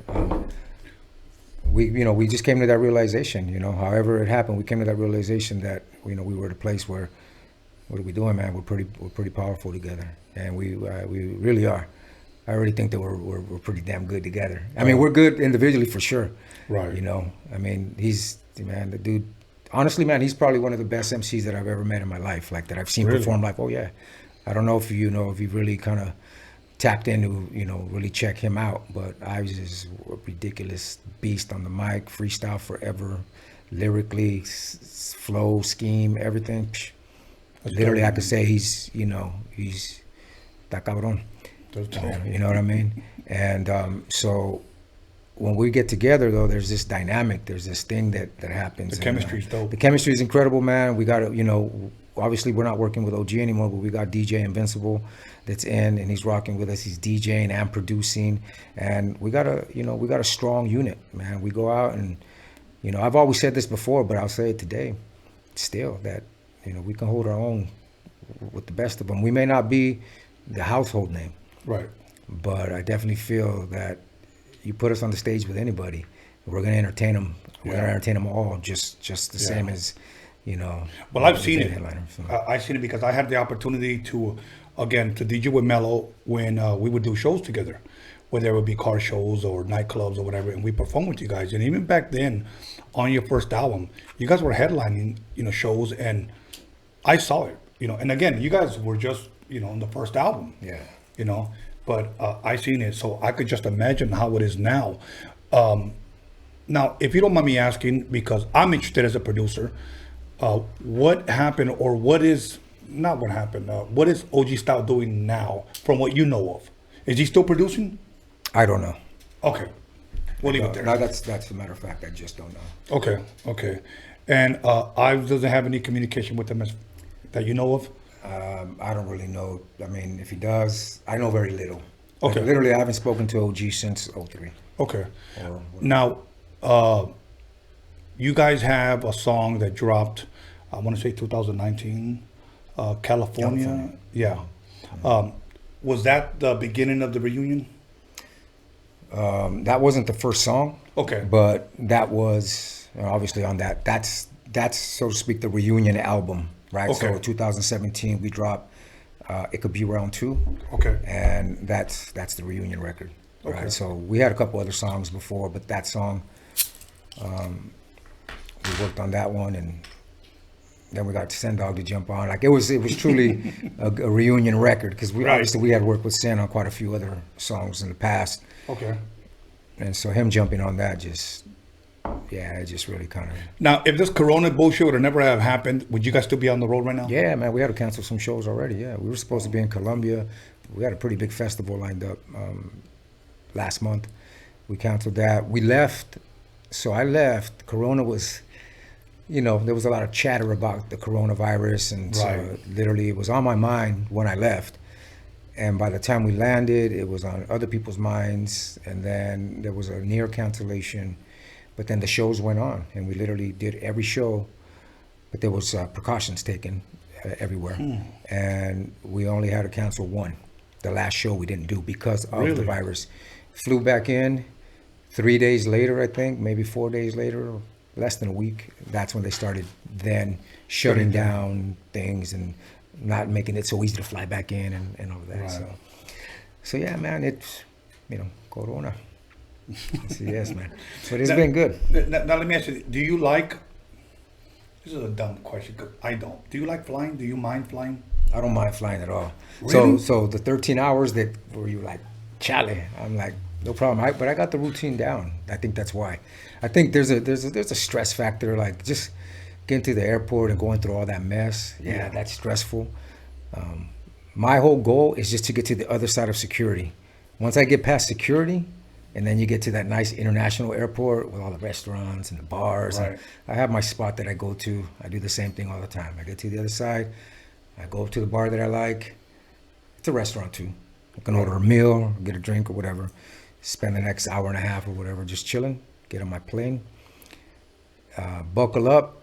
We just came to that realization. However it happened, we came to that realization that we were at a place where what are we doing, man? We're pretty powerful together, and we really are. I really think that we're pretty damn good together. I mean, we're good individually for sure. Right. You know, I mean, the dude. Honestly, man, he's probably one of the best MCs that I've ever met in my life. Like that I've seen perform. Like, oh yeah, I don't know if you've really kind of tapped into, really check him out. But I was just a ridiculous beast on the mic, freestyle forever, lyrically, flow, scheme, everything. Literally, I could say he's that cabrón. You know what I mean? And so when we get together, though, there's this dynamic. There's this thing that happens. The chemistry's dope. The chemistry is incredible, man. We got to, obviously we're not working with OG anymore, but we got DJ Invincible that's in, and he's rocking with us. He's DJing and producing, and we got a strong unit, man. We go out and, I've always said this before, but I'll say it today, still, that, we can hold our own with the best of them. We may not be the household name, right? But I definitely feel that you put us on the stage with anybody, we're gonna entertain them. We're gonna entertain them all, just the same as, Well, I've seen it. I've seen it because I had the opportunity to DJ with Mello when we would do shows together, whether it would be car shows or nightclubs or whatever, and we perform with you guys. And even back then, on your first album, you guys were headlining, shows, and I saw it, And again, you guys were just, on the first album. Yeah. But I seen it, so I could just imagine how it is now. Now, if you don't mind me asking, because I'm interested as a producer, what happened, or what is OG Style doing now, from what you know of? Is he still producing? I don't know. Okay, we'll leave it there. No, that's a matter of fact. I just don't know. Okay. And Ives doesn't have any communication with him that you know of? I don't really know. I mean, if he does, I know very little. Okay. Like, literally, I haven't spoken to OG since 03. Okay. Now, you guys have a song that dropped, I want to say 2019, California. Yeah. Was that the beginning of the reunion? That wasn't the first song. Okay. But that was obviously on that. That's so to speak the reunion album, right? Okay. So 2017 we dropped It Could Be Round 2. Okay. And that's the reunion record. Right. Okay. So we had a couple other songs before, but that song, we worked on that one, and then we got Sen Dogg to jump on. Like it was truly a reunion record, because obviously we had worked with Sen on quite a few other songs in the past. Okay. And so him jumping on that it just really kind of. Now, if this Corona bullshit would have never have happened, would you guys still be on the road right now? Yeah, man, we had to cancel some shows already. Yeah, we were supposed to be in Colombia. We had a pretty big festival lined up last month. We canceled that. We left. So I left. Corona was, there was a lot of chatter about the coronavirus, and so literally it was on my mind when I left. And by the time we landed, it was on other people's minds, and then there was a near cancellation. But then the shows went on, and we literally did every show, but there was precautions taken everywhere. And we only had to cancel one. The last show we didn't do because of the virus. Flew back in 3 days later, I think, maybe 4 days later, or less than a week. That's when they started then shutting down things and not making it so easy to fly back in and all of that. Right. So yeah, man, it's, Corona. Yes, man. But it's been good. Now let me ask you, do you like, this is a dumb question, 'cause I don't. Do you like flying? Do you mind flying? I don't mind flying at all. Really? So the 13 hours that where you like, chale, I'm like, no problem. But I got the routine down. I think that's why. I think there's a stress factor, like just getting to the airport and going through all that mess. Yeah, that's stressful. My whole goal is just to get to the other side of security. Once I get past security, and then you get to that nice international airport with all the restaurants and the bars. Right. And I have my spot that I go to. I do the same thing all the time. I get to the other side. I go up to the bar that I like. It's a restaurant too. I can order a meal, get a drink or whatever. Spend the next hour and a half or whatever just chilling. Get on my plane. Buckle up.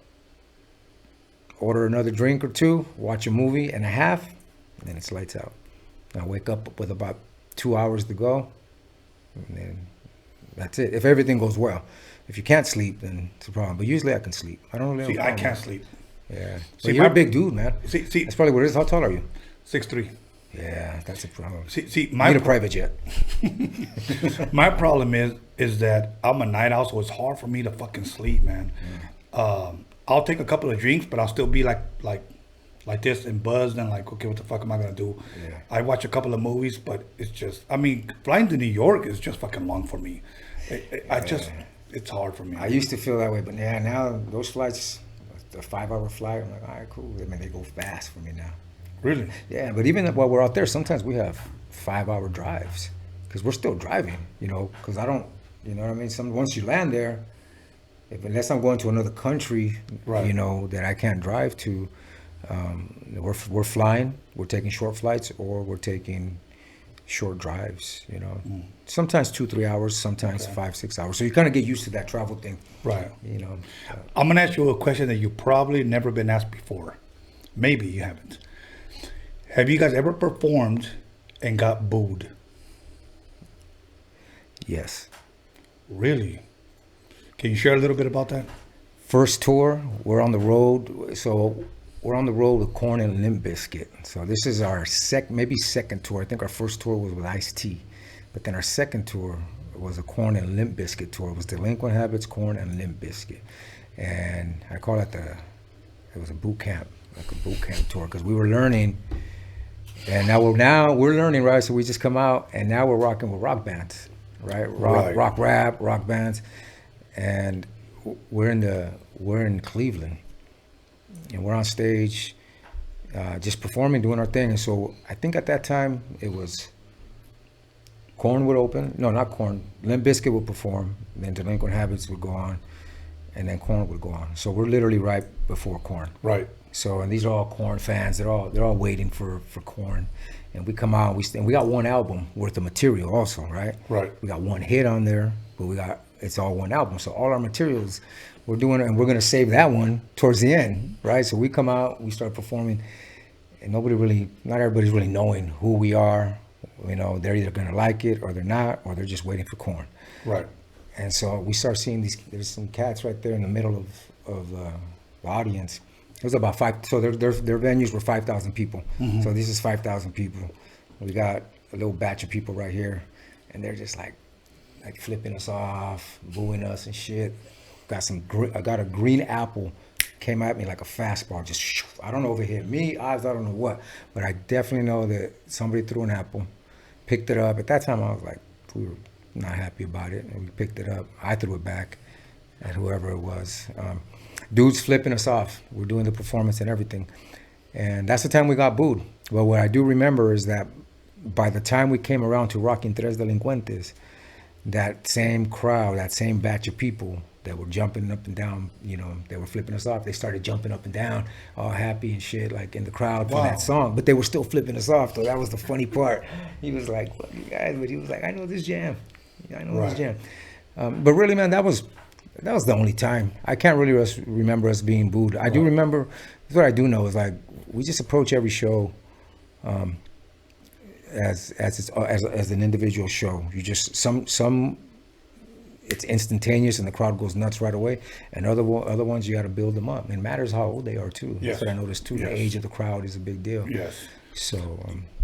Order another drink or two. Watch a movie and a half. And then it's lights out. I wake up with about 2 hours to go. And then that's it. If everything goes well. If you can't sleep, then it's a problem. But usually I can sleep. I don't really. See, I can't sleep. Yeah. See, Well, you're my- a big dude, man. See, that's probably what it is. How tall are you? 6'3". Yeah, that's a problem. See, my need a private jet. My problem is that I'm a night owl, so it's hard for me to fucking sleep, man. I'll take a couple of drinks, but I'll still be like this and buzzed and like, okay, what the fuck am I gonna do? Yeah. I watch a couple of movies, but it's just, I mean, flying to New York is just fucking long for me. It's hard for me. I used to feel that way, but yeah, now those flights, the 5-hour flight, I'm like, all right, cool. I mean, they go fast for me now. Really? Yeah, but even while we're out there, sometimes we have 5-hour drives because we're still driving, you know, because I don't, you know what I mean? Once you land there, unless I'm going to another country, you know, that I can't drive to, we're flying, we're taking short flights, or we're taking short drives, you know. Sometimes 2-3 hours, sometimes 5-6 hours. So you kind of get used to that travel thing. Right. You know. I'm going to ask you a question that you probably never been asked before. Maybe you haven't. Have you guys ever performed and got booed? Yes. Really? Can you share a little bit about that? First tour, we're on the road. So we're on the road with Korn and Limp Bizkit. So this is our maybe second tour. I think our first tour was with Ice-T. But then our second tour was a Korn and Limp Bizkit tour. It was Delinquent Habits, Korn, and Limp Bizkit. And I call it it was a boot camp, like a boot camp tour, because we were learning. And now we're learning, right? So we just come out, and now we're rocking with rock bands, right? Rock rap, rock bands. And we're in Cleveland, and we're on stage, just performing, doing our thing. And so I think at that time it was Korn would open. No, not Korn. Limp Bizkit would perform. Then Delinquent Habits would go on, and then Korn would go on. So we're literally right before Korn. Right. So, and these are all Korn fans. They're all waiting for Korn, and we come out. We got one album worth of material also, right? Right. We got one hit on there, but it's all one album. So all our materials we're doing it, and we're gonna save that one towards the end, right? So we come out, we start performing, and not everybody's really knowing who we are. You know, they're either gonna like it or they're not, or they're just waiting for Korn. Right. And so we start seeing there's some cats right there in the middle of the audience. It was about 5, so their venues were 5,000 people. Mm-hmm. So this is 5,000 people. We got a little batch of people right here, and they're just like flipping us off, booing us and shit. I got a green apple, came at me like a fastball, just I don't know if it hit me, I don't know what, but I definitely know that somebody threw an apple, picked it up. At that time I was like, we were not happy about it, and we picked it up. I threw it back at whoever it was. Dudes flipping us off. We're doing the performance and everything. And that's the time we got booed. Well, what I do remember is that by the time we came around to rocking Tres Delincuentes, that same crowd, that same batch of people that were jumping up and down, you know, they were flipping us off. They started jumping up and down, all happy and shit, like in the crowd for that song. But they were still flipping us off, so that was the funny part. He was like, "Fuck you guys," but he was like, "I know this jam. I know this jam." But really, man, that was the only time. I can't really remember us being booed. I do remember, what I do know is like, we just approach every show as an individual show. You just, some it's instantaneous and the crowd goes nuts right away, and other ones you got to build them up. It matters how old they are too. Yes. That's what I noticed too. Yes. The age of the crowd is a big deal. Yes. So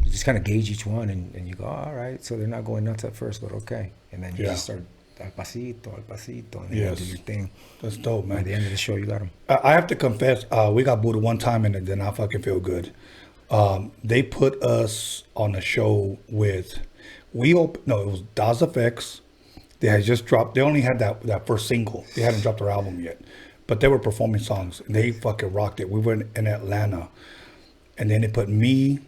you just kind of gauge each one, and you go, all right, so they're not going nuts at first, but okay. And then you just start al pasito, and then you do your thing. That's dope, man. By the end of the show, you got them. I have to confess, we got booed one time and it did not fucking feel good. They put us on a show with, it was Das FX. They had just dropped, they only had that first single. They hadn't dropped their album yet. But they were performing songs. And they fucking rocked it. We were in Atlanta. And then they put me,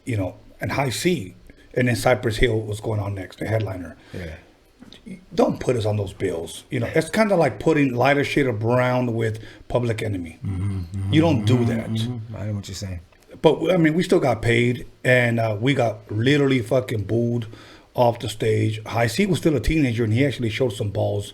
you know, and High C. And then Cypress Hill was going on next, the headliner. Yeah. Don't put us on those bills. You know, it's kind of like putting Lighter Shade of Brown with Public Enemy. You don't do that. I know what you're saying. But, I mean, we still got paid. And we got literally fucking booed off the stage. High C was still a teenager, and he actually showed some balls.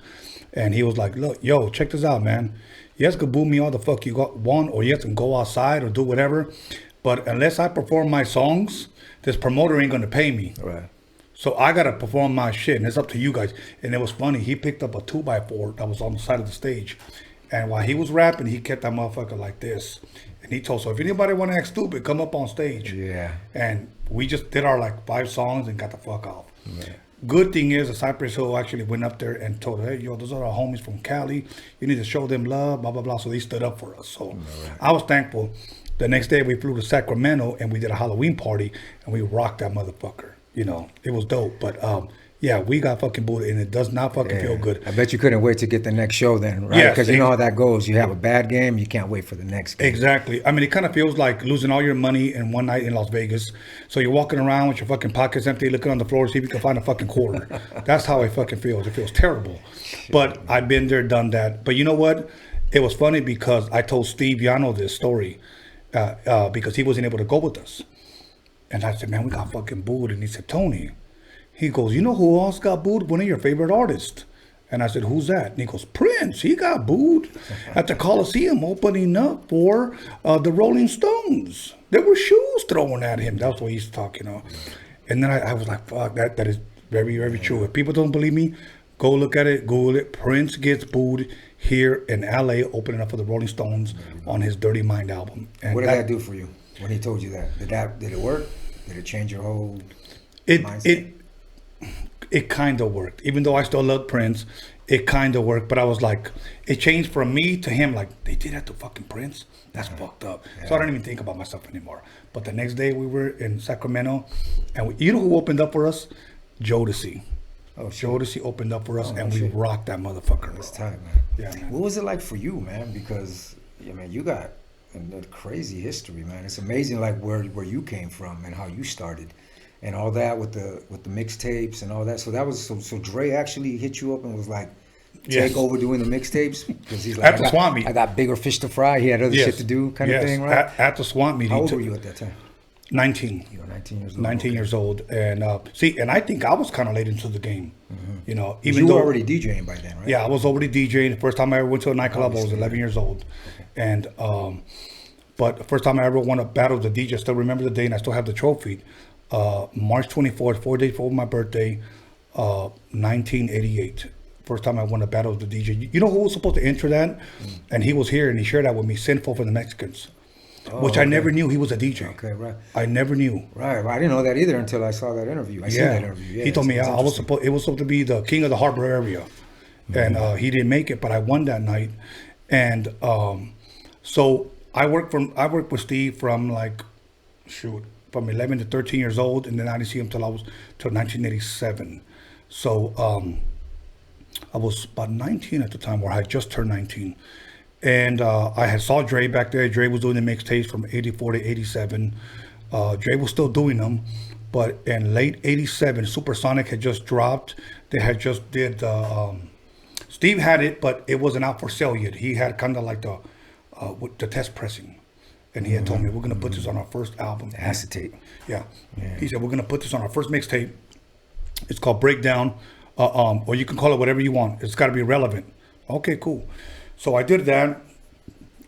And he was like, look, yo, check this out, man. You guys can boo me all the fuck you want, or you guys can go outside or do whatever. But unless I perform my songs, this promoter ain't going to pay me. Right. So I got to perform my shit, and it's up to you guys. And it was funny. He picked up a 2x4 that was on the side of the stage, And while he was rapping, he kept that motherfucker like this. And he told, so if anybody want to act stupid, come up on stage. Yeah. And we just did our like 5 songs and got the fuck off. Good thing is, the Cypress Hill actually went up there and told her, hey, yo, those are our homies from Cali. You need to show them love, blah, blah, blah. So they stood up for us. So I was thankful. The next day we flew to Sacramento and we did a Halloween party and we rocked that motherfucker. You know, it was dope. But yeah, we got fucking booted and it does not fucking feel good. I bet you couldn't wait to get the next show then, right? Because you know how that goes. You have a bad game, you can't wait for the next game. Exactly. I mean, it kind of feels like losing all your money in one night in Las Vegas. So you're walking around with your fucking pockets empty, looking on the floor to see if you can find a fucking quarter. That's how it fucking feels. It feels terrible. But I've been there, done that. But you know what? It was funny because I told Steve Yano this story because he wasn't able to go with us. And I said, man, we got fucking booed. And he said, Tony. He goes, you know who else got booed? One of your favorite artists. And I said, who's that? And he goes, Prince. He got booed at the Coliseum opening up for the Rolling Stones. There were shoes thrown at him. That's what he's talking about. And then I was like, fuck, that is very, very true. If people don't believe me, go look at it, Google it. Prince gets booed here in LA opening up for the Rolling Stones on his Dirty Mind album. And what did that do for you when he told you that? Did it work? Did it change your whole mindset? It kind of worked. Even though I still love Prince, it kind of worked. But I was like, it changed from me to him. Like, they did that to fucking Prince? That's fucked up. Yeah. So I don't even think about myself anymore. But the next day we were in Sacramento. And you know who opened up for us? Jodeci. Oh, Jodeci opened up for us and we rocked that motherfucker. That's tight, man. Yeah, man. What was it like for you, man? Because, yeah, man, you got a crazy history, man. It's amazing, like, where you came from and how you started. And all that with the mixtapes and all that. So that was so Dre actually hit you up and was like, take over doing the mixtapes? Because he's like, at the swamp meet. I got bigger fish to fry. He had other shit to do, kind of thing, right? At the swamp meeting. How old were you at that time? 19. You were 19 years old. 19 years old. And and I think I was kind of late into the game. You know, even though you were already DJing by then, right? Yeah, I was already DJing. The first time I ever went to a nightclub, I was 11 years old. Okay. And but the first time I ever won a battle of the DJ, I still remember the day, and I still have the trophy. March 24th, 4 days before my birthday, 1988. First time I won a battle of the DJ. You know who was supposed to enter that? And he was here, and he shared that with me, Sinful for the Mexicans. Which I never knew he was a DJ. Okay, right. I never knew. Right, I didn't know that either until I saw that interview. I seen that interview. Yeah, he told me it was supposed to be the king of the harbor area. And he didn't make it, but I won that night. And so I worked with Steve from from 11 to 13 years old, and then I didn't see him till 1987. So I was about 19 at the time, or I had just turned 19. And I had saw Dre back there. Dre was doing the mixtapes from 84 to 87. Dre was still doing them, but in late 87, Supersonic had just dropped. They had just did, Steve had it, but it wasn't out for sale yet. He had kind of like the test pressing. And he had told me, we're going to put this on our first album. Acetate. Yeah. He said, we're going to put this on our first mixtape. It's called Breakdown, or you can call it whatever you want. It's got to be relevant. Okay, cool. So I did that.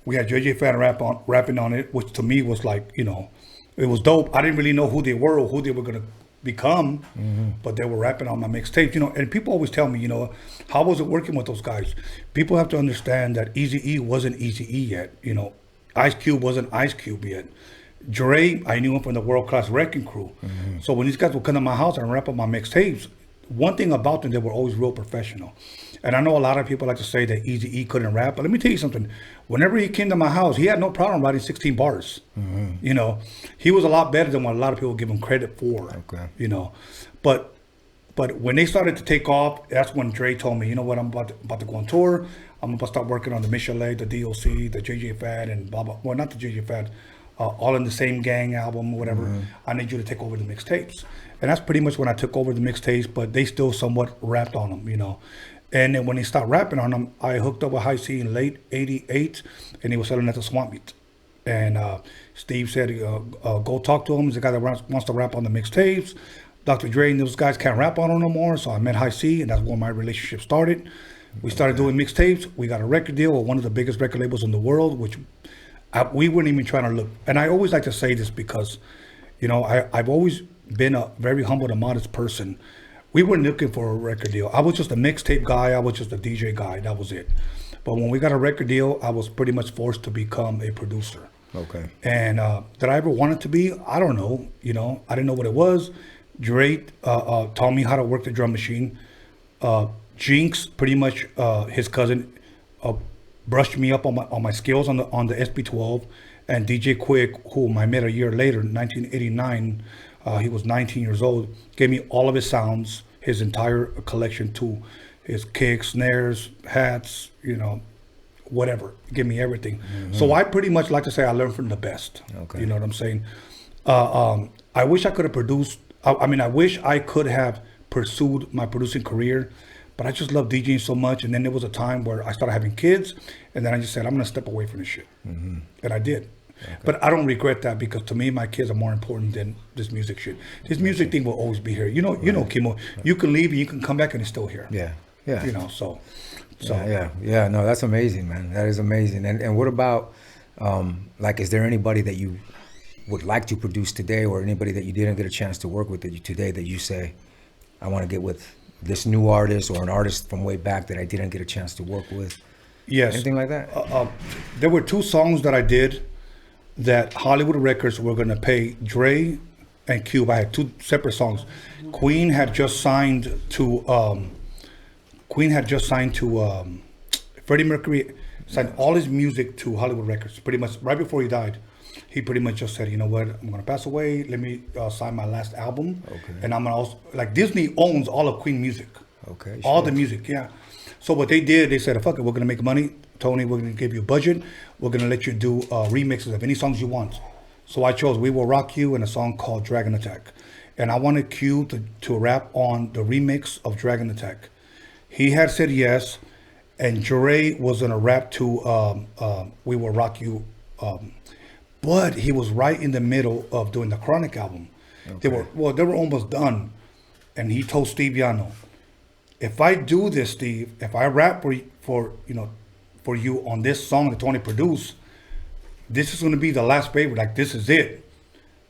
We had JJ Fan rapping on it, which to me was like, you know, it was dope. I didn't really know who they were or who they were going to become, but they were rapping on my mixtape, you know. And people always tell me, you know, how was it working with those guys? People have to understand that Eazy-E wasn't Eazy-E yet, you know. Ice Cube wasn't Ice Cube yet. Dre, I knew him from the World Class Wrecking Crew. So when these guys would come to my house and rap on my mixtapes, one thing about them, they were always real professional. And I know a lot of people like to say that Eazy-E couldn't rap, but let me tell you something. Whenever he came to my house, he had no problem writing 16 bars. You know, he was a lot better than what a lot of people give him credit for. Okay. You know, but when they started to take off, that's when Dre told me, you know what, I'm about to go on tour. I'm about to start working on the Michelet, the DOC, the JJ Fad, and blah, blah. Well, not the JJ Fad, All in the Same Gang album, whatever. I need you to take over the mixtapes. And that's pretty much when I took over the mixtapes, but they still somewhat rapped on them, you know. And then when he stopped rapping on them, I hooked up with High C in late 88, and he was selling at the Swamp Meet. And Steve said, go talk to him. He's the guy that wants to rap on the mixtapes. Dr. Dre and those guys can't rap on them no more. So I met High C, and that's when my relationship started. We started doing mixtapes. We got a record deal with one of the biggest record labels in the world, which we weren't even trying to look. And I always like to say this because, you know, I've always been a very humble and modest person. We weren't looking for a record deal. I was just a mixtape guy. I was just a DJ guy. That was it. But when we got a record deal, I was pretty much forced to become a producer. Okay. And did I ever want it to be? I don't know. You know, I didn't know what it was. Dre taught me how to work the drum machine. Jinx, pretty much his cousin, brushed me up on my skills on the SP12. And DJ Quick, whom I met a year later, 1989, he was 19 years old, gave me all of his sounds, his entire collection too, his kicks, snares, hats, you know, whatever. Give me everything. Mm-hmm. So I pretty much like to say I learned from the best. Okay. You know what I'm saying? I wish I could have produced. I mean, I wish I could have pursued my producing career, but I just love DJing so much. And then there was a time where I started having kids, and then I just said, I'm going to step away from this shit. Mm-hmm. And I did. Okay. But I don't regret that, because to me, my kids are more important than this music shit. This music thing will always be here. You know, Kemo, you can leave and you can come back and it's still here. Yeah. Yeah. You know, so. Yeah. No, that's amazing, man. That is amazing. And what about, like, is there anybody that you would like to produce today, or anybody that you didn't get a chance to work with today that you say, I want to get with this new artist or an artist from way back that I didn't get a chance to work with? Yes. Anything like that? There were 2 songs that I did that Hollywood Records were going to pay Dre and Cube. I had 2 separate songs. Queen had just signed to Freddie Mercury, signed all his music to Hollywood Records pretty much right before he died. He pretty much just said, you know what, I'm going to pass away. Let me sign my last album. Okay. And I'm going to also, like, Disney owns all of Queen music. Okay. All the music, yeah. So what they did, they said, fuck it, we're going to make money. Tony, we're going to give you a budget. We're going to let you do remixes of any songs you want. So I chose We Will Rock You and a song called Dragon Attack. And I wanted Q to rap on the remix of Dragon Attack. He had said yes. And Dre was going to rap to We Will Rock You. But he was right in the middle of doing the Chronic album. Okay. They were almost done. And he told Steve YANO, if I do this, Steve, if I rap for you on this song that Tony produced, this is going to be the last favorite. Like, this is it.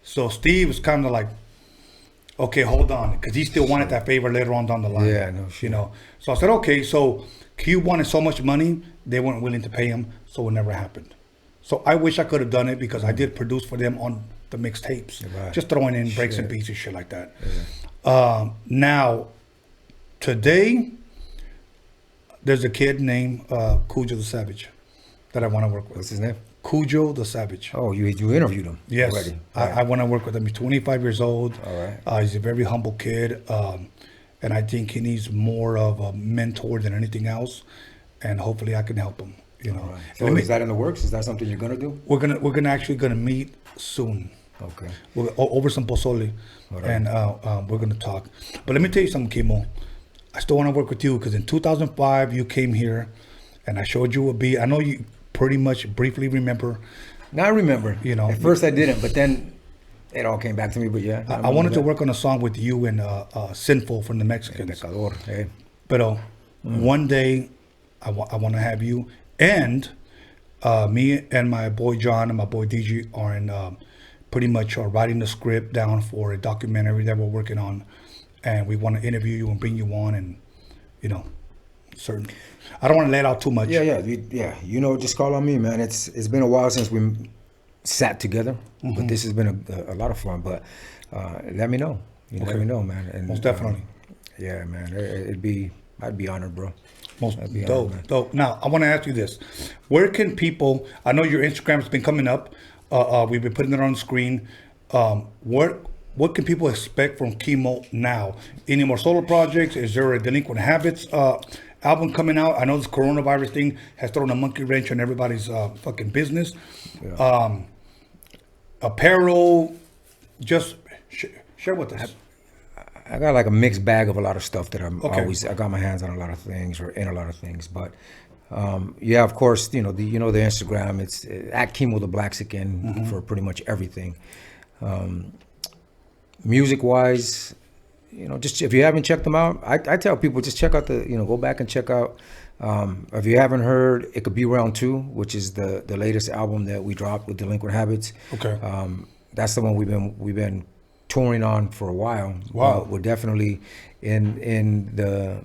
So Steve was kind of like, okay, hold on, because he still wanted that favor later on down the line. Yeah, no shit. You know. So I said, okay. So Q wanted so much money, they weren't willing to pay him, so it never happened. So I wish I could have done it, because I did produce for them on the mixtapes, right. Just throwing in breaks and beats and shit like that. Yeah. Now, today, there's a kid named Cujo the Savage that I want to work with. What's his name? Cujo the Savage. Oh, you interviewed him? Yes. Already. I want to work with him. He's 25 years old. All right. He's a very humble kid. And I think he needs more of a mentor than anything else. And hopefully I can help him. You know. Right. So is that in the works? Is that something you're gonna do? We're gonna meet soon. Okay. Over some pozole, right. And we're gonna talk. But let me tell you something, Kemo. I still want to work with you, because in 2005 you came here, and I showed you a beat. I know you pretty much briefly remember. Now I remember. You know. At first I didn't, but then it all came back to me. But yeah, I wanted to work on a song with you and Sinful from the Mexicans. But one day I want to have you. And me and my boy John and my boy DG are in pretty much writing the script down for a documentary that we're working on, and we want to interview you and bring you on, and you know, certain. I don't want to lay it out too much. Yeah. You know, just call on me, man. It's been a while since we sat together, but this has been a lot of fun. But let me know. Let me know, man. And, most definitely. Yeah, man. I'd be honored, bro. Most dope. Now, I want to ask you this. Where can people, I know your Instagram has been coming up. We've been putting it on the screen. What can people expect from Kemo now? Any more solo projects? Is there a Delinquent Habits album coming out? I know this coronavirus thing has thrown a monkey wrench on everybody's fucking business. Yeah. Apparel, just share with us. I got like a mixed bag of a lot of stuff that I got my hands on a lot of things, or in a lot of things. But yeah, of course, the Instagram, it's at Kemo The Blaxican for pretty much everything. Music wise, just if you haven't checked them out, I tell people just check out go back and check out. If you haven't heard, It Could Be Round 2, which is the latest album that we dropped with Delinquent Habits. Okay. That's the one we've been touring on for a while. Wow. We're definitely in the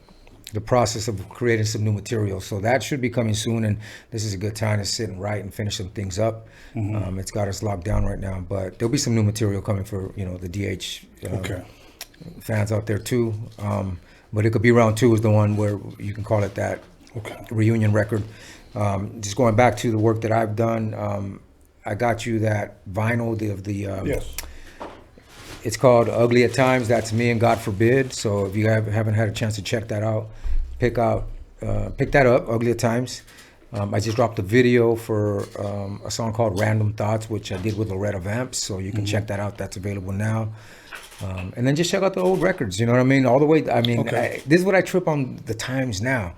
the process of creating some new material. So that should be coming soon, and this is a good time to sit and write and finish some things up. It's got us locked down right now, but there'll be some new material coming for the DH fans out there too. But it could be round 2 is the one where you can call it that reunion record. Just going back to the work that I've done, I got you that vinyl of the yes. It's called Ugly at Times. That's me and God Forbid. So if you haven't had a chance to check that out, pick that up, Ugly at Times. I just dropped a video for a song called Random Thoughts, which I did with Loretta Vamps. So you can check that out. That's available now. And then just check out the old records. You know what I mean? All the way. I mean, this is what I trip on the times now.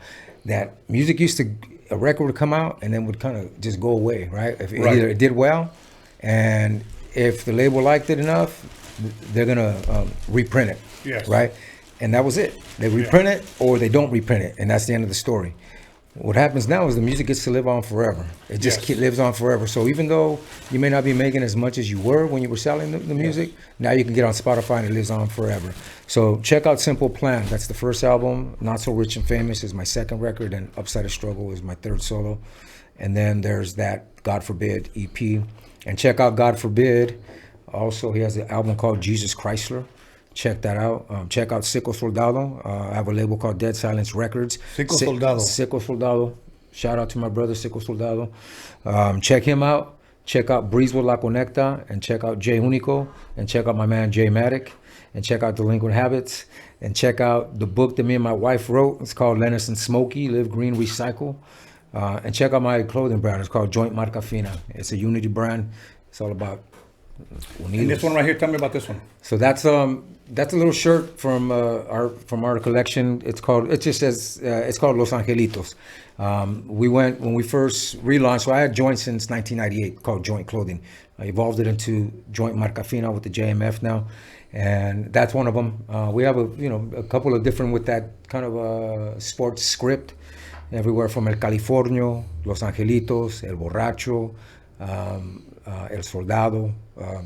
That music a record would come out and then would kind of just go away, right? If either it did well, and if the label liked it enough, they're gonna reprint it, right? And that was it. They reprint it or they don't reprint it, and that's the end of the story. What happens now is the music gets to live on forever. It just lives on forever. So even though you may not be making as much as you were when you were selling the music, now you can get on Spotify and it lives on forever. So check out Simple Plan. That's the first album. Not So Rich and Famous is my second record, and Upside of Struggle is my third solo. And then there's that God Forbid EP. And check out God Forbid. Also, he has an album called Jesus Chrysler. Check that out. Check out Sicko Soldado. I have a label called Dead Silence Records. Sicko Soldado. Sicko Soldado. Shout out to my brother, Sicko Soldado. Check him out. Check out Breezewell La Conecta. And check out Jay Unico. And check out my man, Jay Matic. And check out Delinquent Habits. And check out the book that me and my wife wrote. It's called Lennis and Smokey, Live Green, Recycle. And check out my clothing brand. It's called Joint Marca Fina. It's a unity brand. It's all about Unidos. And this one right here, tell me about this one. So that's a little shirt from our collection. It's called Los Angelitos. When we first relaunched. So I had Joint since 1998, called Joint Clothing. I evolved it into Joint Marca Fina with the JMF now, and that's one of them. We have a couple of different with that kind of sports script, everywhere from El Californio, Los Angelitos, El Borracho, El Soldado,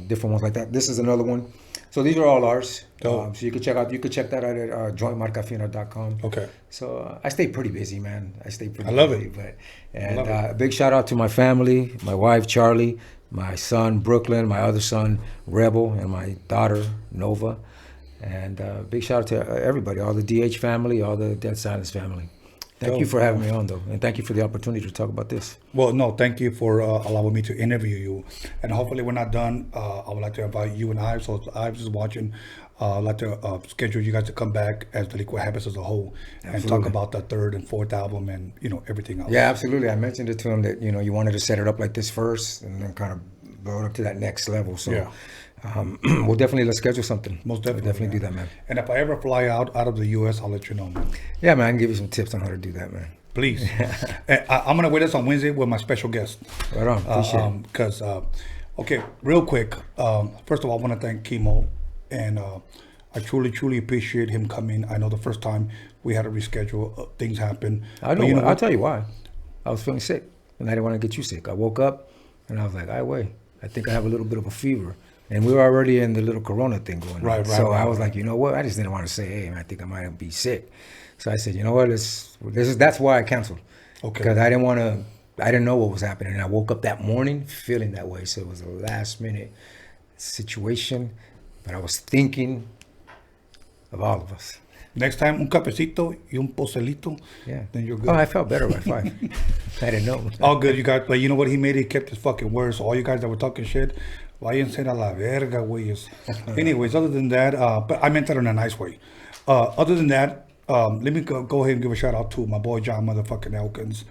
different ones like that. This is another one. So these are all ours. So you can check that out at jointmarcafina.com. Okay. So I stay pretty busy, man. I love busy, it. And big shout out to my family, my wife Charlie, my son Brooklyn, my other son Rebel, and my daughter Nova. And big shout out to everybody, all the DH family, all the Dead Silence family. Thank you for having me on, though, and thank you for the opportunity to talk about this. Well, no, thank you for allowing me to interview you. And hopefully we're not done. I would like to invite you and Ives, so Ives is watching. I'd like to schedule you guys to come back as Delinquent Habits as a whole and talk about the third and fourth album and, everything else. Yeah, absolutely. I mentioned it to him that, you wanted to set it up like this first and then kind of blow it up to that next level. So we'll let's schedule something. Most definitely. We'll definitely do that, man. And if I ever fly out of the U.S., I'll let you know, man. Yeah, man, I can give you some tips on how to do that, man. Please. I'm going to wait us on Wednesday with my special guest. Right on. Appreciate it. Because, okay, real quick. First of all, I want to thank Kemo. And I truly, truly appreciate him coming. I know the first time we had to reschedule, things happened. I know. I'll tell you why. I was feeling sick, and I didn't want to get you sick. I woke up, and I was like, I think I have a little bit of a fever. And we were already in the little corona thing going on. Right. So I was like, you know what? I just didn't want to say, hey, man, I think I might be sick. So I said, you know what? That's why I canceled. Okay. Because I didn't know what was happening. And I woke up that morning feeling that way. So it was a last minute situation. But I was thinking of all of us. Next time, un cafecito y un pocelito. Yeah. Then you're good. Oh, I felt better by 5. I didn't know. All good, you guys. But you know what? He made it. He kept his fucking word. So all you guys that were talking shit, váyanse a la verga, güeyes. Anyways, other than that, but I meant that in a nice way. Other than that, let me go ahead and give a shout out to my boy John motherfucking Elkins.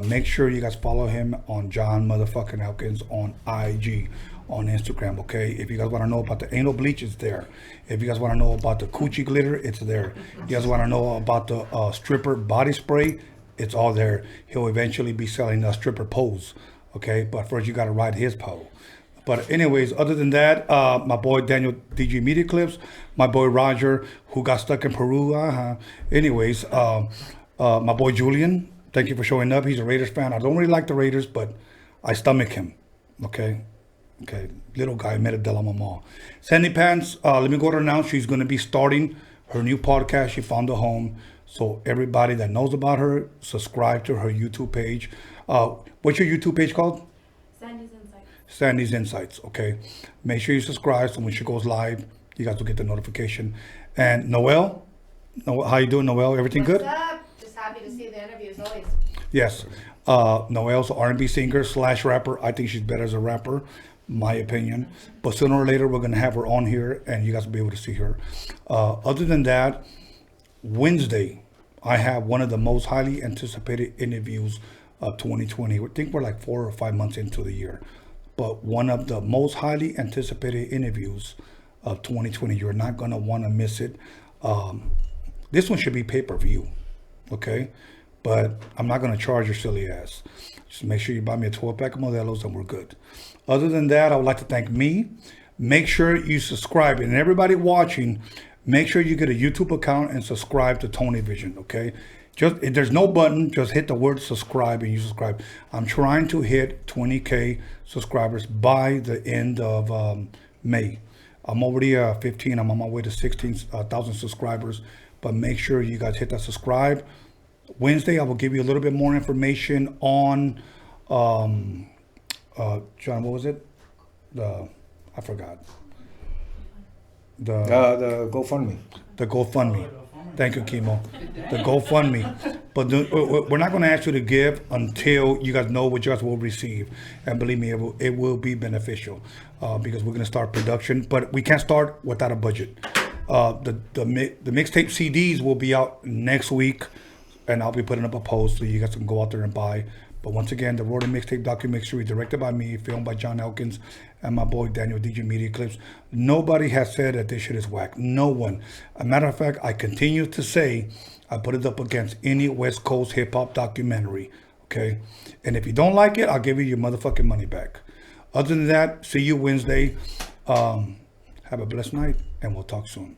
Make sure you guys follow him on John motherfucking Elkins on IG, on Instagram, okay? If you guys want to know about the anal bleach, it's there. If you guys want to know about the coochie glitter, it's there. You guys want to know about the stripper body spray, it's all there. He'll eventually be selling a stripper pose, okay? But first, you got to ride his pole. But anyways, other than that, my boy Daniel DG Media Clips, my boy Roger, who got stuck in Peru. Anyways, my boy Julian, thank you for showing up. He's a Raiders fan. I don't really like the Raiders, but I stomach him. Okay, little guy, Meta de la Mama. Sandy Pants, let me go to announce she's going to be starting her new podcast. She found a home. So everybody that knows about her, subscribe to her YouTube page. What's your YouTube page called? Sandy's Insight. Sandy's Insights, okay? Make sure you subscribe so when she goes live, you guys will get the notification. And Noel, how you doing, Noel? Everything good? What's up? Just happy to see the interviews always. Yes. Noel's an R&B singer / rapper. I think she's better as a rapper, my opinion. But sooner or later, we're going to have her on here, and you guys will be able to see her. Other than that, Wednesday, I have one of the most highly anticipated interviews of 2020. I think we're like 4 or 5 months into the year. But one of the most highly anticipated interviews of 2020. You're not going to want to miss it. This one should be pay-per-view, okay? But I'm not going to charge your silly ass. Just make sure you buy me a 12-pack of Modelos and we're good. Other than that, I would like to thank me. Make sure you subscribe. And everybody watching, make sure you get a YouTube account and subscribe to Tony Vision, okay? Just if there's no button, just hit the word subscribe and you subscribe. I'm trying to hit 20K subscribers by the end of May. I'm already 15. I'm on my way to 16,000 subscribers. But make sure you guys hit that subscribe. Wednesday, I will give you a little bit more information on, John, what was it? I forgot. The GoFundMe. The GoFundMe. Thank you, Kemo. The GoFundMe. But we're not going to ask you to give until you guys know what you guys will receive. And believe me, it will be beneficial because we're going to start production. But we can't start without a budget. The mixtape CDs will be out next week. And I'll be putting up a post so you guys can go out there and buy. But once again, the Roadium Mixtape documentary, directed by me, filmed by John Elkins and my boy Daniel DJ Media Clips. Nobody has said that this shit is whack. No one. A matter of fact, I continue to say I put it up against any West Coast hip hop documentary. Okay? And if you don't like it, I'll give you your motherfucking money back. Other than that, see you Wednesday. Have a blessed night, and we'll talk soon.